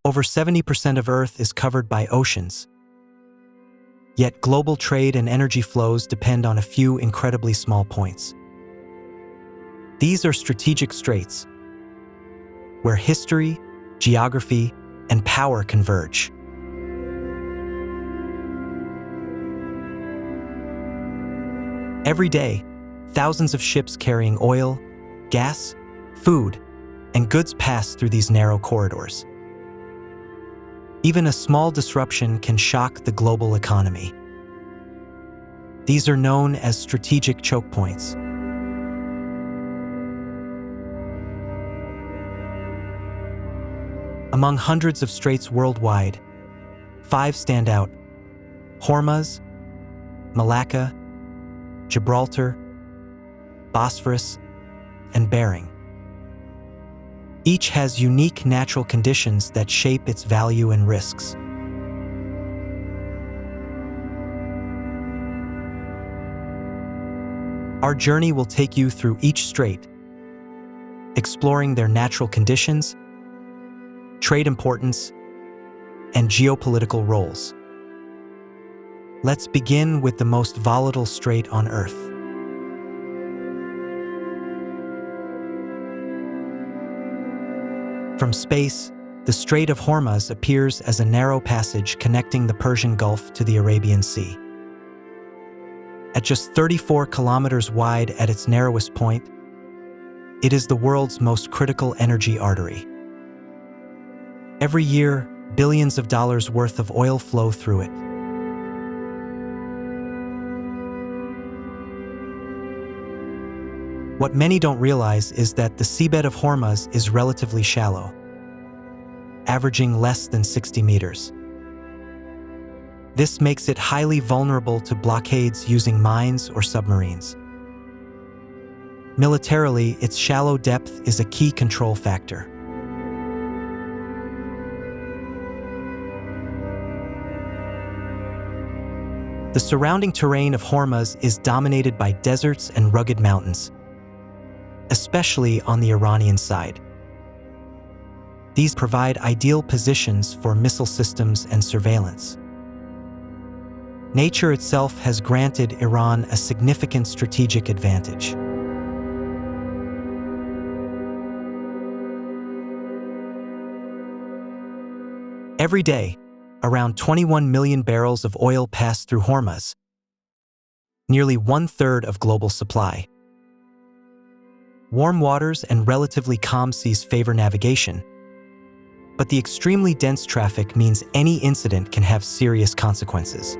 Over 70% of Earth is covered by oceans. Yet global trade and energy flows depend on a few incredibly small points. These are strategic straits, where history, geography, and power converge. Every day, thousands of ships carrying oil, gas, food, and goods pass through these narrow corridors. Even a small disruption can shock the global economy. These are known as strategic choke points. Among hundreds of straits worldwide, 5 stand out: Hormuz, Malacca, Gibraltar, Bosphorus, and Bering. Each has unique natural conditions that shape its value and risks. Our journey will take you through each strait, exploring their natural conditions, trade importance, and geopolitical roles. Let's begin with the most volatile strait on Earth. From space, the Strait of Hormuz appears as a narrow passage connecting the Persian Gulf to the Arabian Sea. At just 34 kilometers wide at its narrowest point, it is the world's most critical energy artery. Every year, billions of dollars worth of oil flow through it. What many don't realize is that the seabed of Hormuz is relatively shallow, averaging less than 60 meters. This makes it highly vulnerable to blockades using mines or submarines. Militarily, its shallow depth is a key control factor. The surrounding terrain of Hormuz is dominated by deserts and rugged mountains, especially on the Iranian side. These provide ideal positions for missile systems and surveillance. Nature itself has granted Iran a significant strategic advantage. Every day, around 21 million barrels of oil pass through Hormuz, nearly 1/3 of global supply. Warm waters and relatively calm seas favor navigation, but the extremely dense traffic means any incident can have serious consequences.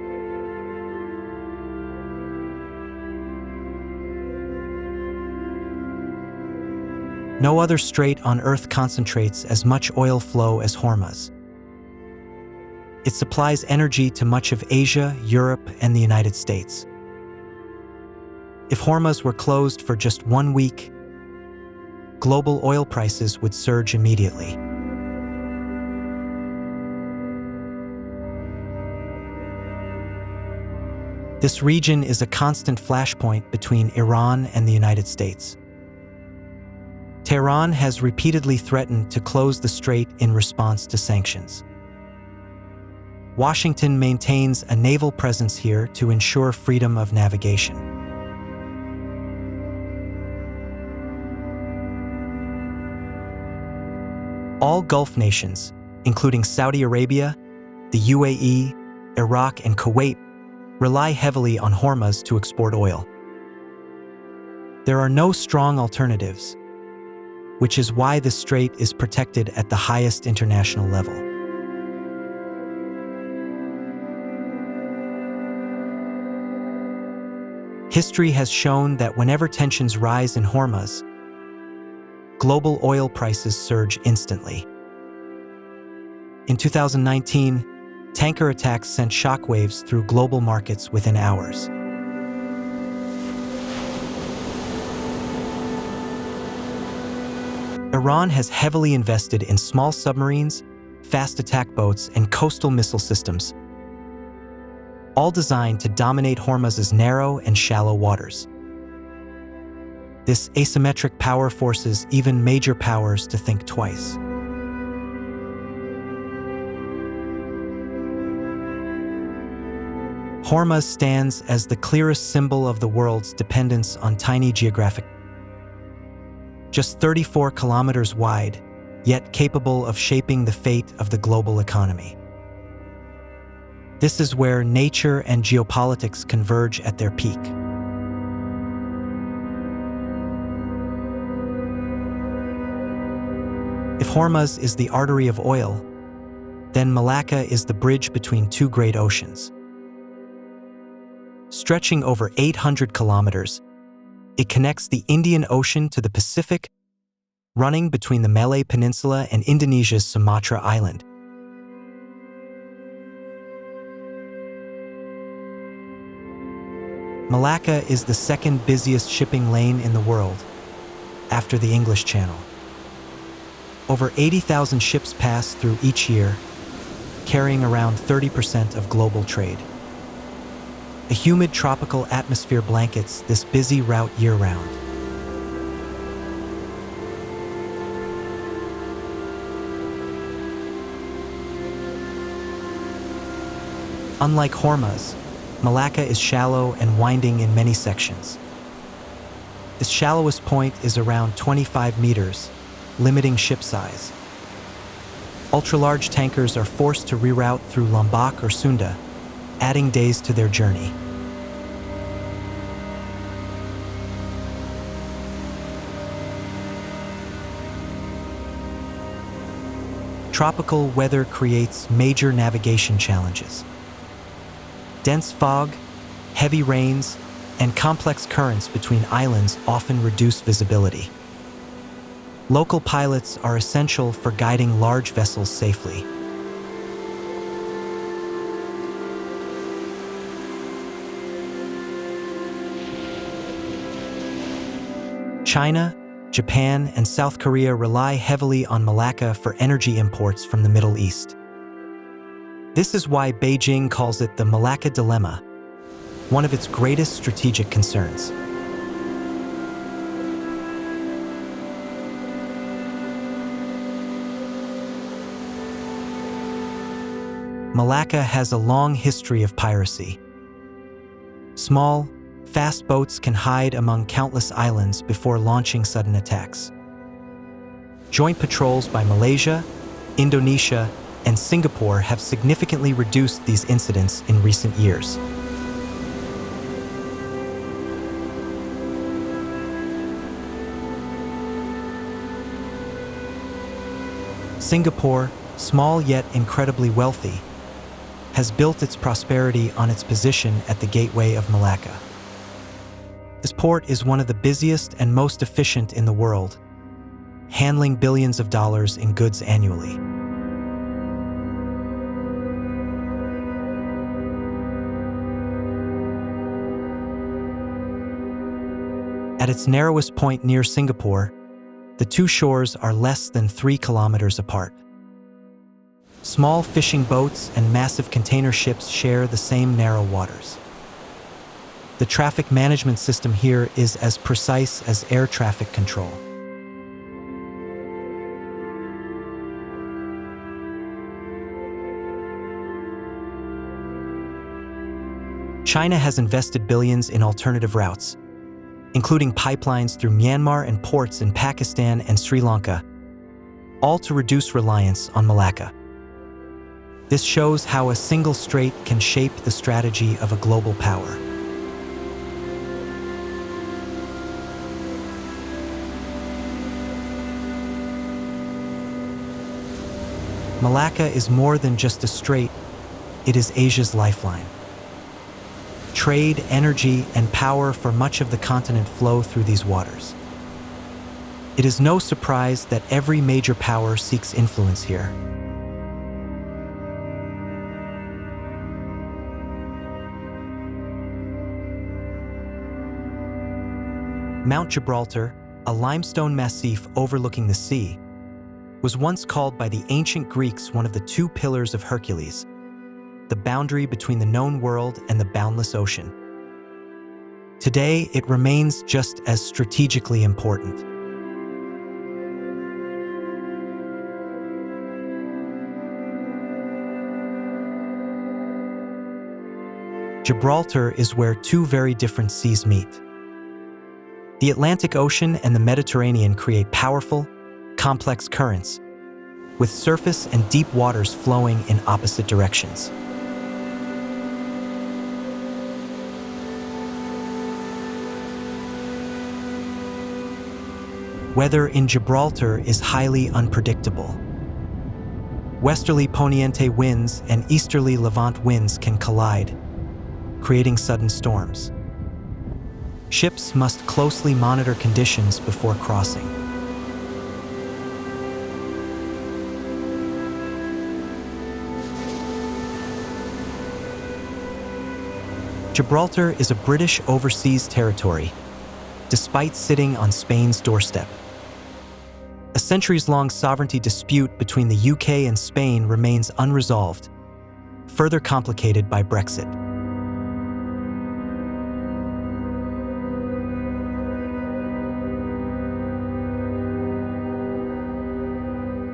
No other strait on Earth concentrates as much oil flow as Hormuz. It supplies energy to much of Asia, Europe, and the United States. If Hormuz were closed for just 1 week, global oil prices would surge immediately. This region is a constant flashpoint between Iran and the United States. Tehran has repeatedly threatened to close the strait in response to sanctions. Washington maintains a naval presence here to ensure freedom of navigation. All Gulf nations, including Saudi Arabia, the UAE, Iraq, and Kuwait, rely heavily on Hormuz to export oil. There are no strong alternatives, which is why the strait is protected at the highest international level. History has shown that whenever tensions rise in Hormuz, global oil prices surge instantly. In 2019, tanker attacks sent shockwaves through global markets within hours. Iran has heavily invested in small submarines, fast attack boats, and coastal missile systems, all designed to dominate Hormuz's narrow and shallow waters. This asymmetric power forces even major powers to think twice. Hormuz stands as the clearest symbol of the world's dependence on tiny geographic, just 34 kilometers wide, yet capable of shaping the fate of the global economy. This is where nature and geopolitics converge at their peak. If Hormuz is the artery of oil, then Malacca is the bridge between two great oceans. Stretching over 800 kilometers, it connects the Indian Ocean to the Pacific, running between the Malay Peninsula and Indonesia's Sumatra Island. Malacca is the second busiest shipping lane in the world, after the English Channel. Over 80,000 ships pass through each year, carrying around 30% of global trade. A humid tropical atmosphere blankets this busy route year-round. Unlike Hormuz, Malacca is shallow and winding in many sections. Its shallowest point is around 25 meters, limiting ship size. Ultra-large tankers are forced to reroute through Lombok or Sunda, adding days to their journey. Tropical weather creates major navigation challenges. Dense fog, heavy rains, and complex currents between islands often reduce visibility. Local pilots are essential for guiding large vessels safely. China, Japan, and South Korea rely heavily on Malacca for energy imports from the Middle East. This is why Beijing calls it the Malacca Dilemma, one of its greatest strategic concerns. Malacca has a long history of piracy. Small, fast boats can hide among countless islands before launching sudden attacks. Joint patrols by Malaysia, Indonesia, and Singapore have significantly reduced these incidents in recent years. Singapore, small yet incredibly wealthy, has built its prosperity on its position at the gateway of Malacca. This port is one of the busiest and most efficient in the world, handling billions of dollars in goods annually. At its narrowest point near Singapore, the two shores are less than 3 kilometers apart. Small fishing boats and massive container ships share the same narrow waters. The traffic management system here is as precise as air traffic control. China has invested billions in alternative routes, including pipelines through Myanmar and ports in Pakistan and Sri Lanka, all to reduce reliance on Malacca. This shows how a single strait can shape the strategy of a global power. Malacca is more than just a strait, it is Asia's lifeline. Trade, energy, and power for much of the continent flow through these waters. It is no surprise that every major power seeks influence here. Mount Gibraltar, a limestone massif overlooking the sea, was once called by the ancient Greeks one of the two pillars of Hercules, the boundary between the known world and the boundless ocean. Today, it remains just as strategically important. Gibraltar is where two very different seas meet. The Atlantic Ocean and the Mediterranean create powerful, complex currents, with surface and deep waters flowing in opposite directions. Weather in Gibraltar is highly unpredictable. Westerly poniente winds and easterly levant winds can collide, creating sudden storms. Ships must closely monitor conditions before crossing. Gibraltar is a British overseas territory, despite sitting on Spain's doorstep. A centuries-long sovereignty dispute between the UK and Spain remains unresolved, further complicated by Brexit.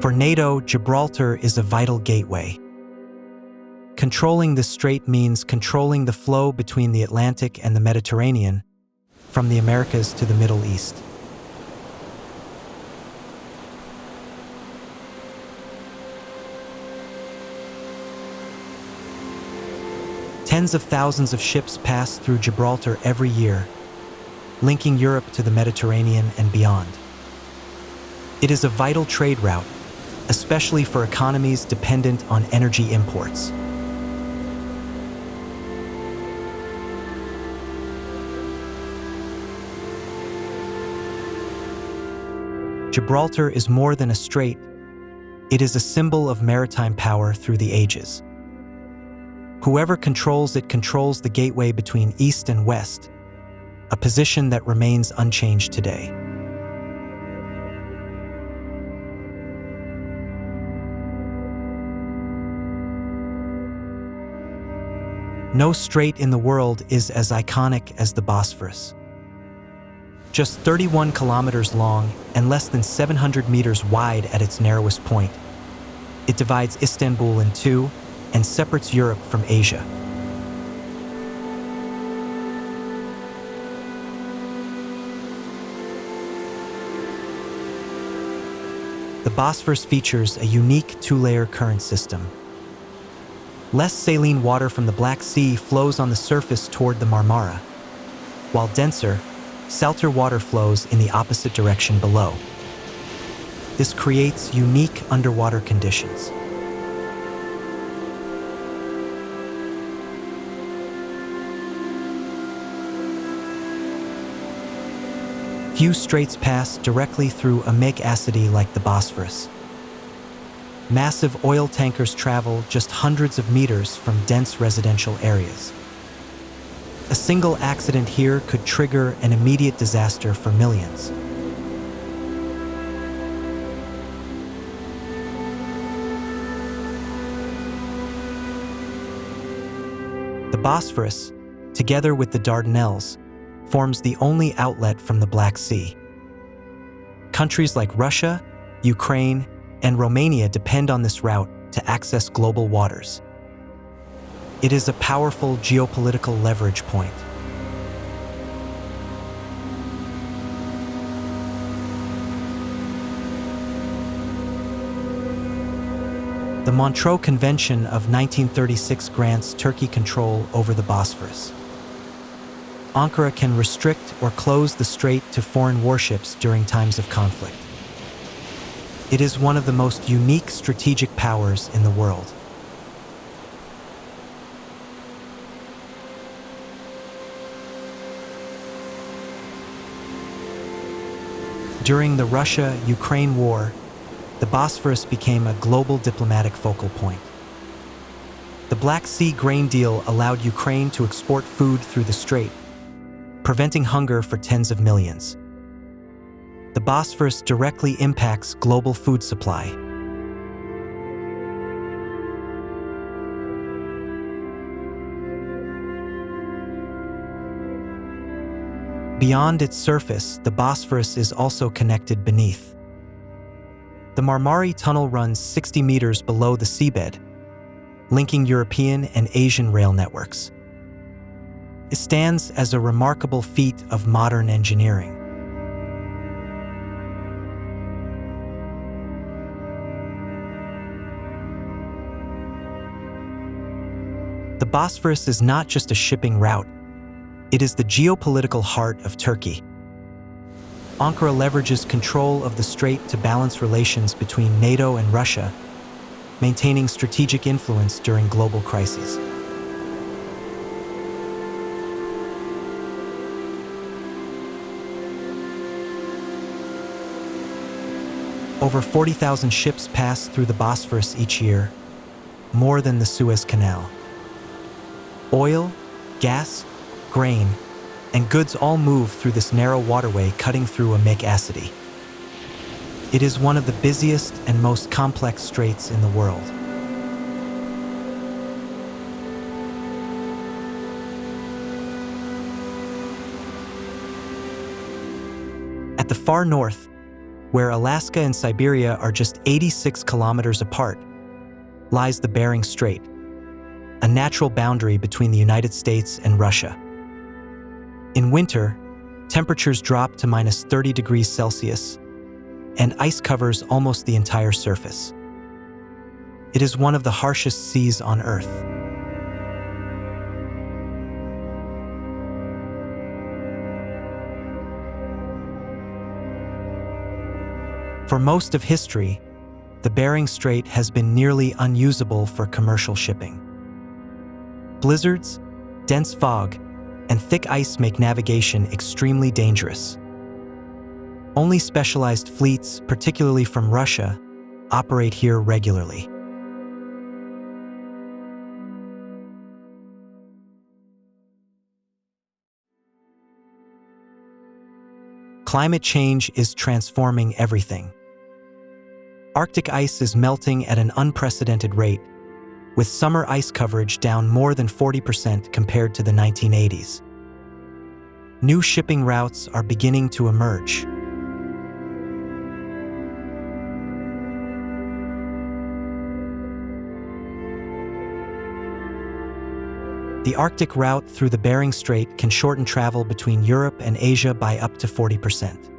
For NATO, Gibraltar is a vital gateway. Controlling the strait means controlling the flow between the Atlantic and the Mediterranean, from the Americas to the Middle East. Tens of thousands of ships pass through Gibraltar every year, linking Europe to the Mediterranean and beyond. It is a vital trade route, especially for economies dependent on energy imports. Gibraltar is more than a strait, it is a symbol of maritime power through the ages. Whoever controls it controls the gateway between East and West, a position that remains unchanged today. No strait in the world is as iconic as the Bosphorus. Just 31 kilometers long and less than 700 meters wide at its narrowest point, it divides Istanbul in two and separates Europe from Asia. The The Bosphorus features a unique two-layer current system. Less saline water from the Black Sea flows on the surface toward the Marmara, while denser, salter water flows in the opposite direction below. This creates unique underwater conditions. Few straits pass directly through omega-acity like the Bosphorus. Massive oil tankers travel just hundreds of meters from dense residential areas. A single accident here could trigger an immediate disaster for millions. The Bosphorus, together with the Dardanelles, forms the only outlet from the Black Sea. Countries like Russia, Ukraine, and Romania depend on this route to access global waters. It is a powerful geopolitical leverage point. The Montreux Convention of 1936 grants Turkey control over the Bosphorus. Ankara can restrict or close the strait to foreign warships during times of conflict. It is one of the most unique strategic powers in the world. During the Russia-Ukraine war, the Bosphorus became a global diplomatic focal point. The Black Sea grain deal allowed Ukraine to export food through the strait, preventing hunger for tens of millions. The Bosphorus directly impacts global food supply. Beyond its surface, the Bosphorus is also connected beneath. The Marmara Tunnel runs 60 meters below the seabed, linking European and Asian rail networks. It stands as a remarkable feat of modern engineering. The Bosphorus is not just a shipping route, it is the geopolitical heart of Turkey. Ankara leverages control of the strait to balance relations between NATO and Russia, maintaining strategic influence during global crises. Over 40,000 ships pass through the Bosphorus each year, more than the Suez Canal. Oil, gas, grain, and goods all move through this narrow waterway cutting through omega-acity. It is one of the busiest and most complex straits in the world. At the far north, where Alaska and Siberia are just 86 kilometers apart, lies the Bering Strait, a natural boundary between the United States and Russia. In winter, temperatures drop to minus 30 degrees Celsius, and ice covers almost the entire surface. It is one of the harshest seas on Earth. For most of history, the Bering Strait has been nearly unusable for commercial shipping. Blizzards, dense fog, and thick ice make navigation extremely dangerous. Only specialized fleets, particularly from Russia, operate here regularly. Climate change is transforming everything. Arctic ice is melting at an unprecedented rate, with summer ice coverage down more than 40% compared to the 1980s. New shipping routes are beginning to emerge. The Arctic route through the Bering Strait can shorten travel between Europe and Asia by up to 40%.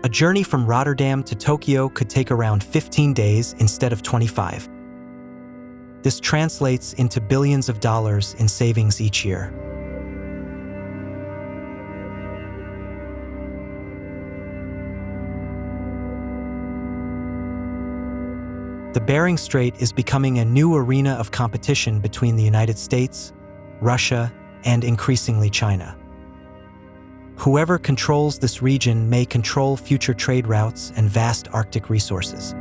A journey from Rotterdam to Tokyo could take around 15 days instead of 25. This translates into billions of dollars in savings each year. The Bering Strait is becoming a new arena of competition between the United States, Russia, and increasingly China. Whoever controls this region may control future trade routes and vast Arctic resources.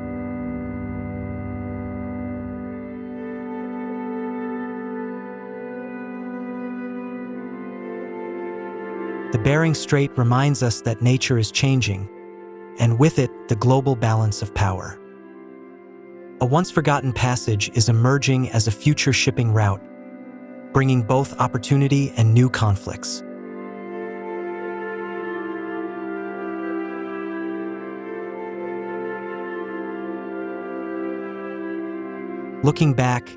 The Bering Strait reminds us that nature is changing, and with it, the global balance of power. A once-forgotten passage is emerging as a future shipping route, bringing both opportunity and new conflicts. Looking back,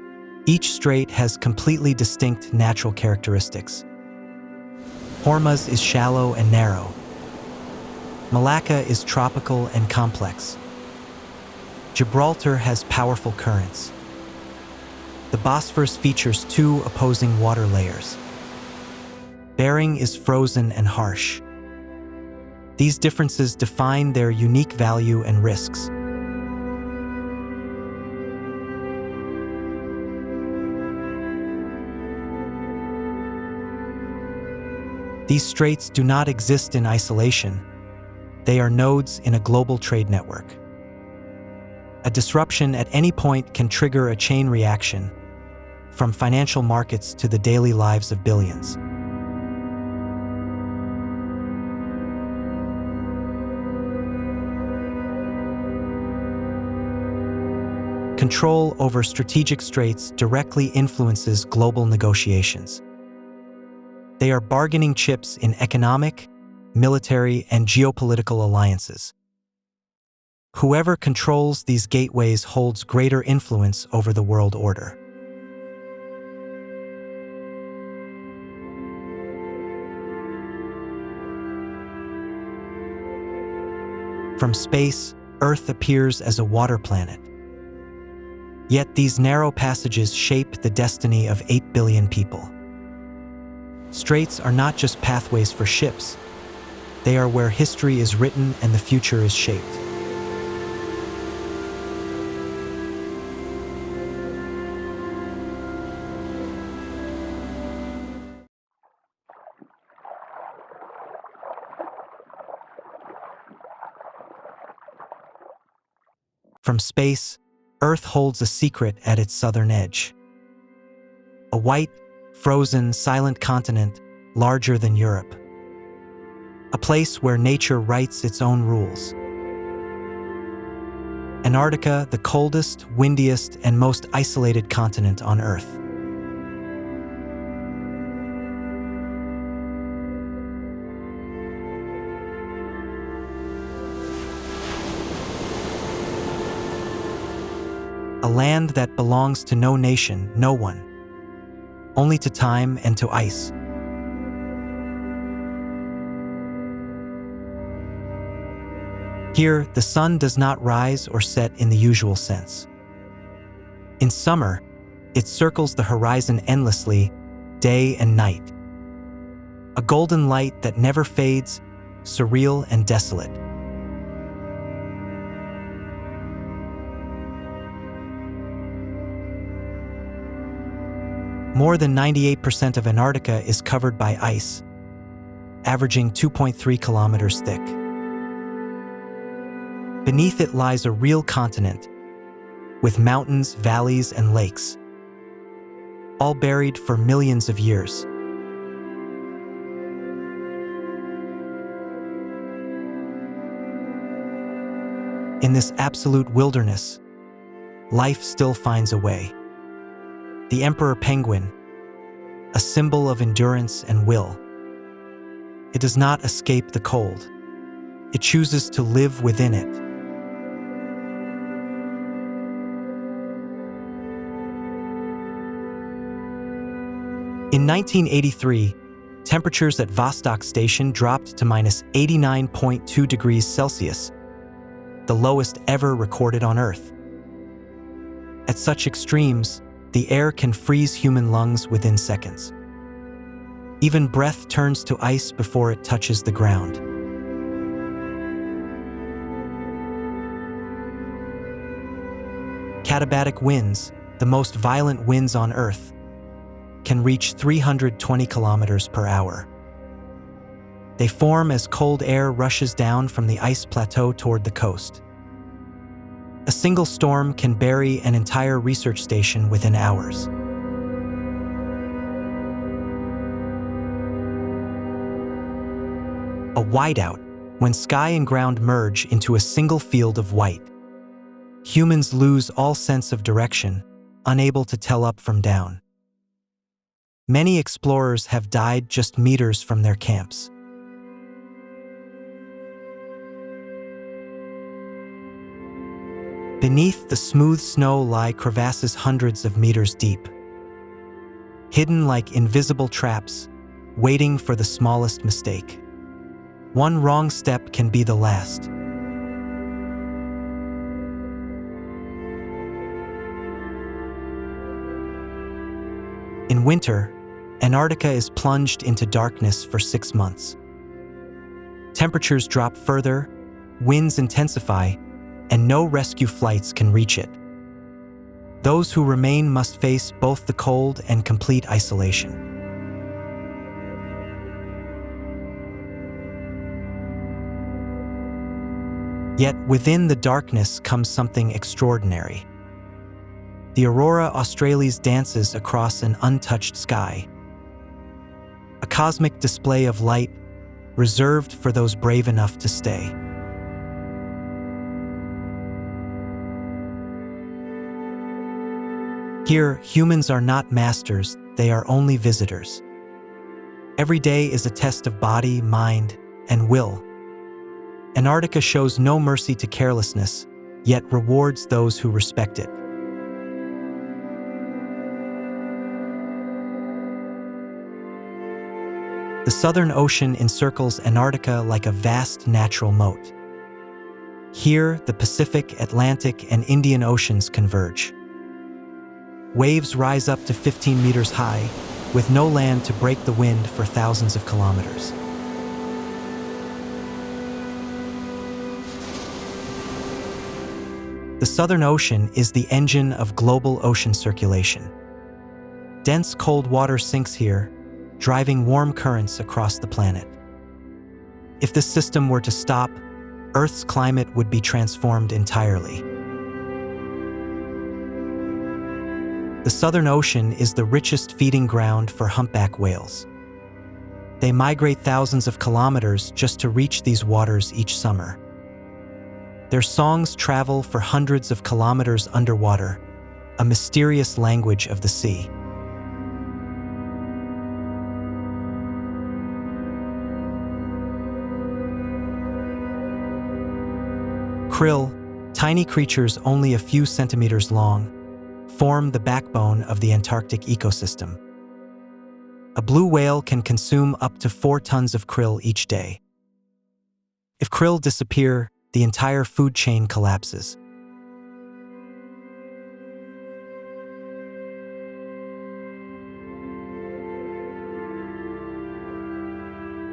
each strait has completely distinct natural characteristics. Hormuz is shallow and narrow. Malacca is tropical and complex. Gibraltar has powerful currents. The Bosphorus features two opposing water layers. Bering is frozen and harsh. These differences define their unique value and risks. These straits do not exist in isolation. They are nodes in a global trade network. A disruption at any point can trigger a chain reaction, from financial markets to the daily lives of billions. Control over strategic straits directly influences global negotiations. They are bargaining chips in economic, military, and geopolitical alliances. Whoever controls these gateways holds greater influence over the world order. From space, Earth appears as a water planet. Yet these narrow passages shape the destiny of 8 billion people. Straits are not just pathways for ships. They are where history is written and the future is shaped. From space, Earth holds a secret at its southern edge. A white, frozen, silent continent larger than Europe. A place where nature writes its own rules. Antarctica, the coldest, windiest, and most isolated continent on Earth. A land that belongs to no nation, no one, only to time and to ice. Here, the sun does not rise or set in the usual sense. In summer, it circles the horizon endlessly, day and night. A golden light that never fades, surreal and desolate. More than 98% of Antarctica is covered by ice, averaging 2.3 kilometers thick. Beneath it lies a real continent, with mountains, valleys, and lakes, all buried for millions of years. In this absolute wilderness, life still finds a way. The emperor penguin, a symbol of endurance and will. It does not escape the cold. It chooses to live within it. In 1983, Temperatures at Vostok Station dropped to -89.2 degrees Celsius, the lowest ever recorded on Earth. At such extremes, the air can freeze human lungs within seconds. Even breath turns to ice before it touches the ground. Katabatic winds, the most violent winds on Earth, can reach 320 kilometers per hour. They form as cold air rushes down from the ice plateau toward the coast. A single storm can bury an entire research station within hours. A whiteout, when sky and ground merge into a single field of white. Humans lose all sense of direction, unable to tell up from down. Many explorers have died just meters from their camps. Beneath the smooth snow lie crevasses hundreds of meters deep, hidden like invisible traps, waiting for the smallest mistake. One wrong step can be the last. In winter, Antarctica is plunged into darkness for 6 months. Temperatures drop further, winds intensify, and no rescue flights can reach it. Those who remain must face both the cold and complete isolation. Yet within the darkness comes something extraordinary. The aurora australis dances across an untouched sky. A cosmic display of light reserved for those brave enough to stay. Here, humans are not masters, they are only visitors. Every day is a test of body, mind, and will. Antarctica shows no mercy to carelessness, yet rewards those who respect it. The Southern Ocean encircles Antarctica like a vast natural moat. Here, the Pacific, Atlantic, and Indian Oceans converge. Waves rise up to 15 meters high, with no land to break the wind for thousands of kilometers. The Southern Ocean is the engine of global ocean circulation. Dense cold water sinks here, driving warm currents across the planet. If this system were to stop, Earth's climate would be transformed entirely. The Southern Ocean is the richest feeding ground for humpback whales. They migrate thousands of kilometers just to reach these waters each summer. Their songs travel for hundreds of kilometers underwater, a mysterious language of the sea. Krill, tiny creatures only a few centimeters long, form the backbone of the Antarctic ecosystem. A blue whale can consume up to 4 tons of krill each day. If krill disappear, the entire food chain collapses.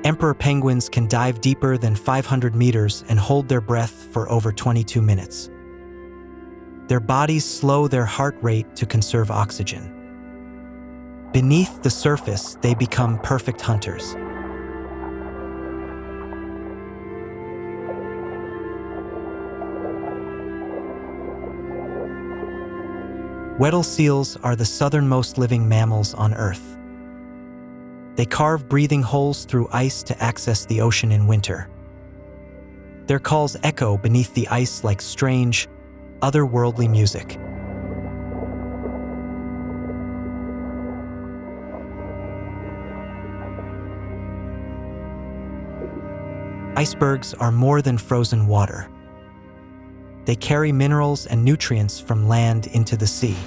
Emperor penguins can dive deeper than 500 meters and hold their breath for over 22 minutes. Their bodies slow their heart rate to conserve oxygen. Beneath the surface, they become perfect hunters. Weddell seals are the southernmost living mammals on Earth. They carve breathing holes through ice to access the ocean in winter. Their calls echo beneath the ice like strange, otherworldly music. Icebergs are more than frozen water. They carry minerals and nutrients from land into the sea.